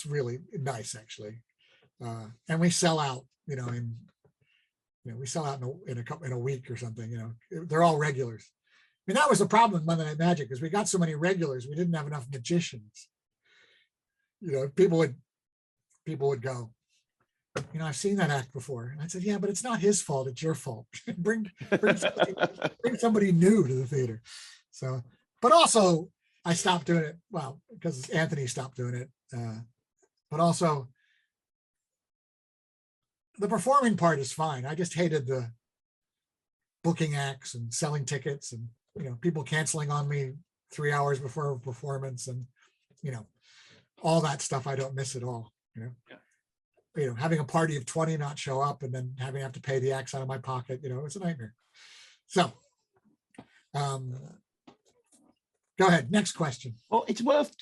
Speaker 2: really nice, actually. And we sell out, we sell out in a week or something, they're all regulars. That was the problem with Monday Night Magic, because we got so many regulars, we didn't have enough magicians. People would go, I've seen that act before. And I said, yeah, but it's not his fault. It's your fault. bring somebody new to the theater. So, but also I stopped doing it. Well, because Anthony stopped doing it. But also the performing part is fine. I just hated the booking acts and selling tickets and, people canceling on me 3 hours before a performance and, all that stuff. I don't miss at all,
Speaker 1: Yeah.
Speaker 2: Having a party of 20 not show up and then having to have to pay the acts out of my pocket, it's a nightmare. So, go ahead. Next question.
Speaker 1: Well, it's worth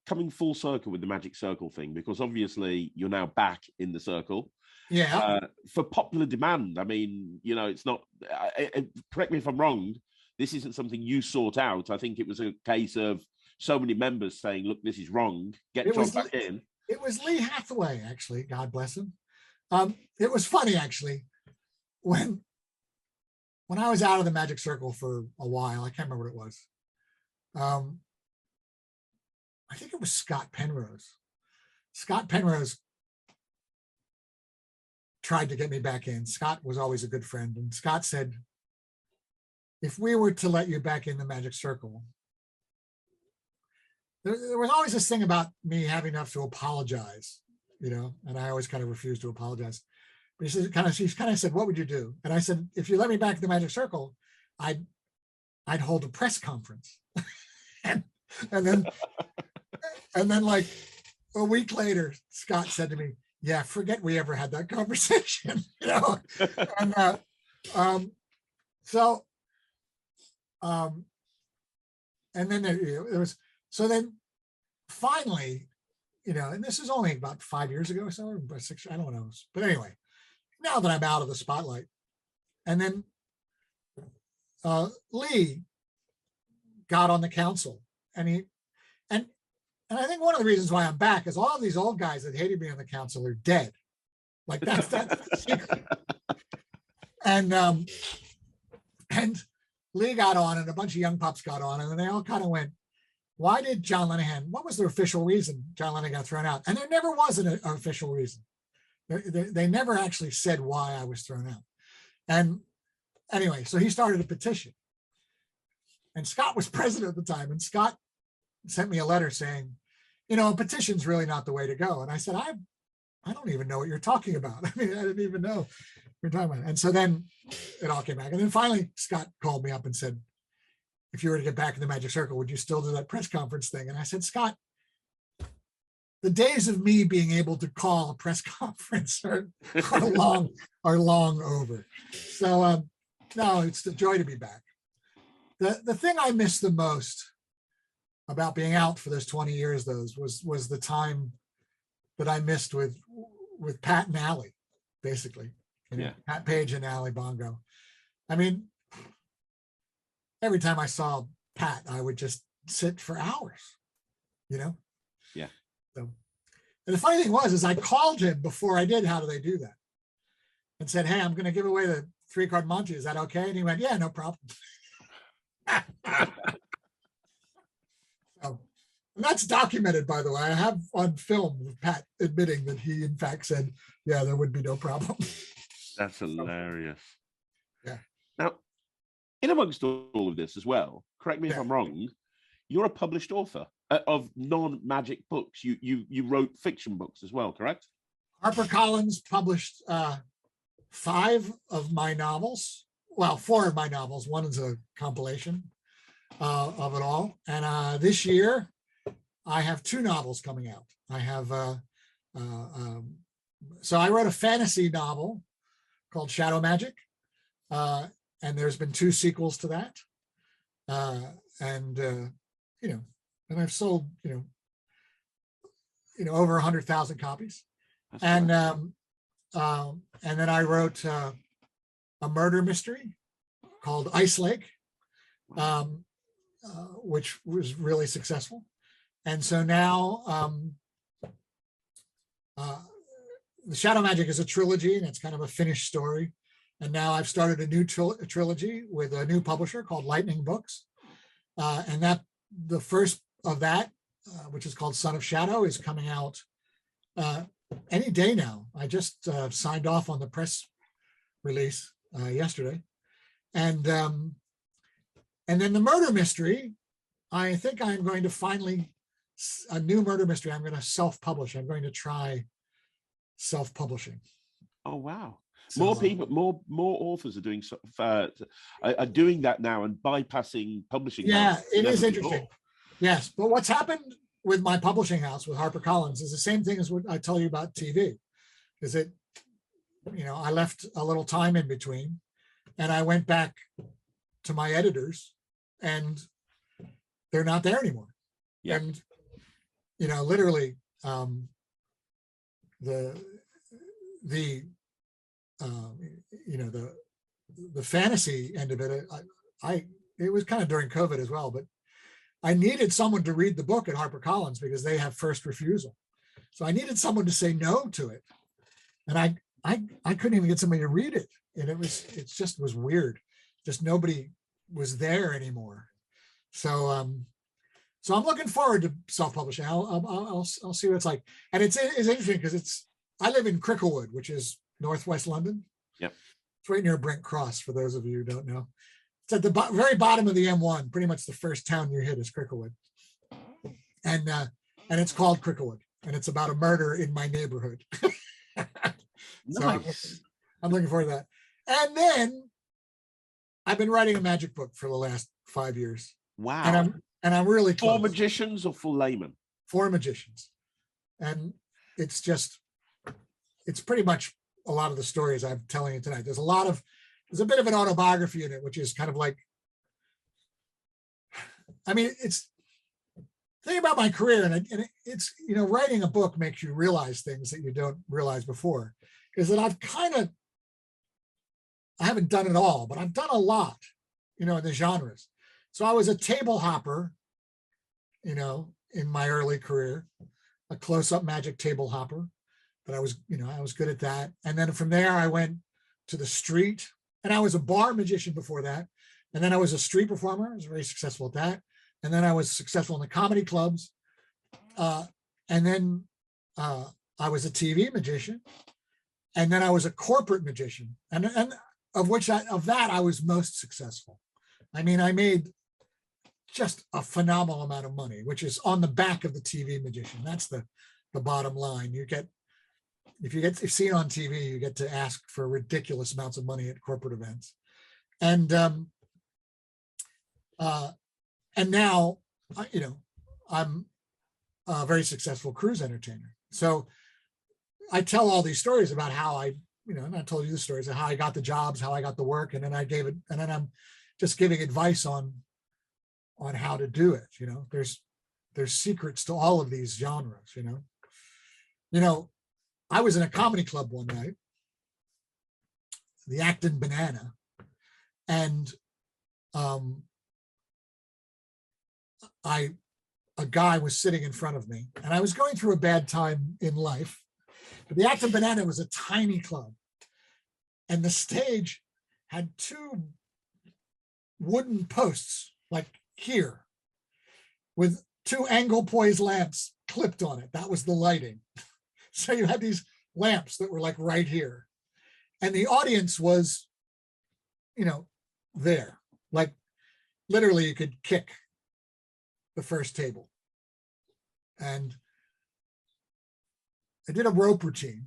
Speaker 1: coming full circle with the Magic Circle thing, because obviously you're now back in the circle.
Speaker 2: Yeah.
Speaker 1: For popular demand. It's not, correct me if I'm wrong, this isn't something you sought out. I think it was a case of so many members saying, look, this is wrong. Get John back in.
Speaker 2: It was Lee Hathaway, actually. God bless him. It was funny, actually, when I was out of the Magic Circle for a while. I can't remember what it was. I think it was Scott Penrose. Scott Penrose tried to get me back in. Scott was always a good friend. And Scott said, if we were to let you back in the Magic Circle, there was always this thing about me having enough to apologize, and I always kind of refused to apologize. But he kind of said, what would you do? And I said, if you let me back in the Magic Circle, I'd hold a press conference. and then like a week later, Scott said to me, yeah, forget we ever had that conversation, and then there was, so then finally, and this is only about 5 years ago or so, or 6, I don't know. But anyway, now that I'm out of the spotlight, and then Lee got on the council, and I think one of the reasons why I'm back is all of these old guys that hated me on the council are dead. Like that's the secret. And And Lee got on and a bunch of young pups got on, and then they all kind of went, why did John Lenahan, what was the official reason John Lenahan got thrown out? And there never was an official reason. They never actually said why I was thrown out. And anyway, so he started a petition. And Scott was president at the time. And Scott sent me a letter saying, a petition's really not the way to go. And I said, I don't even know what you're talking about. I mean, I didn't even know what you're talking about. And so then it all came back. And then finally, Scott called me up and said, if you were to get back in the magic circle, would you still do that press conference thing? And I said, Scott, the days of me being able to call a press conference are long over. So no, it's the joy to be back. The thing I miss the most about being out for those 20 years, was the time that I missed with Pat and Allie, basically. Pat Page and Allie Bongo. I mean, every time I saw Pat, I would just sit for hours, Yeah. So, and the funny thing was, I called him before I did How Do They Do That? And said, hey, I'm going to give away the 3-card Monty. Is that okay? And he went, yeah, no problem. So, and that's documented, by the way. I have on film Pat admitting that he, in fact, said, yeah, there would be no problem.
Speaker 1: That's hilarious.
Speaker 2: Yeah.
Speaker 1: Now, in amongst all of this as well, correct me if I'm wrong, you're a published author of non-magic books. You wrote fiction books as well, correct?
Speaker 2: HarperCollins published 5 of my novels. Well, 4 of my novels. One is a compilation of it all. And this year, I have 2 novels coming out. I have, so I wrote a fantasy novel called Shadow Magic. And there's been 2 sequels to that. And I've sold, over 100,000 copies.
Speaker 1: That's
Speaker 2: and then I wrote a murder mystery called Ice Lake, which was really successful. And so now the Shadow Magic is a trilogy, and it's kind of a finished story. And now I've started a new trilogy with a new publisher called Lightning Books. And that the first of that, which is called Son of Shadow, is coming out any day now. I just signed off on the press release yesterday. And then the murder mystery, I think I'm going to finally, a new murder mystery, I'm going to self-publish. I'm going to try self-publishing.
Speaker 1: Oh, wow.
Speaker 2: So,
Speaker 1: More people, more authors are doing that now and bypassing publishing.
Speaker 2: Yeah, it is interesting.
Speaker 1: Before.
Speaker 2: Yes, but what's happened with my publishing house, with HarperCollins, is the same thing as what I tell you about TV. Is it, I left a little time in between, and I went back to my editors, and they're not there anymore.
Speaker 1: Yeah.
Speaker 2: And literally, the fantasy end of it, it was kind of during COVID as well, but I needed someone to read the book at HarperCollins because they have first refusal. So I needed someone to say no to it. And I couldn't even get somebody to read it. And it just was weird. Just nobody was there anymore. So I'm looking forward to self-publishing. I'll see what it's like. And it's interesting because I live in Cricklewood, which is northwest London.
Speaker 1: Yep.
Speaker 2: It's right near Brent Cross, for those of you who don't know. It's at the very bottom of the M1. Pretty much the first town you hit is Cricklewood. And it's called Cricklewood. And it's about a murder in my neighborhood.
Speaker 1: Nice.
Speaker 2: So I'm looking forward to that. And then I've been writing a magic book for the last 5 years.
Speaker 1: Wow.
Speaker 2: And I'm really close.
Speaker 1: For magicians or for laymen?
Speaker 2: For magicians. And it's pretty much a lot of the stories I'm telling you tonight. There's a bit of an autobiography in it, which is kind of like, it's the thing about my career, and it's, writing a book makes you realize things that you don't realize before, is that I haven't done it all, but I've done a lot, in the genres. So I was a table hopper, in my early career, a close-up magic table hopper, but I was good at that. And then from there I went to the street, and I was a bar magician before that. And then I was a street performer. I was very successful at that. And then I was successful in the comedy clubs. And then I was a TV magician. And then I was a corporate magician. And of that, I was most successful. I mean, I made just a phenomenal amount of money, which is on the back of the TV magician. That's the bottom line. If you're seen on TV, you get to ask for ridiculous amounts of money at corporate events. And now, I'm a very successful cruise entertainer. So I tell all these stories about how and I told you the stories of how I got the jobs, how I got the work, and then I'm just giving advice on how to do it. There's secrets to all of these genres. I was in a comedy club one night, the Acton Banana, and a guy was sitting in front of me, and I was going through a bad time in life. But the Acton Banana was a tiny club, and the stage had 2 wooden posts like here with 2 angle poise lamps clipped on it. That was the lighting. So you had these lamps that were like right here, and the audience was, there, like literally you could kick the first table. And I did a rope routine,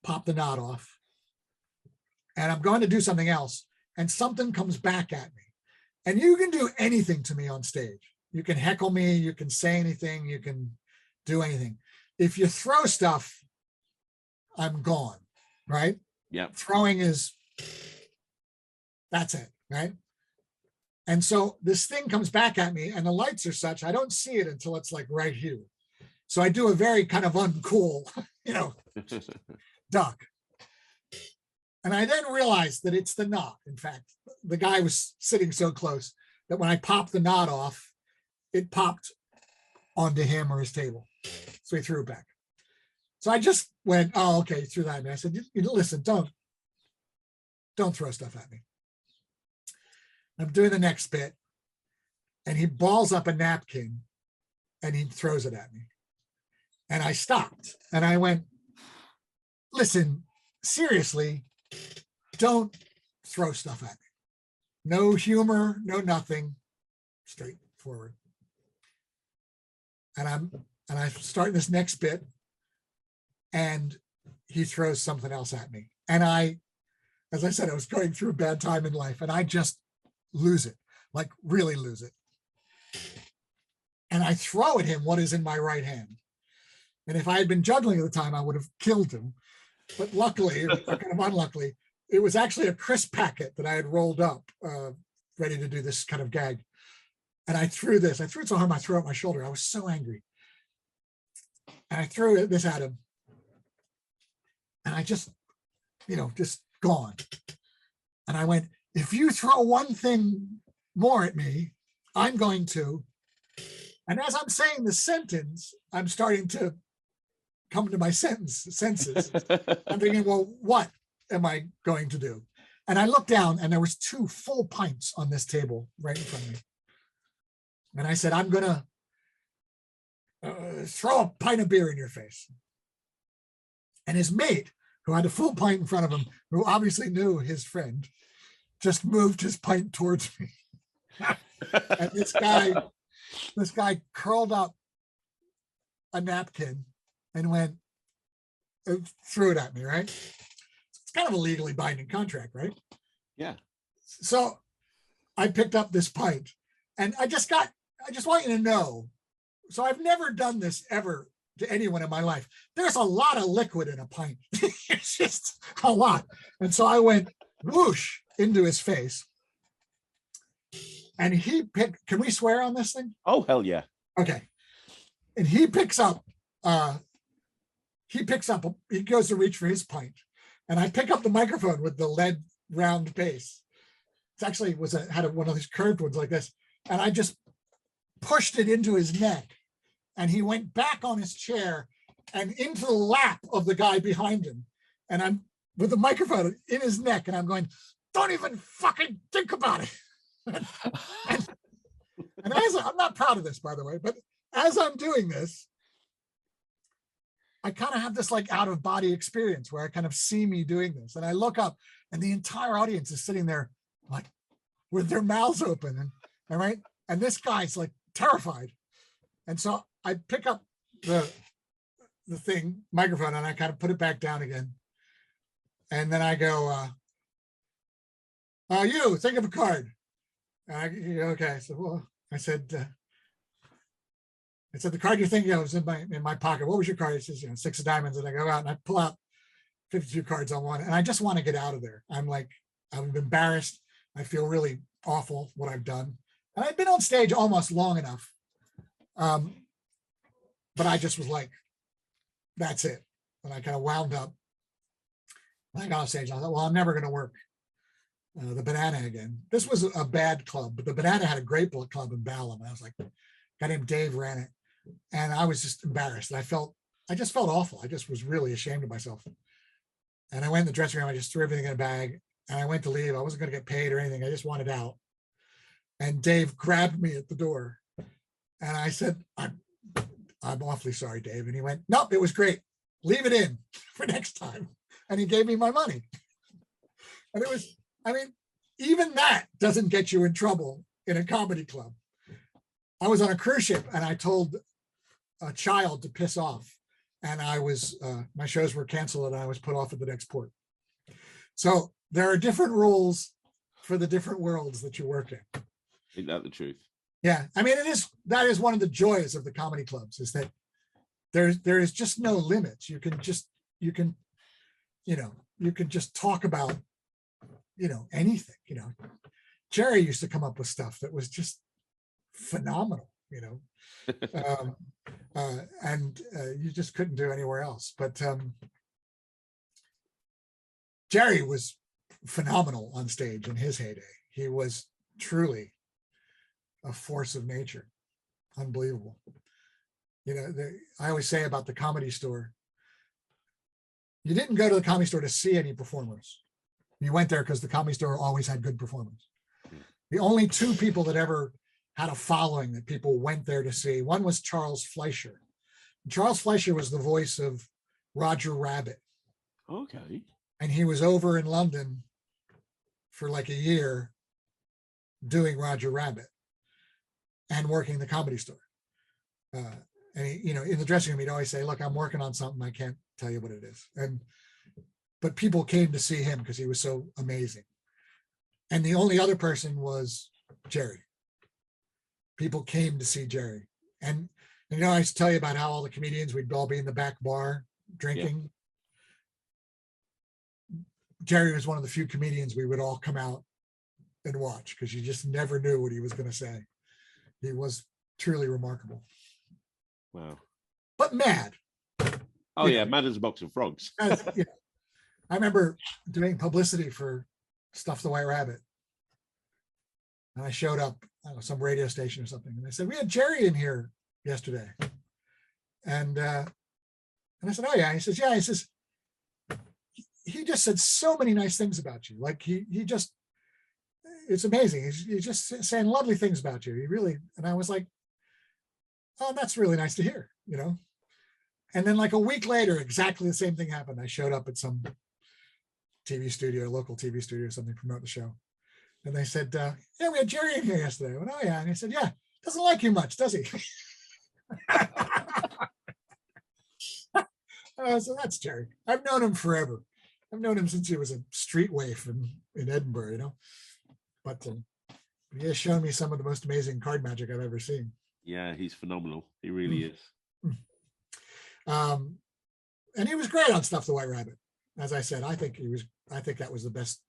Speaker 2: pop the knot off, and I'm going to do something else, and something comes back at me. And you can do anything to me on stage. You can heckle me, you can say anything, you can do anything. If you throw stuff, I'm gone, right?
Speaker 1: Yeah.
Speaker 2: Throwing that's it, right? And so this thing comes back at me, and the lights are such, I don't see it until it's like right here. So I do a very kind of uncool, duck. And I then realized that it's the knot. In fact, the guy was sitting so close that when I popped the knot off, it popped onto him or his table. So he threw it back. So I just went, oh, okay, he threw that at me. I said, listen, don't throw stuff at me. I'm doing the next bit, and he balls up a napkin and he throws it at me. And I stopped and I went, listen, seriously, don't throw stuff at me. No humor, no nothing, straightforward. And I'm starting this next bit, and he throws something else at me. And as I said, I was going through a bad time in life, and I just lose it, like really lose it. And I throw at him what is in my right hand. And if I had been juggling at the time, I would have killed him. But luckily, or kind of unluckily, it was actually a crisp packet that I had rolled up, ready to do this kind of gag. And I threw it so hard I threw it at my shoulder. I was so angry. And I threw this at him. And I just gone. And I went, if you throw one thing more at me, I'm going to. And as I'm saying the sentence, I'm starting to come to my senses. I'm thinking, well, what am I going to do? And I looked down, and there was 2 full pints on this table right in front of me. And I said, I'm going to throw a pint of beer in your face. And his mate, who had a full pint in front of him, who obviously knew his friend, just moved his pint towards me. And this guy curled up a napkin and threw it at me, right? It's kind of a legally binding contract, right?
Speaker 1: Yeah.
Speaker 2: So I picked up this pint, and I just want you to know, so I've never done this ever to anyone in my life. There's a lot of liquid in a pint. It's just a lot. And so I went whoosh into his face. And can we swear on this thing?
Speaker 1: Oh, hell yeah.
Speaker 2: Okay. And he picks up, he goes to reach for his pint. And I pick up the microphone with the lead round base. It actually had one of these curved ones like this. And I just pushed it into his neck. And he went back on his chair and into the lap of the guy behind him. And I'm with the microphone in his neck, and I'm going, don't even fucking think about it. And as I'm not proud of this, by the way, but as I'm doing this, I kind of have this like out of body experience where I kind of see me doing this. And I look up and the entire audience is sitting there like with their mouths open. And all right. And this guy's like terrified. And so I pick up the microphone, and I kind of put it back down again. And then I go, you think of a card. And okay. So, well, I said, the card you're thinking of is in my pocket. What was your card? It says, 6 of diamonds. And I go out and I pull out 52 cards on one. And I just want to get out of there. I'm embarrassed. I feel really awful what I've done. And I've been on stage almost long enough. But I just was like, that's it. And I kind of wound up. I got on stage. And I thought, well, I'm never going to work the Banana again. This was a bad club, but the Banana had a great club in Balham. And I was like, a guy named Dave ran it. And I was just embarrassed. And I just felt awful. I just was really ashamed of myself. And I went in the dressing room. I just threw everything in a bag. And I went to leave. I wasn't going to get paid or anything. I just wanted out. And Dave grabbed me at the door. And I said, I'm awfully sorry, Dave. And he went, nope, it was great. Leave it in for next time. And he gave me my money. And it was, even that doesn't get you in trouble in a comedy club. I was on a cruise ship and I told a child to piss off. And my shows were canceled and I was put off at the next port. So there are different rules for the different worlds that you work in.
Speaker 1: Ain't that the truth? Yeah.
Speaker 2: That is one of the joys of the comedy clubs, is that there is just no limits. You can just talk about, anything, Jerry used to come up with stuff that was just phenomenal, and you just couldn't do anywhere else. But Jerry was phenomenal on stage in his heyday. He was truly a force of nature. Unbelievable. I always say about the Comedy Store, you didn't go to the Comedy Store to see any performers. You went there because the Comedy Store always had good performers. The only 2 people that ever had a following that people went there to see, one was Charles Fleischer. Charles Fleischer was the voice of Roger Rabbit.
Speaker 1: Okay. And
Speaker 2: he was over in London for like a year doing Roger Rabbit and working the Comedy Store. And he, in the dressing room, he'd always say, look, I'm working on something. I can't tell you what it is. But people came to see him because he was so amazing. And the only other person was Jerry. People came to see Jerry. And I used to tell you about how all the comedians, we'd all be in the back bar drinking. Yeah. Jerry was one of the few comedians we would all come out and watch because you just never knew what he was going to say. He was truly remarkable.
Speaker 1: Wow.
Speaker 2: But mad.
Speaker 1: Oh, yeah, mad as a box of frogs.
Speaker 2: I remember doing publicity for Stuff the White Rabbit. And I showed up, some radio station or something. And they said, we had Jerry in here yesterday. And I said, oh, yeah. He says, yeah. He says, he just said so many nice things about you. Like he just, it's amazing. He's just saying lovely things about you. He really, and I was like, oh, that's really nice to hear, And then like a week later, exactly the same thing happened. I showed up at some TV studio, local TV studio or something, promote the show. And they said, yeah, we had Jerry in here yesterday. I went, oh, yeah. And he said, yeah, doesn't like you much, does he? So that's Jerry. I've known him forever. I've known him since he was a street waif in Edinburgh, But he has shown me some of the most amazing card magic I've ever seen.
Speaker 1: Yeah, he's phenomenal. He really is.
Speaker 2: And he was great on Stuff the White Rabbit. As I said, I think that was the best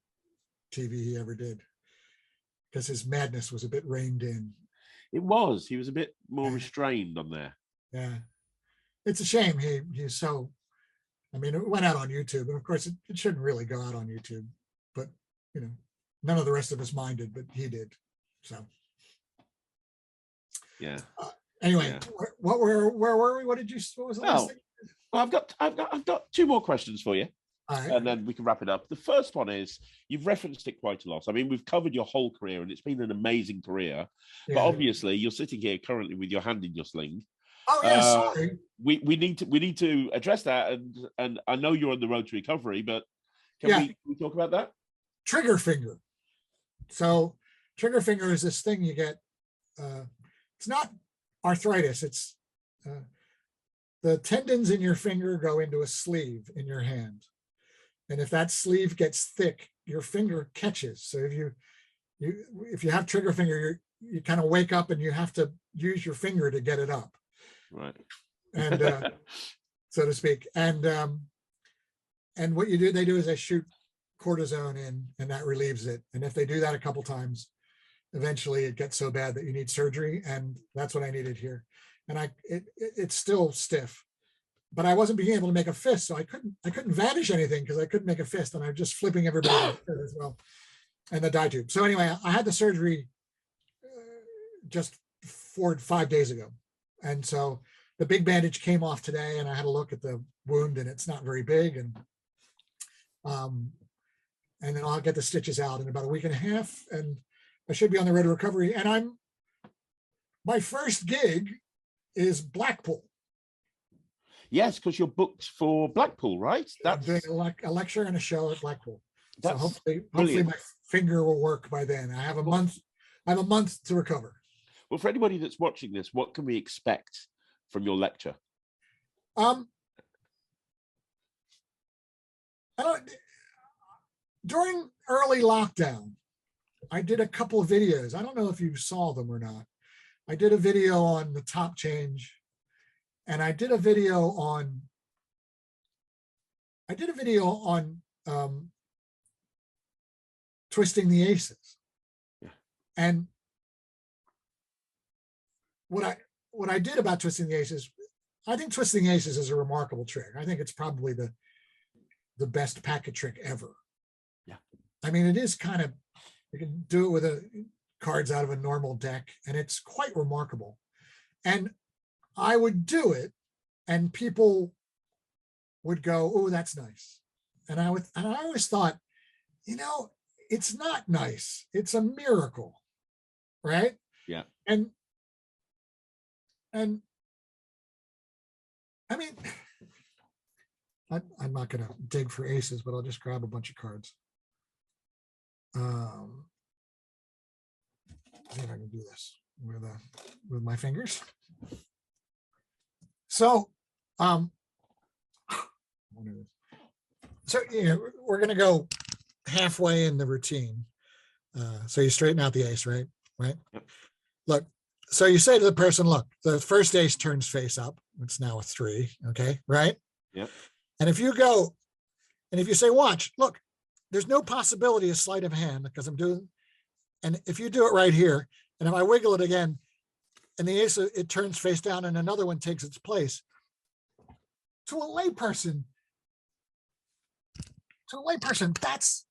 Speaker 2: TV he ever did, because his madness was a bit reined in.
Speaker 1: It was. He was a bit more restrained on there.
Speaker 2: Yeah. It's a shame he's so, it went out on YouTube, and of course it shouldn't really go out on YouTube, but none of the rest of us minded, but he did. So
Speaker 1: yeah.
Speaker 2: Anyway, yeah. Where were we? What was the last thing?
Speaker 1: Well, I've got 2 more questions for you.
Speaker 2: All right.
Speaker 1: and then we can wrap it up. The first one is, you've referenced it quite a lot. I mean, we've covered your whole career, and it's been an amazing career.
Speaker 2: Yeah.
Speaker 1: But obviously, you're sitting here currently with your hand in your sling.
Speaker 2: Oh yeah, sorry.
Speaker 1: We need to address that, and I know you're on the road to recovery, but can we talk about that?
Speaker 2: Trigger finger. So trigger finger is this thing you get. It's not arthritis. It's the tendons in your finger go into a sleeve in your hand, and if that sleeve gets thick, your finger catches. So if you have trigger finger, you kind of wake up and you have to use your finger to get it up.
Speaker 1: Right.
Speaker 2: And so to speak. And what they do is they shoot cortisone in, and that relieves it. And if they do that a couple times, eventually it gets so bad that you need surgery. And that's what I needed here. And it's still stiff, but I wasn't being able to make a fist. So I couldn't vanish anything because I couldn't make a fist, and I'm just flipping everybody as well. And the dye tube. So anyway, I had the surgery just 5 days ago. And so the big bandage came off today, and I had a look at the wound, and it's not very big. And then I'll get the stitches out in about a week and a half, and I should be on the road to recovery. And my first gig is Blackpool.
Speaker 1: Yes, because you're booked for Blackpool, right?
Speaker 2: I'm doing a lecture and a show at Blackpool. So hopefully
Speaker 1: brilliant.
Speaker 2: my finger will work by then. I have a month to recover.
Speaker 1: Well, for anybody that's watching this, what can we expect from your lecture?
Speaker 2: During early lockdown, I did a couple of videos. I don't know if you saw them or not. I did a video on the top change, and I did a video on twisting the aces.
Speaker 1: Yeah.
Speaker 2: And what I did about twisting the aces, I think twisting aces is a remarkable trick. I think it's probably the best packet trick ever.
Speaker 1: Yeah.
Speaker 2: I mean, it is kind of, you can do it with cards out of a normal deck, and it's quite remarkable. And I would do it, and people would go, "Oh, that's nice." And I always thought, it's not nice. It's a miracle, right?
Speaker 1: Yeah.
Speaker 2: And I mean, I'm not going to dig for aces, but I'll just grab a bunch of cards. See if I can do this with my fingers. So, we're going to go halfway in the routine. So you straighten out the ace, right? Right.
Speaker 1: Yep.
Speaker 2: Look. So you say to the person, look, the first ace turns face up. It's now a 3. Okay. Right.
Speaker 1: Yeah.
Speaker 2: And if you go, and if you say, watch, look, there's no possibility of sleight of hand because I'm doing, and if you do it right here, and if I wiggle it again, and the ace, it turns face down and another one takes its place. To a layperson, that's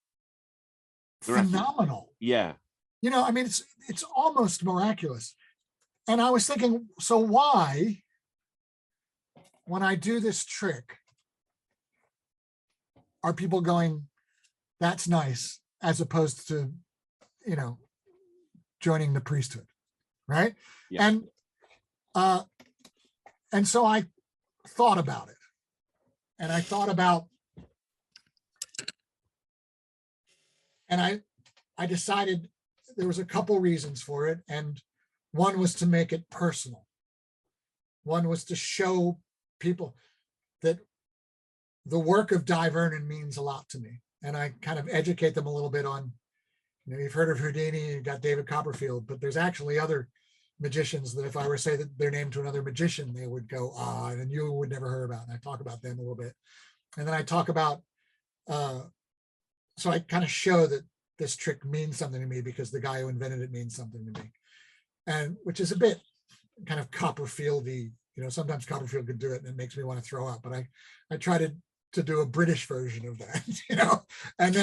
Speaker 2: phenomenal.
Speaker 1: Yeah.
Speaker 2: I mean, it's almost miraculous. And I was thinking, so why, when I do this trick, are people going, that's nice, as opposed to, joining the priesthood, right?
Speaker 1: Yeah.
Speaker 2: And so I thought about it, and I thought about, and I decided there was a couple reasons for it, and one was to make it personal. One was to show people that the work of Di Vernon means a lot to me, and I kind of educate them a little bit on, you've heard of Houdini, you've got David Copperfield, but there's actually other magicians that if I were to say that their name to another magician, they would go, and you would never hear about. And I talk about them a little bit. And then I talk about, so I kind of show that this trick means something to me because the guy who invented it means something to me. And which is a bit kind of Copperfieldy, sometimes Copperfield could do it and it makes me want to throw up, but I try to do a British version of that, and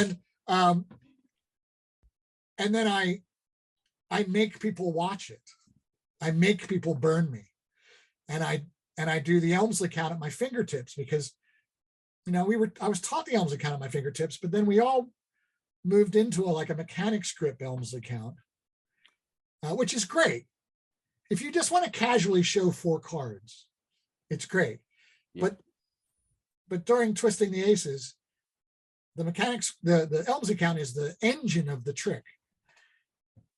Speaker 2: then I make people watch it. I make people burn me. And I do the Elmsley count at my fingertips because I was taught the Elms account at my fingertips, but then we all moved into a mechanics grip Elms account, which is great. If you just want to casually show 4 cards, it's great. Yeah. But during twisting the aces, the mechanics, the Elms account is the engine of the trick.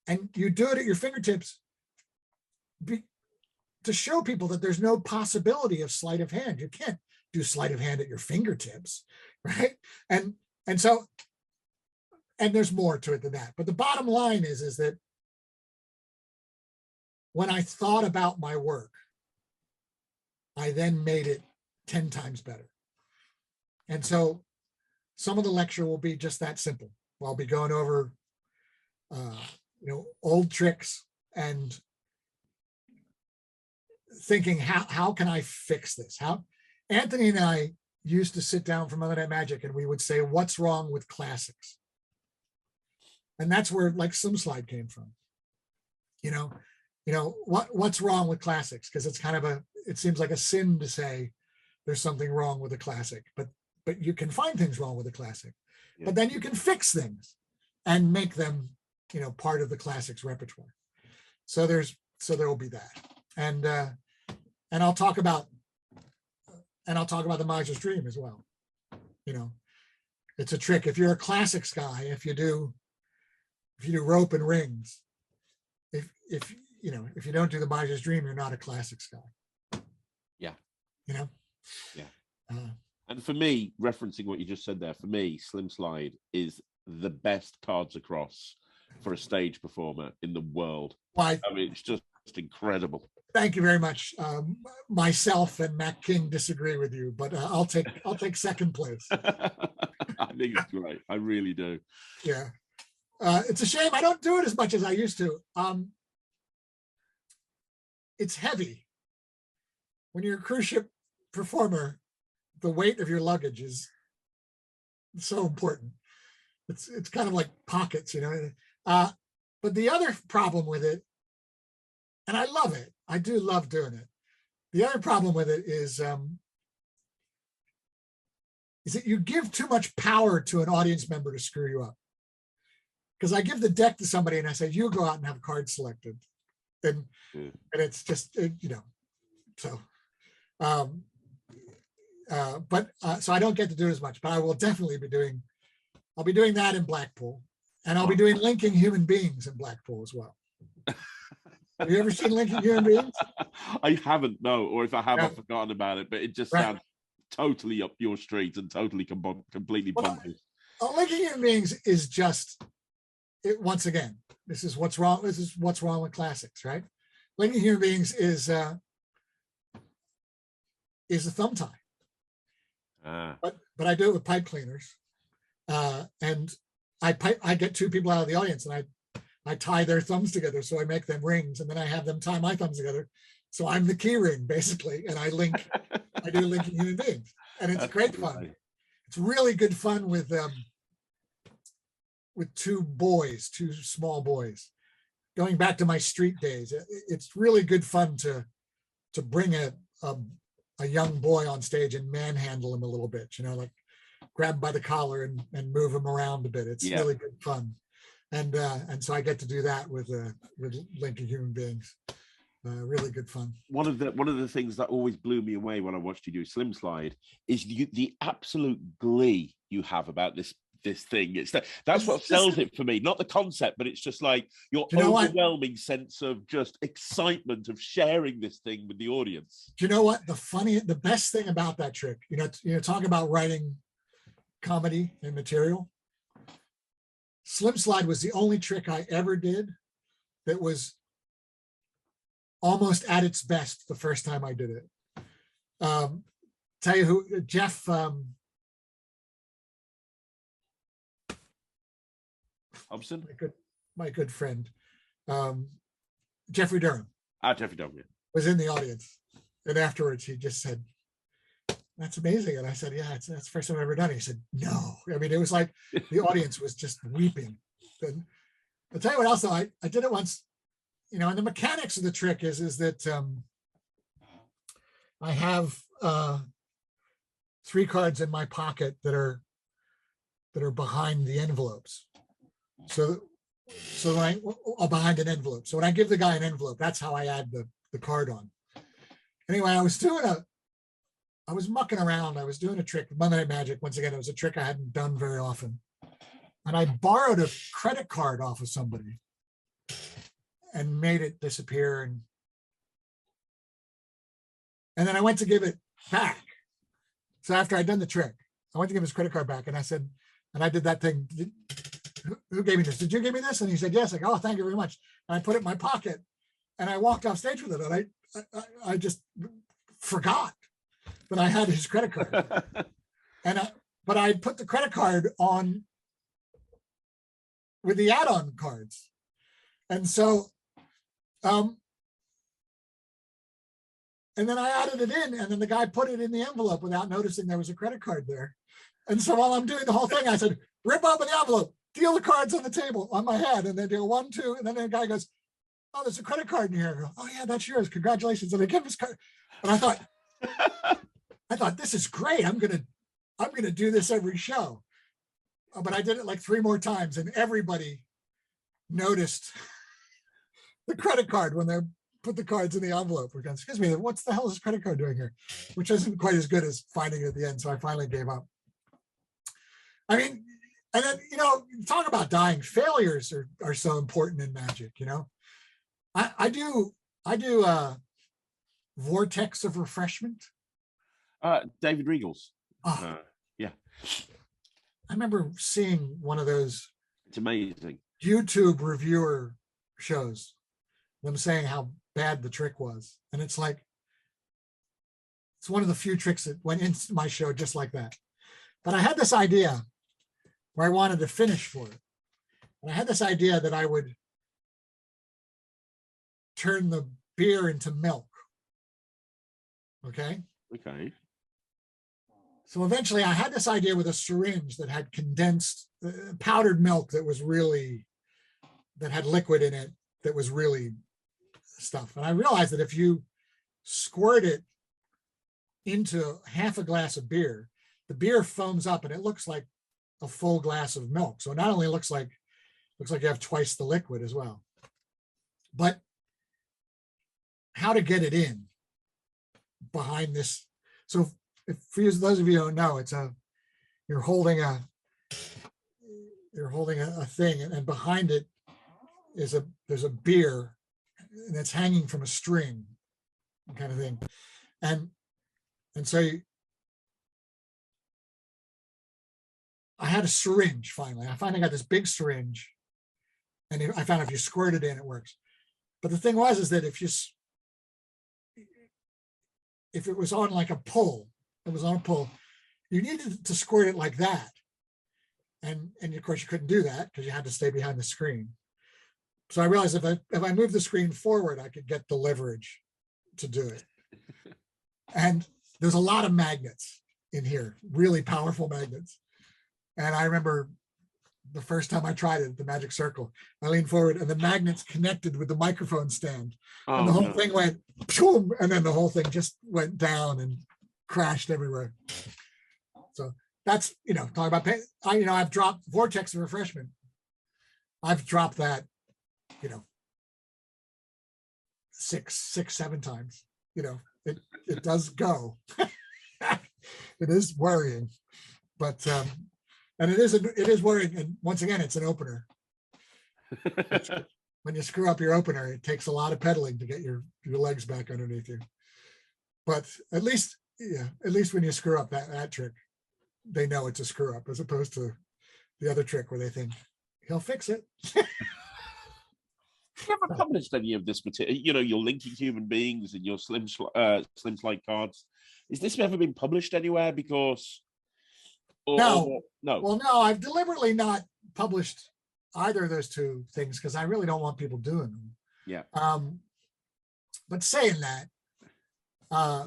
Speaker 2: And you do it at your fingertips to show people that there's no possibility of sleight of hand. You can't do sleight of hand at your fingertips, right? And there's more to it than that. But the bottom line is that when I thought about my work, I then made it 10 times better. And so some of the lecture will be just that simple. I'll be going over, old tricks and thinking, how can I fix this? How Anthony and I used to sit down from Other Night Magic and we would say, what's wrong with classics? And that's where Slim Slide came from. What's wrong with classics? Because it's kind of it seems like a sin to say there's something wrong with a classic, but you can find things wrong with a classic, yeah. But then you can fix things and make them, part of the classics repertoire. So there will be that. And I'll talk about the Miser's Dream as well. It's a trick. If you're a classics guy, if you do rope and rings, if you don't do the Miser's Dream, you're not a classics guy.
Speaker 1: Yeah.
Speaker 2: Yeah.
Speaker 1: And for me, referencing what you just said there, for me, Slim Slide is the best cards across for a stage performer in the world.
Speaker 2: Well,
Speaker 1: I mean, it's just incredible.
Speaker 2: Thank you very much. Myself and Matt King disagree with you, but I'll take second place.
Speaker 1: I think it's great. I really do.
Speaker 2: Yeah. It's a shame I don't do it as much as I used to. It's heavy. When you're a cruise ship performer, the weight of your luggage is so important. It's kind of like pockets, But the other problem with it, and I love it, I do love doing it. The other problem with it is that you give too much power to an audience member to screw you up. Because I give the deck to somebody and I say, you go out and have cards selected. And it's just, so. So I don't get to do as much, but I will definitely I'll be doing that in Blackpool, and I'll be doing linking human beings in Blackpool as well. Have you ever seen linking human beings?
Speaker 1: I haven't, no, or if I have, I've forgotten about it, but it just sounds totally up your street and totally completely bonkers.
Speaker 2: Linking human beings is just, once again, this is what's wrong with classics, right? Linking human beings is a thumb tie. But I do it with pipe cleaners, and I get 2 people out of the audience and I tie their thumbs together, so I make them rings, and then I have them tie my thumbs together, so I'm the key ring basically, and I do linking human beings, and it's great fun. It's really good fun with 2 small boys. Going back to my street days, it's really good fun to bring a young boy on stage and manhandle him a little bit, grab him by the collar and move him around a bit. It's really good fun. And so I get to do that with linking human beings. Really good fun. One of
Speaker 1: the things that always blew me away when I watched you do Slim Slide is the absolute glee you have about this thing. That's what sells it for me, not the concept, but it's just like your overwhelming sense of just excitement of sharing this thing with the audience.
Speaker 2: Do you know what the best thing about that trick, talk about writing comedy and material, Slim Slide was the only trick I ever did that was almost at its best the first time I did it. Tell you who, Jeff
Speaker 1: Hobson,
Speaker 2: my good friend, Jeffrey Durham.
Speaker 1: Jeffrey Durham, yeah.
Speaker 2: Was in the audience, and afterwards he just said, "That's amazing." And I said, "Yeah, that's the first time I've ever done it." He said, "No." I mean, it was like the audience was just weeping. And I'll tell you what else, though. I did it once, and the mechanics of the trick is that I have 3 cards in my pocket that are behind the envelopes. So when behind an envelope. So when I give the guy an envelope, that's how I add the card on. Anyway, I was mucking around. I was doing a trick, Monday Night Magic. Once again, it was a trick I hadn't done very often. And I borrowed a credit card off of somebody and made it disappear. And then I went to give it back. So after I'd done the trick, I went to give his credit card back, and I said, and I did that thing. Who gave me this? Did you give me this? And he said, yes. I go, oh, thank you very much. And I put it in my pocket, and I walked off stage with it. And I just forgot that I had his credit card. But I put the credit card on with the add-on cards. And so, and then I added it in, and then the guy put it in the envelope without noticing there was a credit card there. And so while I'm doing the whole thing, I said, rip open the envelope, deal the cards on the table on my head. And then do 1, 2, and then the guy goes, oh, there's a credit card in here. I go, oh yeah, that's yours. Congratulations. And I give his card. And I thought, this is great. I'm gonna do this every show. But I did it like 3 more times, and everybody noticed the credit card when they put the cards in the envelope. We're going, excuse me, what's the hell is this credit card doing here? Which isn't quite as good as finding it at the end. So I finally gave up. I mean, and then, talk about dying. Failures are so important in magic, I do vortex of refreshment.
Speaker 1: David Regal's. Yeah.
Speaker 2: I remember seeing one of those.
Speaker 1: It's amazing.
Speaker 2: YouTube reviewer shows, them saying how bad the trick was. And it's like, it's one of the few tricks that went into my show just like that. But I had this idea where I wanted to finish for it. And I had this idea that I would turn the beer into milk. Okay?
Speaker 1: Okay.
Speaker 2: So eventually I had this idea with a syringe that had condensed powdered milk that had liquid in it that was really stuff. And I realized that if you squirt it into half a glass of beer, the beer foams up and it looks like a full glass of milk. So not only looks like you have twice the liquid as well. But how to get it in behind this. So for those of you who don't know, you're holding a thing, and behind it there's a beer, and it's hanging from a string, kind of thing, and so I had a syringe finally. I finally got this big syringe, and I found if you squirt it in, it works. But the thing is that if it was on like a pull. It was on a pull. You needed to squirt it like that. And of course you couldn't do that because you had to stay behind the screen. So I realized if I moved the screen forward, I could get the leverage to do it. And there's a lot of magnets in here, really powerful magnets. And I remember the first time I tried it at the Magic Circle, I leaned forward and the magnets connected with the microphone stand. And the whole thing went, boom, and then the whole thing just went down and crashed everywhere. So that's, talking about pain. I've dropped vortex of refreshment. I've dropped that, 6, 7 times. It does go. It is worrying, but and it is worrying. And once again, it's an opener. When you screw up your opener, it takes a lot of pedaling to get your legs back underneath you. But at least when you screw up that trick, they know it's a screw up, as opposed to the other trick where they think he'll fix it.
Speaker 1: You ever published any of this material? Your linking human beings and your slim slide cards. Is this ever been published anywhere? No.
Speaker 2: Well, no, I've deliberately not published either of those 2 things because I really don't want people doing them.
Speaker 1: Yeah.
Speaker 2: But saying that,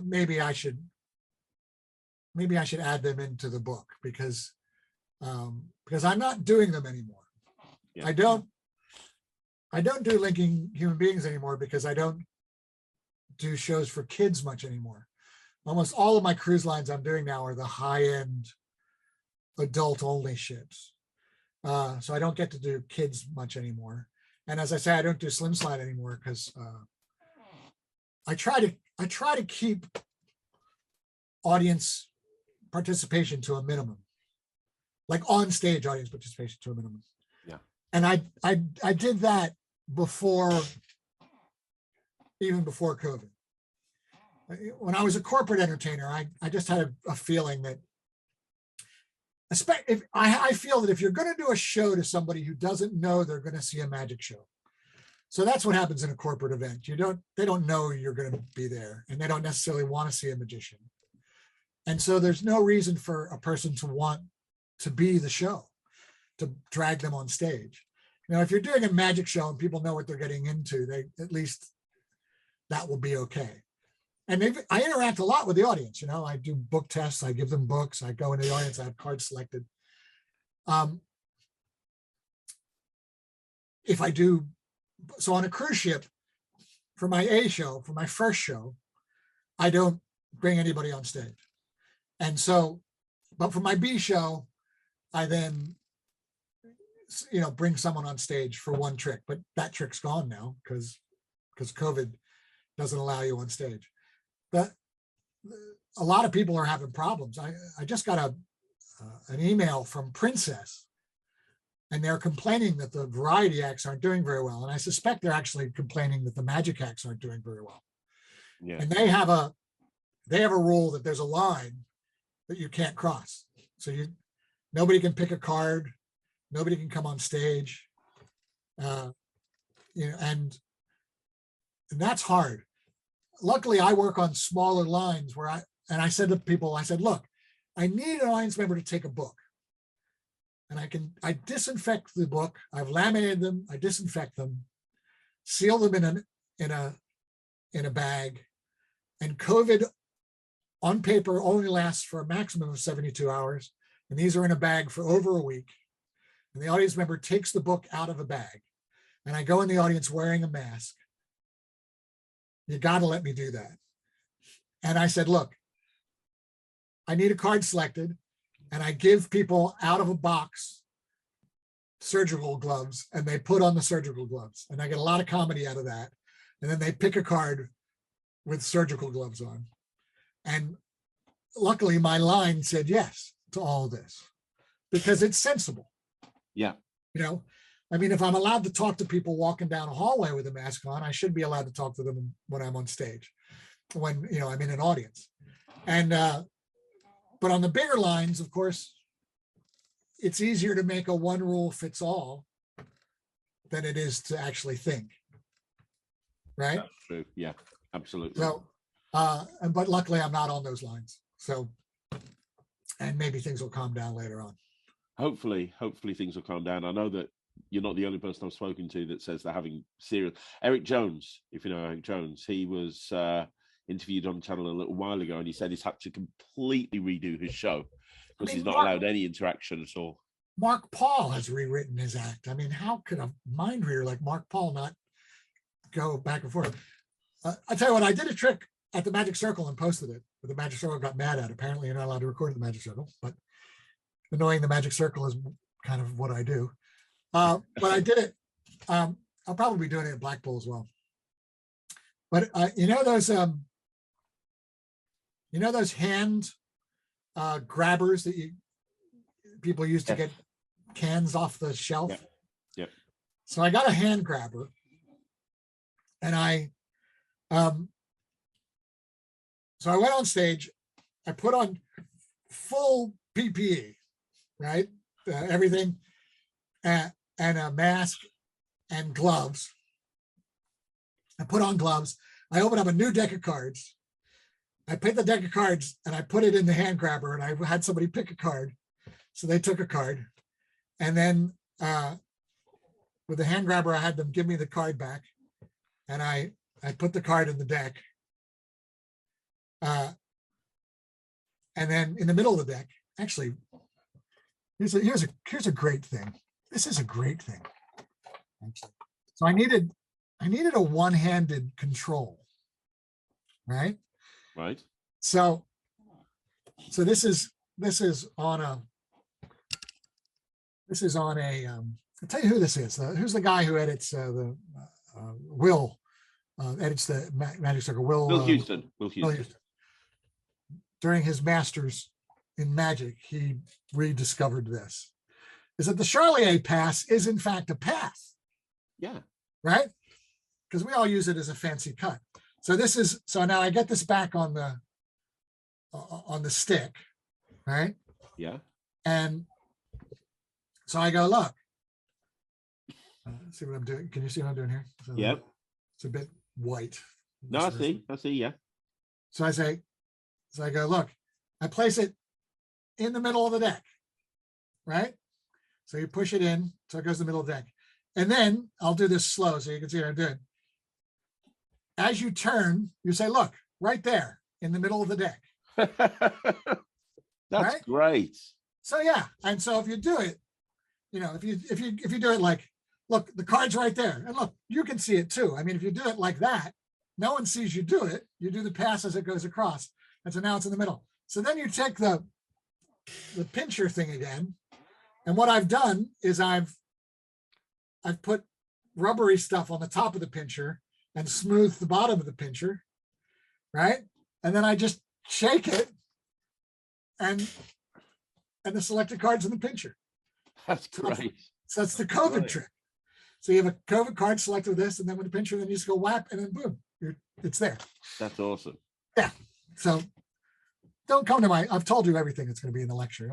Speaker 2: maybe I should add them into the book because I'm not doing them anymore. Yeah. I don't do linking human beings anymore because I don't do shows for kids much anymore. almost all of my cruise lines I'm doing now are the high-end adult only ships. So I don't get to do kids much anymore. And as I say, I don't do slim slide anymore because I try to keep audience participation to a minimum, like on stage audience participation to a minimum.
Speaker 3: Yeah.
Speaker 2: And I did that even before COVID. When I was a corporate entertainer, I just had a feeling that, I feel that if you're going to do a show to somebody who doesn't know they're going to see a magic show, so that's what happens in a corporate event. They don't know you're going to be there, and they don't necessarily want to see a magician. And so there's no reason for a person to want to be the show, to drag them on stage. If you're doing a magic show and people know what they're getting into, at least that will be okay. And I interact a lot with the audience. I do book tests. I give them books. I go into the audience. I have cards selected. If I do, so on a cruise ship, for my A show, for my first show, I don't bring anybody on stage. And so, but for my B show, I then, bring someone on stage for one trick. But that trick's gone now because COVID doesn't allow you on stage. But a lot of people are having problems. I just got an email from Princess, and they're complaining that the variety acts aren't doing very well. And I suspect they're actually complaining that the magic acts aren't doing very well.
Speaker 3: Yeah.
Speaker 2: And they have a rule that there's a line that you can't cross. So nobody can pick a card, nobody can come on stage, and that's hard. Luckily, I work on smaller lines where I said to people, look, I need an audience member to take a book. And I disinfect the book. I've laminated them. I disinfect them, seal them in a bag. And COVID on paper only lasts for a maximum of 72 hours. And these are in a bag for over a week. And the audience member takes the book out of a bag. And I go in the audience wearing a mask. You got to let me do that. And I said, look, I need a card selected, and I give people out of a box surgical gloves, and they put on the surgical gloves. And I get a lot of comedy out of that. And then they pick a card with surgical gloves on. And luckily, my line said yes to all of this because it's sensible.
Speaker 3: Yeah.
Speaker 2: If I'm allowed to talk to people walking down a hallway with a mask on, I should be allowed to talk to them when I'm on stage, when I'm in an audience. And but on the bigger lines, of course, it's easier to make a one rule fits all than it is to actually think. Right?
Speaker 3: That's true. Yeah, absolutely.
Speaker 2: So, but luckily I'm not on those lines. So, and maybe things will calm down later on.
Speaker 3: Hopefully things will calm down. I know that you're not the only person I've spoken to that says they're having serious. Eric Jones, if you know Eric Jones, he was interviewed on the channel a little while ago, and he said he's had to completely redo his show because he's not allowed any interaction at all.
Speaker 2: Mark Paul has rewritten his act. How could a mind reader like Mark Paul not go back and forth? I tell you what, I did a trick at the Magic Circle and posted it, but the Magic Circle got mad at it. Apparently, you're not allowed to record at the Magic Circle, but annoying the Magic Circle is kind of what I do. But I did it. I'll probably be doing it at Blackpool as well. But those hand grabbers that people use to get cans off the shelf.
Speaker 3: Yep.
Speaker 2: So I got a hand grabber, and so I went on stage. I put on full PPE, right? Everything, and a mask and gloves. I put on gloves. I opened up a new deck of cards. I picked the deck of cards and I put it in the hand grabber, and I had somebody pick a card. So they took a card. And then with the hand grabber, I had them give me the card back. And I put the card in the deck. And then in the middle of the deck, actually, here's a great thing. This is a great thing. Actually. So I needed a one-handed control, right?
Speaker 3: Right.
Speaker 2: So this is on a I'll tell you who this is. Who's the guy who edits Will edits the Magic Circle?
Speaker 3: Will Houston.
Speaker 2: Will Houston. During his masters in magic, he rediscovered this. Is that the Charlier pass is in fact a pass.
Speaker 3: Yeah.
Speaker 2: Right? Because we all use it as a fancy cut. So now I get this back on the stick, right?
Speaker 3: Yeah.
Speaker 2: And so I go, look, see what I'm doing. Can you see what I'm doing here? So
Speaker 3: yep.
Speaker 2: It's a bit white.
Speaker 3: No, I see, yeah.
Speaker 2: So I go, look, I place it in the middle of the deck, right? So you push it in, so it goes in the middle of the deck. And then I'll do this slow so you can see what I'm doing. As you turn, you say, look, right there in the middle of the deck.
Speaker 3: That's right? Great.
Speaker 2: So yeah, and so if you do it, if you do it like, look, the card's right there, and look, you can see it too. I mean, if you do it like that, no one sees you do it. You do the pass as it goes across, and so now it's in the middle. So then you take the pincher thing again, and what I've done is I've put rubbery stuff on the top of the pincher and smooth the bottom of the pincher, right? And then I just shake it, and the selected card's in the pincher.
Speaker 3: That's great.
Speaker 2: So that's the COVID trick. So you have a COVID card selected with this, and then with the pincher, then you just go whap, and then boom, it's there.
Speaker 3: That's awesome.
Speaker 2: Yeah. So don't come to I've told you everything that's going to be in the lecture.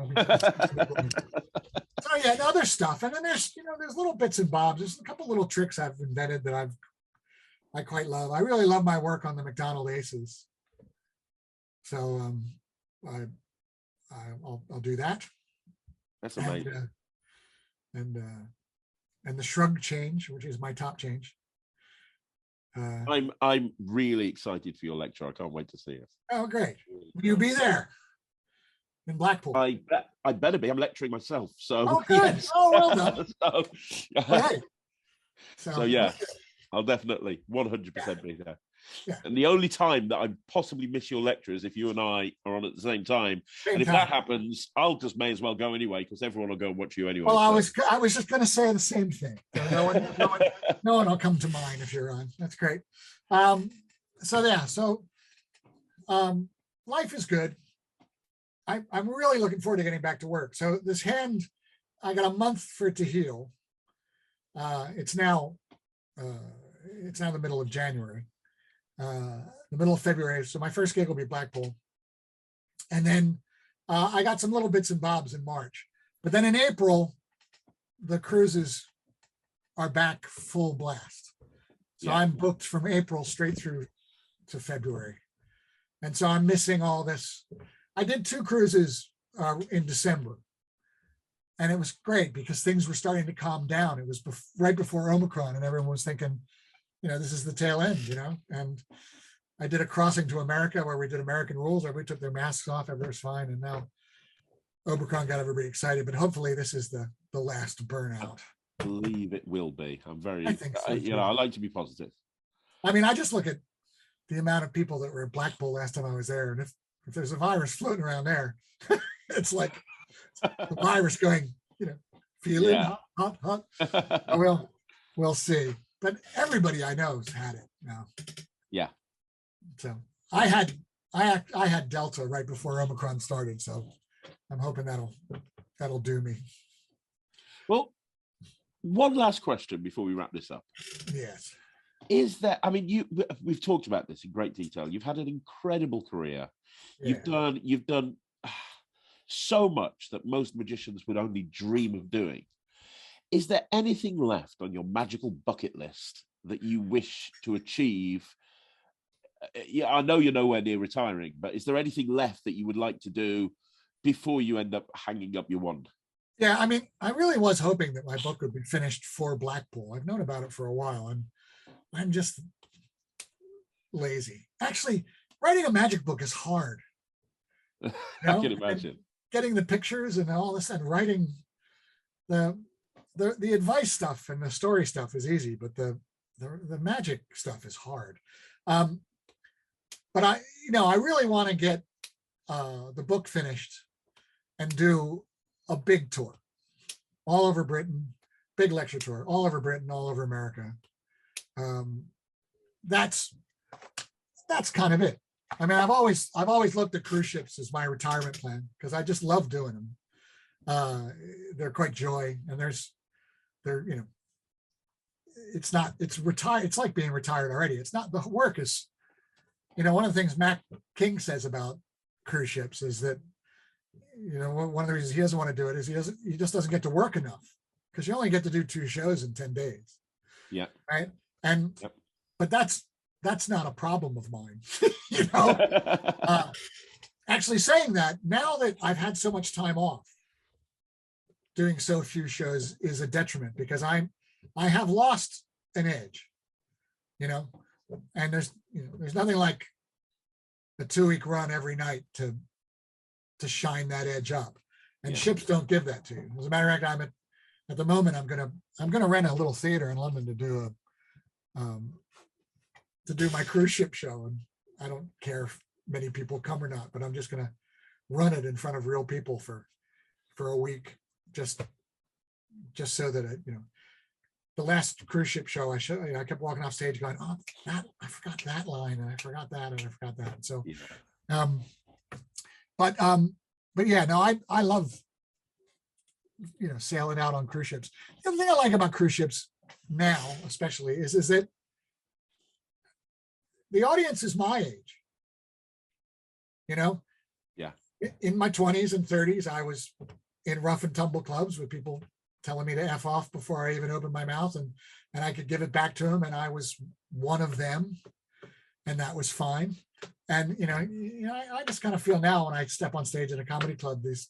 Speaker 2: So yeah, and other stuff. And then there's little bits and bobs. There's a couple little tricks I've invented that I quite love. I really love my work on the McDonald Aces. So I'll do that.
Speaker 3: That's amazing.
Speaker 2: And the shrug change, which is my top change.
Speaker 3: I'm really excited for your lecture. I can't wait to see it.
Speaker 2: Oh, great! Will you be there in Blackpool?
Speaker 3: I better be. I'm lecturing myself. So
Speaker 2: oh, good. Yes. Oh, well done.
Speaker 3: So yeah, I'll definitely 100% be there.
Speaker 2: Yeah.
Speaker 3: And the only time that I possibly miss your lecture is if you and I are on at the same time. And if that happens, I'll just may as well go anyway, because everyone will go and watch you anyway.
Speaker 2: Well, I was just going to say the same thing. No one will come to mind if you're on. That's great. So life is good. I'm really looking forward to getting back to work. So this hand, I got a month for it to heal. It's now the middle of January. The middle of February. So my first gig will be Blackpool. And then I got some little bits and bobs in March. But then in April, the cruises are back full blast. So I'm booked from April straight through to February. And so I'm missing all this. I did 2 cruises in December. And it was great because things were starting to calm down. It was right before Omicron, and everyone was thinking, this is the tail end, and I did a crossing to America where we did American rules. Everybody took their masks off. Everybody was fine. And now Omicron got everybody excited, but hopefully this is the last burnout.
Speaker 3: I believe it will be.
Speaker 2: I think so,
Speaker 3: I like to be positive.
Speaker 2: I mean, I just look at the amount of people that were at Blackpool last time I was there. And if there's a virus floating around there, it's like the virus going, feeling hot. We'll see. But everybody I know has had it now.
Speaker 3: Yeah.
Speaker 2: So I had Delta right before Omicron started. So I'm hoping that'll do me.
Speaker 3: Well, one last question before we wrap this up.
Speaker 2: Yes.
Speaker 3: Is that, we've talked about this in great detail. You've had an incredible career. Yeah. You've done so much that most magicians would only dream of doing. Is there anything left on your magical bucket list that you wish to achieve? Yeah, I know you're nowhere near retiring, but is there anything left that you would like to do before you end up hanging up your wand?
Speaker 2: Yeah, I really was hoping that my book would be finished for Blackpool. I've known about it for a while, and I'm just lazy. Actually, writing a magic book is hard.
Speaker 3: I can imagine.
Speaker 2: And getting the pictures and all this, and writing the advice stuff and the story stuff is easy, but the magic stuff is hard. but I really want to get the book finished and do a big tour all over Britain, big lecture tour all over Britain, all over America. That's kind of it. I mean, I've always looked at cruise ships as my retirement plan because I just love doing them. They're quite joy, and it's like being retired already. It's not, the work is, one of the things Mac King says about cruise ships is that, one of the reasons he doesn't want to do it is he just doesn't get to work enough because you only get to do 2 shows in 10 days.
Speaker 3: Yeah.
Speaker 2: Right. And,
Speaker 3: yep.
Speaker 2: But that's not a problem of mine. Actually saying that, now that I've had so much time off, doing so few shows is a detriment because I have lost an edge, and there's nothing like a 2-week run every night to shine that edge up, and ships don't give that to you. As a matter of fact, at the moment I'm gonna rent a little theater in London to do my cruise ship show, and I don't care if many people come or not, but I'm just gonna run it in front of real people for a week, just so that the last cruise ship show I kept walking off stage going, oh, that I forgot that line, and I forgot that, and I forgot that. And so but yeah, no, I love sailing out on cruise ships. The other thing I like about cruise ships now, especially, is that the audience is my age.
Speaker 3: Yeah.
Speaker 2: In my 20s and 30s, I was in rough and tumble clubs with people telling me to F off before I even opened my mouth, and I could give it back to them, and I was one of them, and that was fine. And I just kind of feel now when I step on stage at a comedy club, these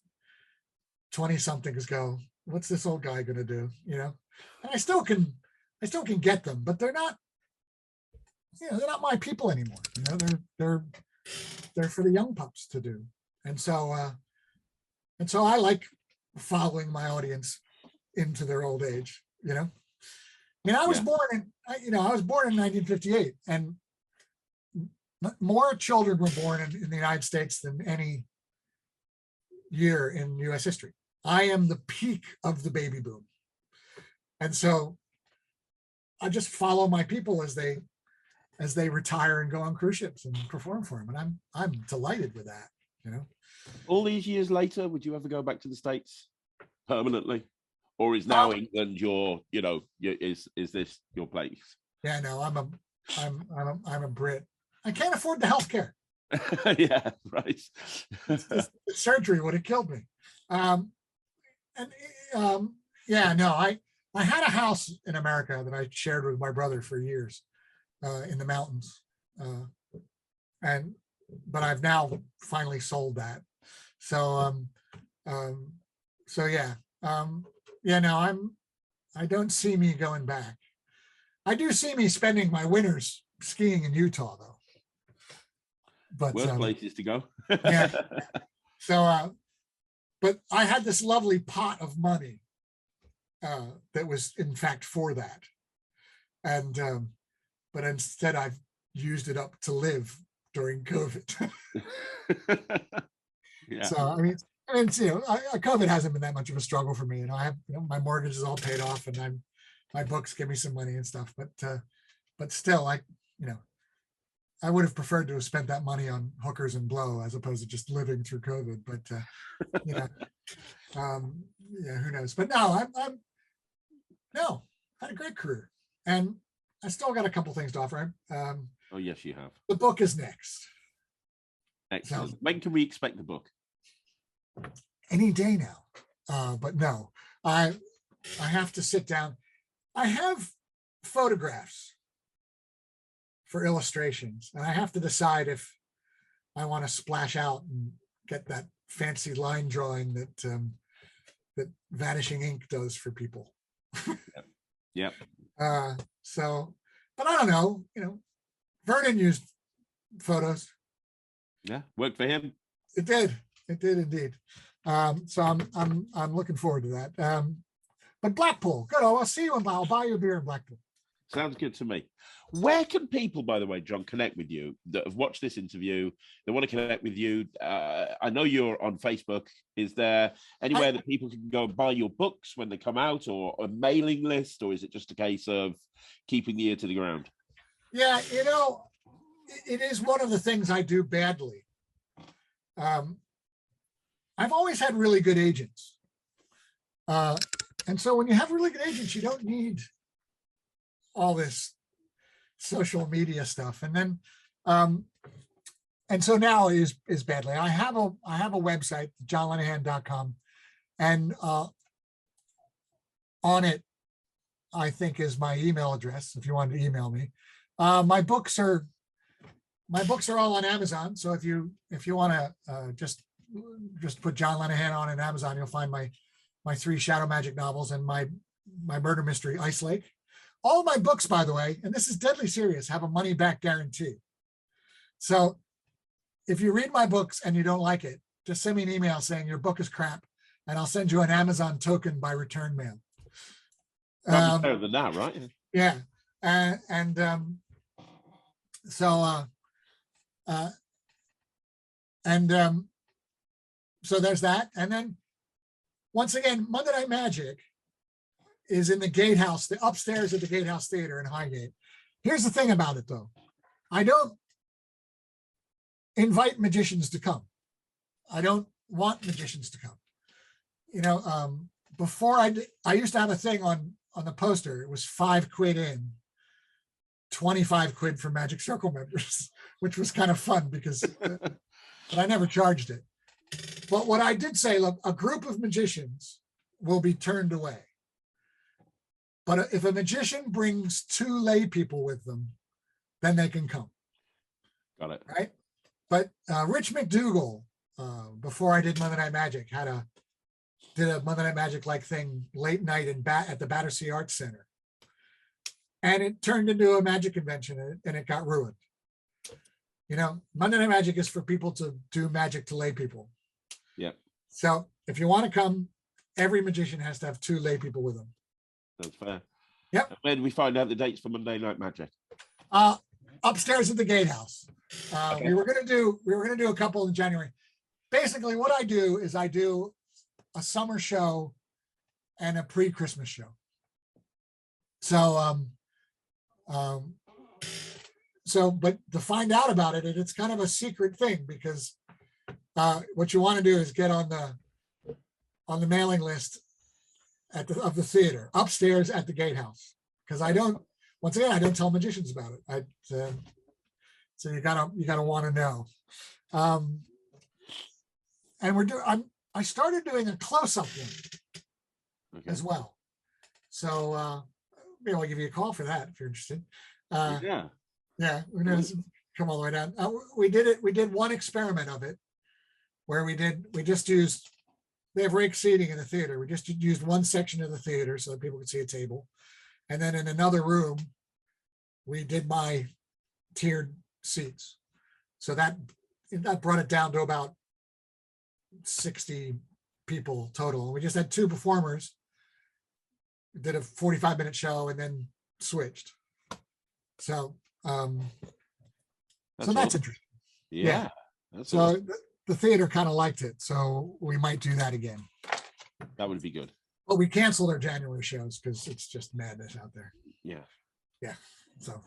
Speaker 2: 20-somethings go, "What's this old guy going to do?" And I still can get them, but they're not my people anymore. They're for the young pups to do, and so I like following my audience into their old age. I mean, I was born in 1958, and more children were born in the United States than any year in U.S. history. I am the peak of the baby boom, and so I just follow my people as they retire and go on cruise ships and perform for them, and I'm delighted with that.
Speaker 3: All these years later, would you ever go back to the States permanently, or is now England is this your place? Yeah, no,
Speaker 2: I'm a Brit. I can't afford the health care.
Speaker 3: Yeah, right.
Speaker 2: The surgery would have killed me. I had a house in America that I shared with my brother for years in the mountains, but I've now finally sold that. I don't see me going back. I do see me spending my winters skiing in Utah, though. But
Speaker 3: worse places to go.
Speaker 2: Yeah. So, but I had this lovely pot of money that was, in fact, for that, and but instead I've used it up to live during COVID.
Speaker 3: Yeah.
Speaker 2: So I mean, COVID hasn't been that much of a struggle for me. I have my mortgage is all paid off, and my books give me some money and stuff. But still, I would have preferred to have spent that money on hookers and blow as opposed to just living through COVID. But who knows? But no, I had a great career, and I still got a couple things to offer.
Speaker 3: Oh yes, you have.
Speaker 2: The book is next.
Speaker 3: Excellent.
Speaker 2: So,
Speaker 3: when can we expect the book?
Speaker 2: Any day now. But no, I have to sit down. I have photographs for illustrations, and I have to decide if I want to splash out and get that fancy line drawing that Vanishing Ink does for people.
Speaker 3: Yep.
Speaker 2: But I don't know. Vernon used photos.
Speaker 3: Yeah, worked for him.
Speaker 2: It did indeed. So I'm looking forward to that. But Blackpool, good. I'll see you. I'll buy you a beer in Blackpool.
Speaker 3: Sounds good to me. Where can people, by the way, John, connect with you that have watched this interview? They want to connect with you. I know you're on Facebook. Is there anywhere that people can go and buy your books when they come out, or a mailing list, or is it just a case of keeping the ear to the ground?
Speaker 2: Yeah, you know, it is one of the things I do badly. I've always had really good agents. And so when you have really good agents, you don't need all this social media stuff. And then, and so now is badly. I have a website, johnlenahan.com, and on it, I think, is my email address if you wanted to email me. My books are all on Amazon. So if you want to just put John Lenahan on Amazon, you'll find my 3 shadow magic novels and my murder mystery, Ice Lake. All of my books, by the way, and this is deadly serious, have a money back guarantee. So if you read my books and you don't like it, just send me an email saying your book is crap, and I'll send you an Amazon token by return mail.
Speaker 3: That'd be better than that, right?
Speaker 2: Yeah. So there's that. And then once again, Monday Night Magic is in the Gatehouse, the upstairs of the Gatehouse Theater in Highgate. Here's the thing about it, though. I don't invite magicians to come. I don't want magicians to come. You know, before I used to have a thing on the poster. It was £5 in, 25 quid for Magic Circle members, which was kind of fun because, but I never charged it. But what I did say, look, a group of magicians will be turned away. But if a magician brings 2 lay people with them, then they can come.
Speaker 3: Got it.
Speaker 2: Right? But Rich McDougall, before I did Monday Night Magic, did a Monday Night Magic like thing late night at the Battersea Arts Center. And it turned into a magic convention and it got ruined. You know, Monday Night Magic is for people to do magic to lay people.
Speaker 3: Yeah.
Speaker 2: So if you want to come, every magician has to have 2 lay people with them.
Speaker 3: That's fair.
Speaker 2: Yep.
Speaker 3: Where do we find out the dates for Monday Night Magic?
Speaker 2: Upstairs at the Gatehouse.
Speaker 3: Okay.
Speaker 2: We were gonna do a couple in January. Basically, what I do is I do a summer show and a pre-Christmas show. So but to find out about it, it's kind of a secret thing because what you want to do is get on the mailing list of the theater upstairs at the Gatehouse, because I don't tell magicians about it. So you gotta want to know. And I started doing a close-up one as well. So maybe I'll give you a call for that if you're interested.
Speaker 3: Yeah.
Speaker 2: We're gonna come all the way down. We did one experiment of it where they have rake seating in the theater. We just used one section of the theater so that people could see a table. And then in another room, we did my tiered seats. So that brought it down to about 60 people total. And we just had 2 performers, did a 45-minute show and then switched. So, that's interesting.
Speaker 3: Yeah.
Speaker 2: So awesome. The theater kind of liked it, so we might do that again.
Speaker 3: That would be good.
Speaker 2: But we canceled our January shows because it's just madness out there.
Speaker 3: Yeah.
Speaker 2: So,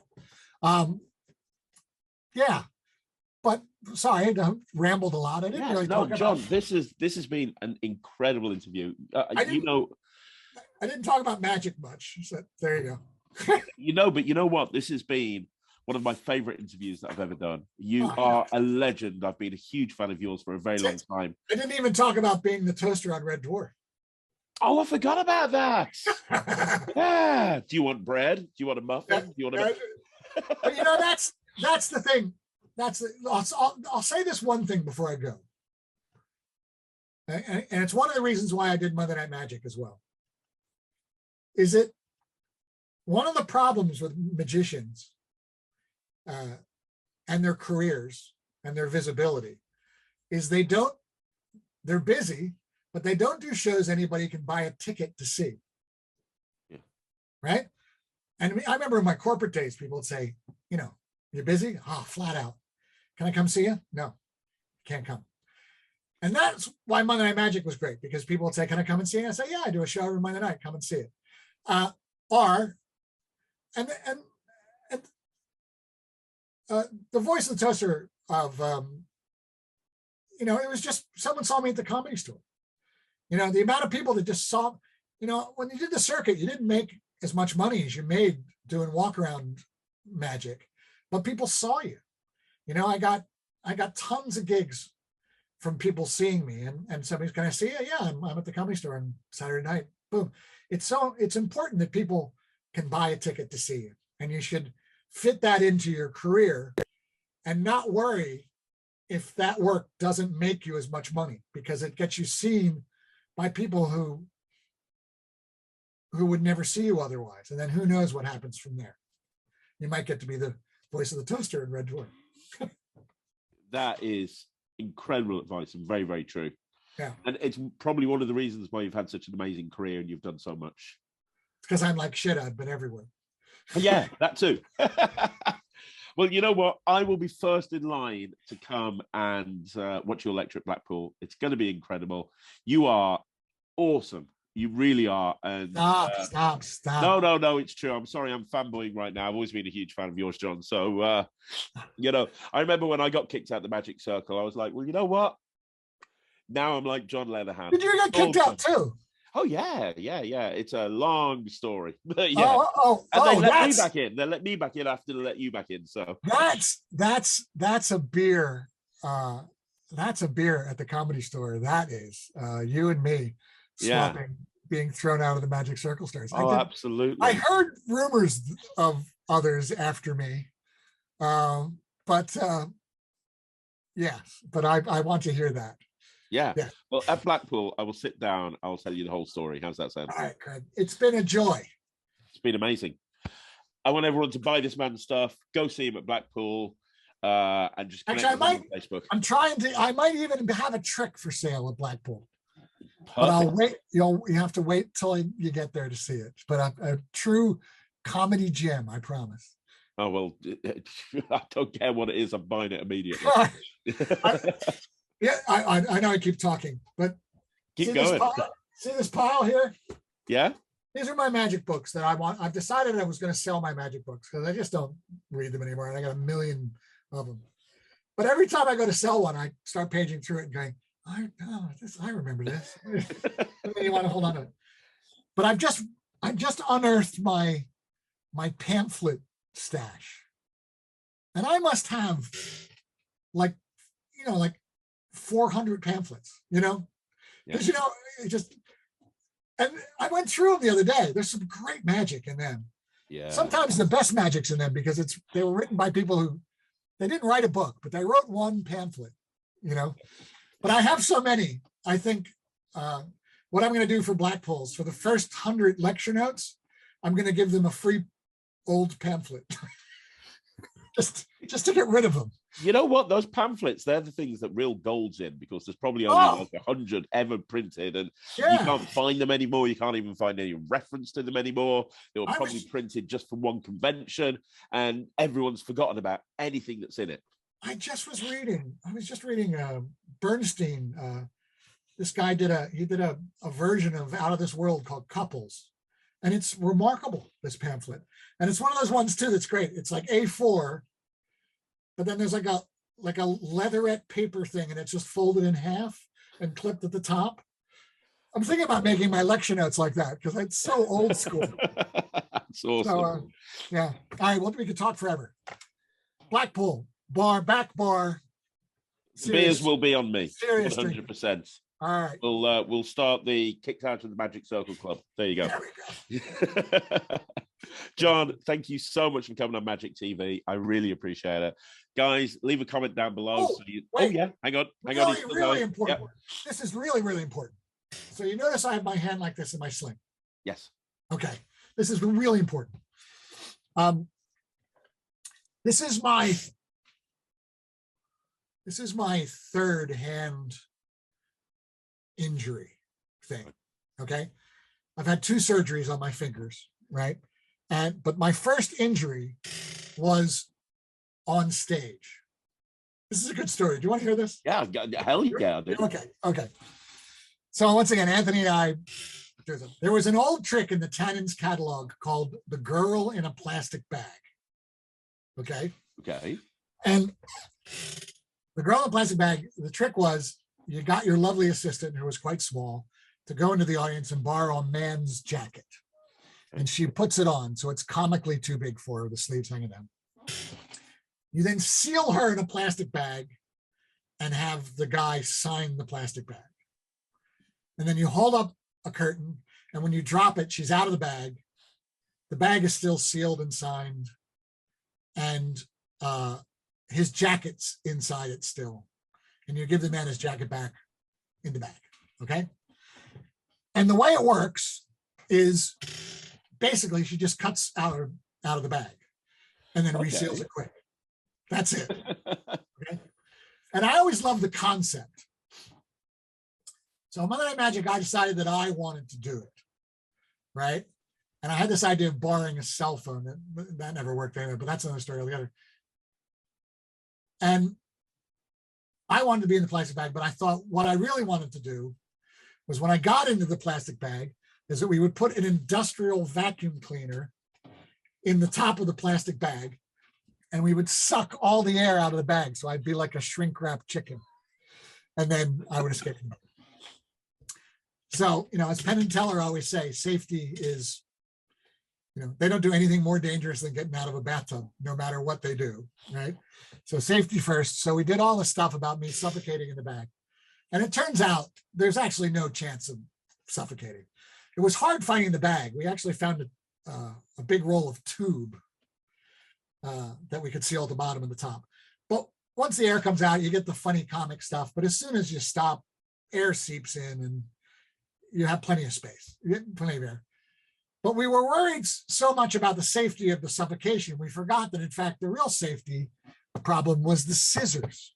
Speaker 2: But sorry, I rambled a lot. I didn't really talk
Speaker 3: John,
Speaker 2: about.
Speaker 3: this has been an incredible interview. I
Speaker 2: didn't talk about magic much. So there you go.
Speaker 3: But you know what? This has been one of my favorite interviews that I've ever done. You are a legend. I've been a huge fan of yours for a very long time.
Speaker 2: I didn't even talk about being the toaster on Red Dwarf.
Speaker 3: Oh, I forgot about that. Yeah. Do you want bread? Do you want a muffin? Do you want
Speaker 2: But you know, that's the thing. I'll say this one thing before I go. And it's one of the reasons why I did Monday Night Magic as well. Is it one of the problems with magicians and their careers and their visibility is they're busy, but they don't do shows anybody can buy a ticket to see.
Speaker 3: Yeah.
Speaker 2: Right? And I remember in my corporate days, people would say, you know, "You busy?" "Oh, flat out." "Can I come see you?" "No, can't come." And that's why Monday Night Magic was great, because people would say, "Can I come and see you?" I say, "Yeah, I do a show every Monday night. Come and see it." Or, and the voice of the toaster of, you know, it was just someone saw me at the Comedy Store. You know, the amount of people that just saw, you know, when you did the circuit, you didn't make as much money as you made doing walk around magic, but people saw you. You know, I got tons of gigs from people seeing me, and somebody's, "Can I see you?" "Yeah, I'm at the Comedy Store on Saturday night." Boom. It's important that people can buy a ticket to see you, and you should fit that into your career and not worry if that work doesn't make you as much money, because it gets you seen by people who would never see you otherwise. And then who knows what happens from there. You might get to be the voice of the toaster in Red Dwarf.
Speaker 3: That is incredible advice and very, very true.
Speaker 2: Yeah.
Speaker 3: And it's probably one of the reasons why you've had such an amazing career and you've done so much.
Speaker 2: It's because I'm like shit, I've been everywhere.
Speaker 3: Yeah, that too. Well, you know what? I will be first in line to come and watch your lecture at Blackpool. It's going to be incredible. You are awesome. You really are. And
Speaker 2: Stop.
Speaker 3: No, it's true. I'm sorry, I'm fanboying right now. I've always been a huge fan of yours, John. So, you know, I remember when I got kicked out the Magic Circle, I was like, well, you know what? Now I'm like John Lenahan.
Speaker 2: Did you get kicked out too?
Speaker 3: Oh, yeah. It's a long story. But yeah. And they let me back in. They let me back in after they let you back in. So
Speaker 2: that's a beer. That's a beer at the Comedy Store. That is you and me swapping, being thrown out of the Magic Circle stars.
Speaker 3: Absolutely.
Speaker 2: I heard rumors of others after me. But I want to hear that.
Speaker 3: Yeah. Well, at Blackpool, I will sit down. I'll tell you the whole story. How's that sound?
Speaker 2: All right, Craig. It's been a joy.
Speaker 3: It's been amazing. I want everyone to buy this man's stuff. Go see him at Blackpool, and just connect with him on Facebook.
Speaker 2: I might even have a trick for sale at Blackpool.
Speaker 3: Perfect.
Speaker 2: But I'll wait. You have to wait till you get there to see it. But a true comedy gem, I promise.
Speaker 3: Oh well, I don't care what it is. I'm buying it immediately.
Speaker 2: I know I keep talking, but
Speaker 3: keep going.
Speaker 2: See this pile here?
Speaker 3: Yeah.
Speaker 2: These are my magic books that I want. I've decided I was going to sell my magic books because I just don't read them anymore, and I got a million of them. But every time I go to sell one, I start paging through it and going, I remember this. You want to hold on to it. But I've just unearthed my pamphlet stash, and I must have like 400 pamphlets, because and I went through them the other day. There's some great magic in them.
Speaker 3: Yeah.
Speaker 2: Sometimes the best magic's in them because they were written by people who they didn't write a book, but they wrote one pamphlet, But I have so many. I think what I'm going to do for Blackpools, for the first 100 lecture notes, I'm going to give them a free old pamphlet, just to get rid of them.
Speaker 3: You know what? Those pamphlets, they're the things that real gold's in, because there's probably only like 100 ever printed, and you can't find them anymore. You can't even find any reference to them anymore. They were probably printed just for one convention, and everyone's forgotten about anything that's in it.
Speaker 2: I was just reading Bernstein. This guy did a version of Out of This World called Couples, and it's remarkable, this pamphlet. And it's one of those ones too that's great. It's like A4, but then there's like a leatherette paper thing, and it's just folded in half and clipped at the top. I'm thinking about making my lecture notes like that because it's so old school.
Speaker 3: That's awesome.
Speaker 2: So, yeah. All right. Well, we could talk forever. Blackpool bar, back bar.
Speaker 3: Beers will be on me.
Speaker 2: 100%. All right.
Speaker 3: We'll start the Kicked Out of the Magic Circle Club. There you go.
Speaker 2: There we go.
Speaker 3: John, thank you so much for coming on Magic TV. I really appreciate it. Guys, leave a comment down below. Hang on.
Speaker 2: Really important. Yep. This is really, really important. So you notice I have my hand like this in my sling.
Speaker 3: Yes.
Speaker 2: Okay. This is really important. This is my third hand injury thing. Okay. I've had 2 surgeries on my fingers, right? But my first injury was on stage. This is a good story. Do you want to hear this?
Speaker 3: Yeah, hell yeah, dude.
Speaker 2: Okay. So once again, Anthony and I, there was an old trick in the Tannen's catalog called the girl in a plastic bag. Okay. And the girl in a plastic bag, the trick was you got your lovely assistant, who was quite small, to go into the audience and borrow a man's jacket. And she puts it on, so it's comically too big for her, the sleeves hanging down. You then seal her in a plastic bag and have the guy sign the plastic bag. And then you hold up a curtain, and when you drop it, she's out of the bag. The bag is still sealed and signed, and his jacket's inside it still. And you give the man his jacket back in the bag, okay? And the way it works is basically she just cuts out of the bag and then reseals it quick. That's it. Okay. And I always love the concept. So Monday Night Magic, I decided that I wanted to do it, right? And I had this idea of borrowing a cell phone. That never worked anyway, but that's another story altogether. And I wanted to be in the plastic bag, but I thought what I really wanted to do was, when I got into the plastic bag, is that we would put an industrial vacuum cleaner in the top of the plastic bag, and we would suck all the air out of the bag. So I'd be like a shrink wrap chicken, and then I would escape. So, as Penn and Teller always say, safety is, they don't do anything more dangerous than getting out of a bathtub, no matter what they do, right? So safety first. So we did all the stuff about me suffocating in the bag. And it turns out there's actually no chance of suffocating. It was hard finding the bag. We actually found a big roll of tube that we could seal at the bottom and the top. But once the air comes out, you get the funny comic stuff. But as soon as you stop, air seeps in and you have plenty of space. You get plenty of air. But we were worried so much about the safety of the suffocation, we forgot that, in fact, the real safety problem was the scissors.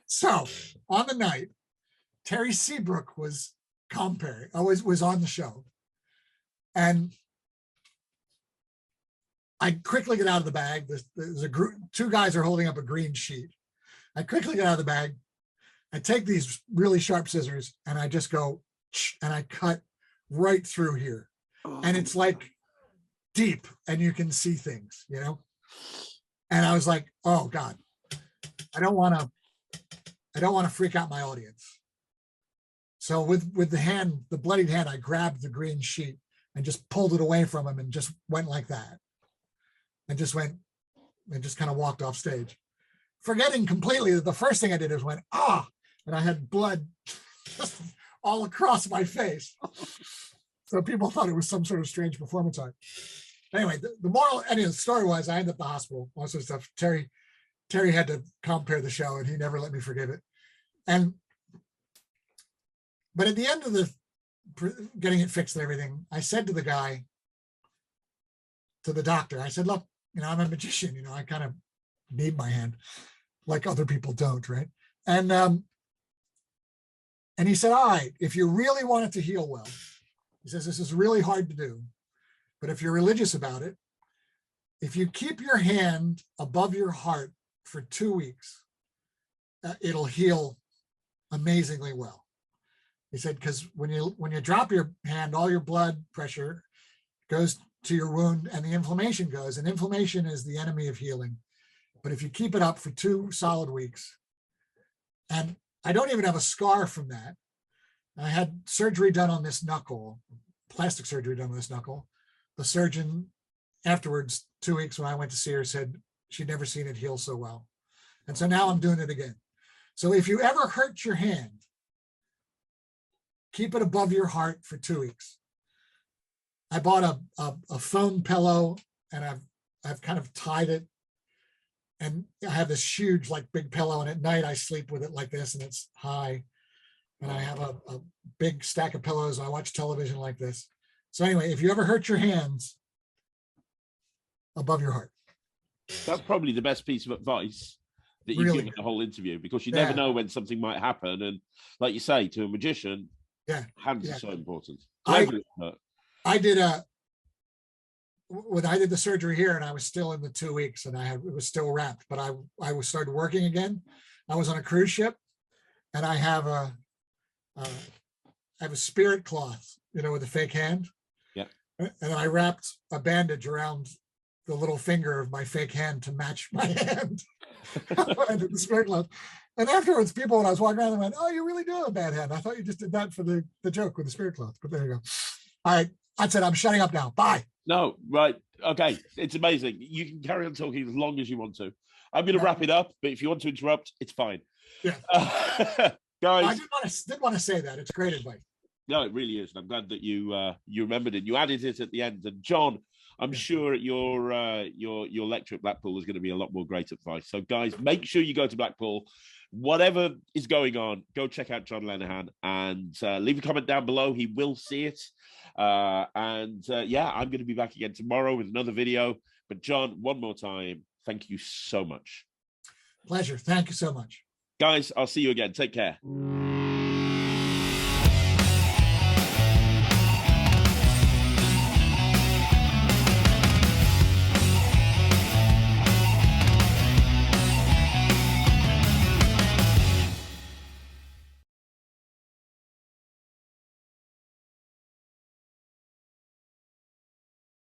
Speaker 2: So on the night, Terry Seabrook was was on the show. And I quickly get out of the bag. There's a group, two guys are holding up a green sheet. I quickly get out of the bag. I take these really sharp scissors and I just go, and I cut right through here. And it's like deep and you can see things, And I was like, oh God, I don't want to freak out my audience. So with the bloodied hand, I grabbed the green sheet and just pulled it away from him and just went like that. And just kind of walked off stage, forgetting completely that the first thing I did is went, and I had blood just all across my face. So people thought it was some sort of strange performance art. Anyway, the moral end of the story was I ended up at the hospital, all sorts of stuff. Terry had to compare the show and he never let me forgive it. But at the end of the getting it fixed and everything, I said to the guy, to the doctor, I said, look, I'm a magician, I kind of need my hand like other people don't, right? And he said, all right, if you really want it to heal well, he says, this is really hard to do, but if you're religious about it, if you keep your hand above your heart for 2 weeks, it'll heal amazingly well. He said, because when you drop your hand, all your blood pressure goes to your wound and the inflammation goes, and inflammation is the enemy of healing. But if you keep it up for 2 solid weeks, and I don't even have a scar from that. I had surgery done on this knuckle, plastic surgery done on this knuckle. The surgeon afterwards, 2 weeks when I went to see her, said she'd never seen it heal so well. And so now I'm doing it again. So if you ever hurt your hand, keep it above your heart for 2 weeks. I bought a foam pillow and I've kind of tied it. And I have this huge, big pillow. And at night I sleep with it like this and it's high. And I have a big stack of pillows. And I watch television like this. So anyway, if you ever hurt your hands, above your heart.
Speaker 3: That's probably the best piece of advice that you've given the whole interview, because you never know when something might happen. And like you say, to a magician, hands are so important. I did
Speaker 2: when I did the surgery here, and I was still in the 2 weeks, and it was still wrapped, but I was started working again. I was on a cruise ship, and I have a spirit cloth, with a fake hand.
Speaker 3: Yeah.
Speaker 2: And I wrapped a bandage around the little finger of my fake hand to match my hand. When I did the spirit cloth. And afterwards, people, when I was walking around, they went, "Oh, you really do have a bad hand. I thought you just did that for the joke with the spirit cloth." But there you go. All right. I said, I'm shutting up now. Bye.
Speaker 3: No, right. Okay. It's amazing. You can carry on talking as long as you want to. I'm going to wrap it up, but if you want to interrupt, it's fine.
Speaker 2: Yeah.
Speaker 3: Guys.
Speaker 2: I did want to say that. It's great advice.
Speaker 3: No, it really is. And I'm glad that you remembered it. You added it at the end. And John, I'm sure at your lecture at Blackpool is going to be a lot more great advice. So guys, make sure you go to Blackpool. Whatever is going on, go check out John Lenahan and leave a comment down below. He will see it. I'm going to be back again tomorrow with another video. But John, one more time, thank you so much.
Speaker 2: Pleasure. Thank you so much.
Speaker 3: Guys, I'll see you again. Take care.